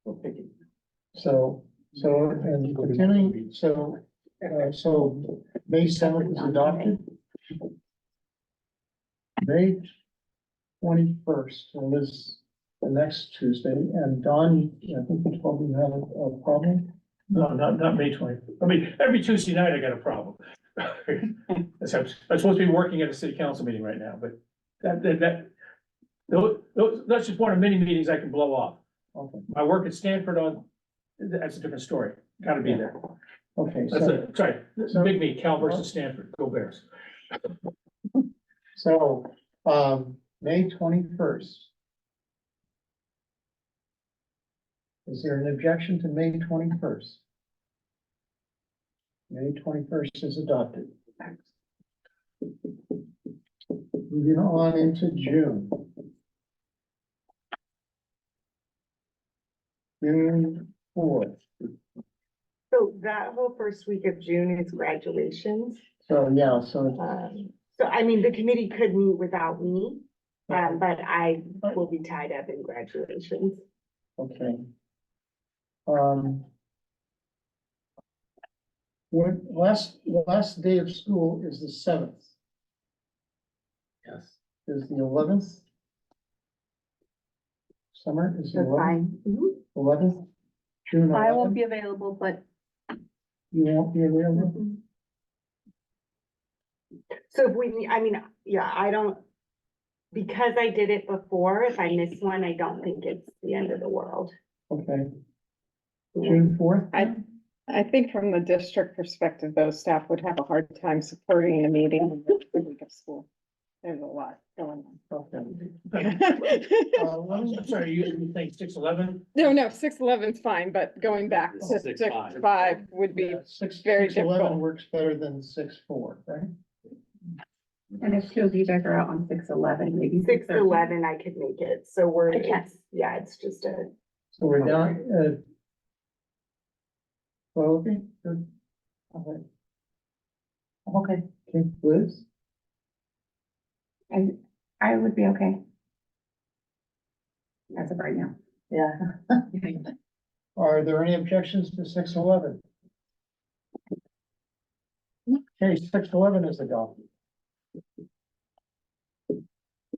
We'll pick it. So, and continuing, so May 7th is adopted. May 21st, and this the next Tuesday, and Don, I think you told me you have a problem. No, not May 20th. I mean, every Tuesday night I got a problem. I'm supposed to be working at a city council meeting right now, but that's just one of many meetings I can blow off. Okay, My work at Stanford that's a different story. Gotta be there. okay, Sorry, big meet, Cal versus Stanford, go Bears. so, May 21st. Is there an objection to May 21st? May 21st is adopted. Moving on into June. June 4th. So that whole first week of June is graduations. So, yeah, so, So I mean, the committee could meet without me, but I will be tied up in graduations. okay. The last day of school is the 7th. Yes. Is the 11th? Summer is the That's 11th? fine. Mhm. 11th? June I won't 11th? be available, but You won't be available? Mhm. So if we, I mean, yeah, I don't, because I did it before, if I miss one, I don't think it's the end of the world. Okay. June 4th? I think from the district perspective, those staff would have a hard time supporting a meeting the week of school. There's a lot going Okay. on. I'm sorry, you think 6/11? No, 6/11's fine, but going back to 6/5. 5 would be, Yeah, six, very 6/11 difficult. works better than 6/4, right? And if two of you guys are out on 6/11, maybe 6/11, I could make it, so we're, I can't. yeah, it's just a. So we're down, well, okay, good. All right. Okay, Okay, Liz? And I would be okay. As of right now. yeah. Are there any objections to 6/11? Okay, 6/11 is adopted.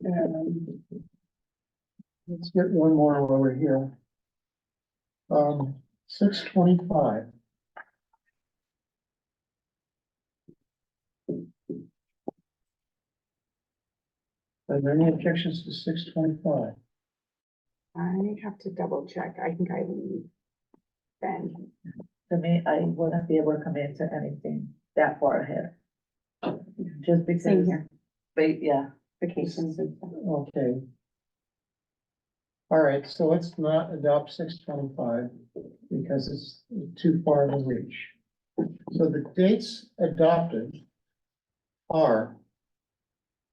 And let's get one more over here. 6/25. Are there any objections to 6/25? I have to double check. I think I leave then. To me, I wouldn't be able to commit to anything that far ahead. Just because. Same here, Yeah, vacations and stuff. Okay. All right, so let's not adopt 6/25 because it's too far of a reach. So the dates adopted are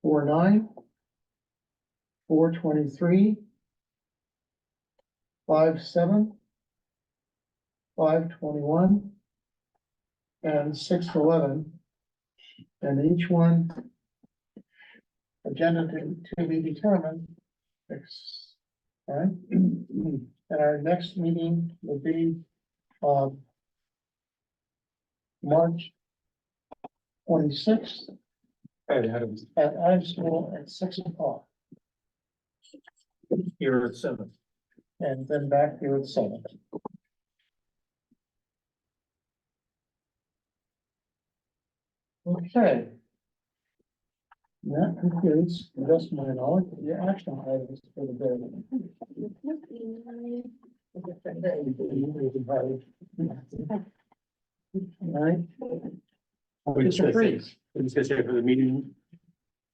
4/9, 4/23, 5/7, 5/21, and 6/11. and each one agenda to be determined. All right, and our next meeting will be, March 26th at Adams School at 6 o'clock, Here at 7. and then back here at 7. Okay. That concludes, the best of my knowledge, the action items for the day. All right. We're just gonna say for the meeting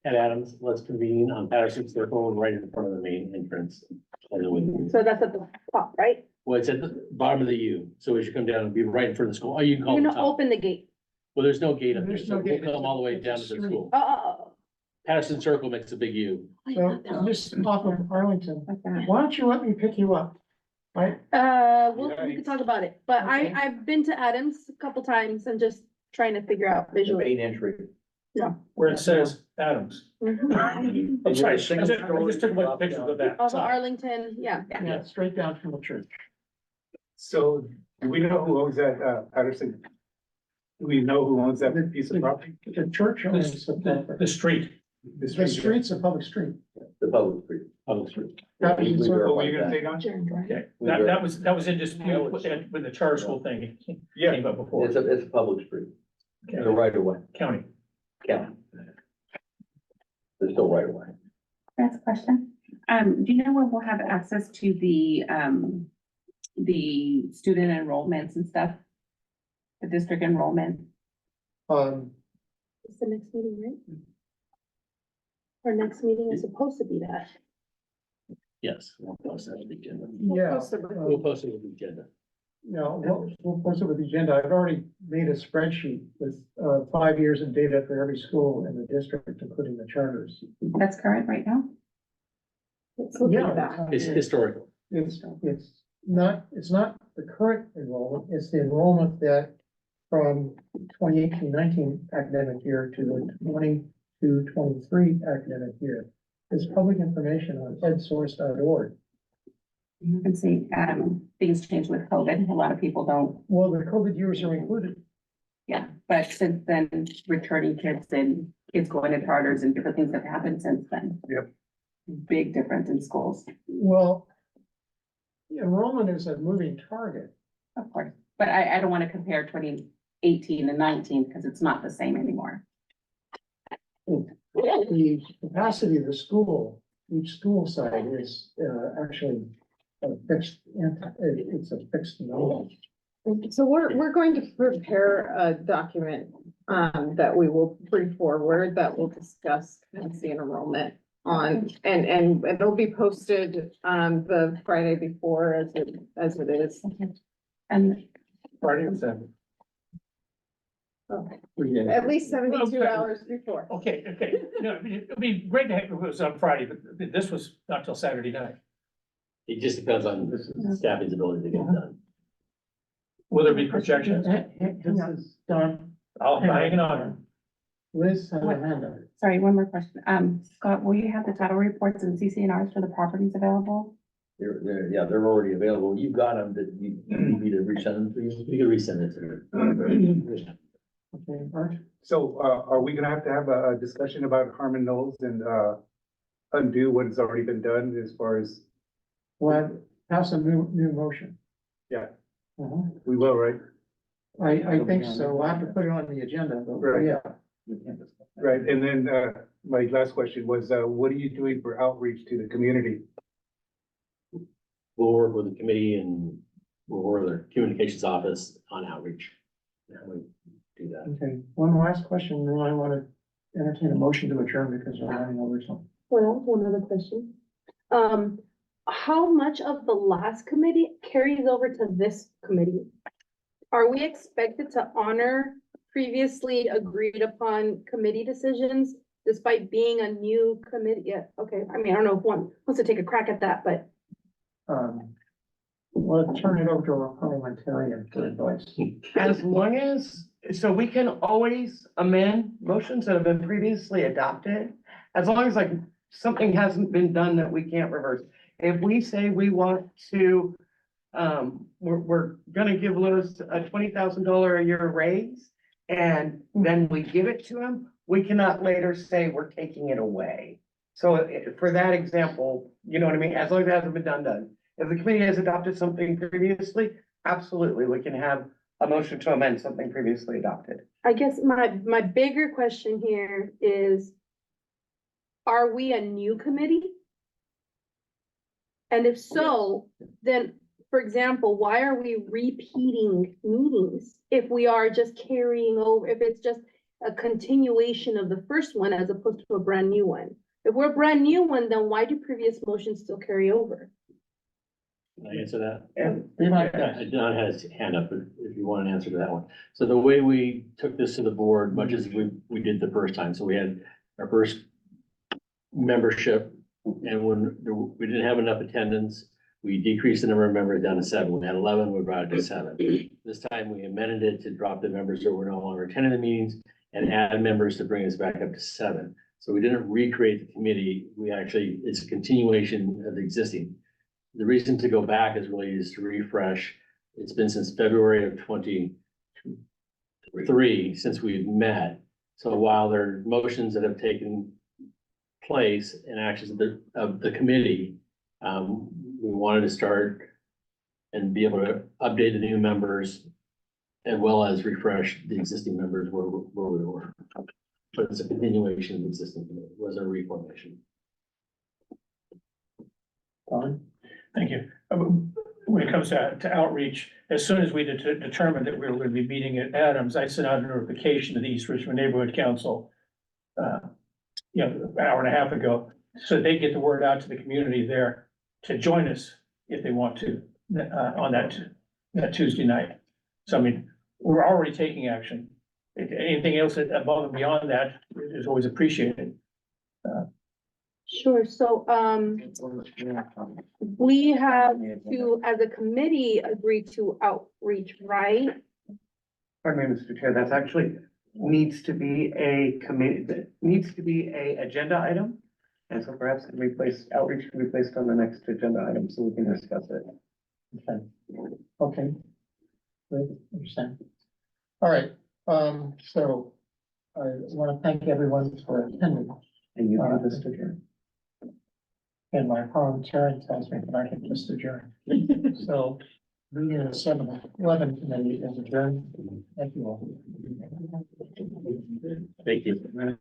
at Adams, let's convene on Patterson Circle right in front of the main entrance. And then we, So that's at the top, right? well, it's at the bottom of the U, so as you come down, it'll be right in front of the school, or you can call You're it the gonna top. open the gate. Well, there's no gate up there, There's so no we'll gate. come all the way It's a down to the street. school. Oh. Patterson Circle makes a big U. So, just off of Arlington, Like that. why don't you let me pick you up? Right, We can talk about it, but Okay. I've been to Adams a couple times and just trying to figure out The visually. main entry. Where it says Adams. Mhm. I'm sorry, I just took my pictures of that. Off of Arlington, yeah. yeah, straight down from the church. So do we know who owns that, Patterson? Do we know who owns that piece of property? The church owns the property. The street. The street's a public street. The public street. Public street. Patterson We Circle. What were you gonna say, Don? Okay, that was in dispute with the charter school thing. It Yeah. Came up before. It's a public street. It's a Okay. right of way. County. County. There's still right of way. That's a question. Do you know where we'll have access to the student enrollments and stuff? The district enrollment? It's the next meeting, right? Our next meeting is supposed to be that. Yes, we'll post that on the agenda. Yeah. We'll post it on the agenda. No, we'll post it with the agenda. I've already made a spreadsheet with 5 years of data for every school in the district, including the charters. That's current right now? Let's look Yeah, at that. It's historical. it's not the current enrollment, it's the enrollment that from 2018-19 academic year to the 22-23 academic year. It's public information on edsource.org. You can see, things change with COVID. A lot of people don't, Well, the COVID years are included. yeah, but since then, returning kids and kids going to charters and different things have happened since then. Yep. Big difference in schools, Well, enrollment is a moving target. of course, but I don't want to compare 2018 and 19 because it's not the same anymore. The capacity of the school, each school site is actually a fixed, it's a fixed number. So we're going to prepare a document, that we will bring forward that will discuss the enrollment on, and it'll be posted, the Friday before as it is. And Friday at 7. At least 72 hours before. Okay. No, I mean, it'd be great to have, if it was on Friday, but this was not till Saturday night. It just depends on staffing's ability to get it done. Will there be projections? This is done. I'll hang on. Liz has a hand up. sorry, one more question. Scott, will you have the title reports and CCNRs for the properties available? They're already available. You got them. Did you need me to resend them to you? You can resend it to her. Okay, Art? So, are we gonna have to have a discussion about Harmon Knolls and, undo what has already been done as far as, Well, pass a new motion. yeah, Uh-huh. we will, right? I think so. We'll have to put it on the agenda, but Right. yeah. Right, and then, my last question was, what are you doing for outreach to the community? We'll work with the committee and we'll work with the communications office on outreach. Yeah, we do that. Okay, one last question, then I want to entertain a motion to adjourn because we're running over something. Well, one other question. How much of the last committee carries over to this committee? Are we expected to honor previously agreed upon committee decisions despite being a new committee? Yeah, okay, I mean, I don't know if one wants to take a crack at that, but We'll turn it over to our parliamentarian for advice. As long as so we can always amend motions that have been previously adopted, as long as like something hasn't been done that we can't reverse. If we say we want to, we're gonna give Louis a $20,000 a year raise, and then we give it to him, we cannot later say we're taking it away. So for that example, you know what I mean, as long as it hasn't been done. If the committee has adopted something previously, absolutely, we can have a motion to amend something previously adopted. I guess my bigger question here is, are we a new committee? And if so, then, for example, why are we repeating meetings if we are just carrying over, if it's just a continuation of the first one as opposed to a brand new one? If we're a brand new one, then why do previous motions still carry over? Can I answer that? And John has his hand up, if you want an answer to that one. So the way we took this to the board, much as we did the first time, so we had our first membership, and when we didn't have enough attendance, we decreased the number of members down to 7. We had 11, we brought it to 7. This time we amended it to drop the members that were no longer attending the meetings and add members to bring us back up to 7. So we didn't recreate the committee, it's a continuation of the existing. The reason to go back is to refresh. It's been since February of 23 since we've met. So while there are motions that have taken place and actions of the committee, we wanted to start and be able to update the new members as well as refresh the existing members where we were. But it's a continuation of the existing committee, it wasn't a reformation. Fine. Thank you. When it comes to outreach, as soon as we determined that we were going to be meeting at Adams, I sent out a notification to the East Richmond Neighborhood Council, an hour and a half ago, so they get the word out to the community there to join us if they want to, on that Tuesday night. So I mean, we're already taking action. Anything else above and beyond that is always appreciated. Sure, so, we have to, as a committee, agree to outreach, right? pardon me, Mr. Chair, that's actually needs to be a committee, that needs to be a agenda item. And so perhaps outreach can be placed on the next agenda item so we can discuss it. Okay. Good, understand. All right, so I want to thank everyone for attending. And you do this, Mr. Chair. And my parliamentarian tells me that I can just adjourn. So, meeting at 7:11 committee is adjourned. Thank you all. Thank you.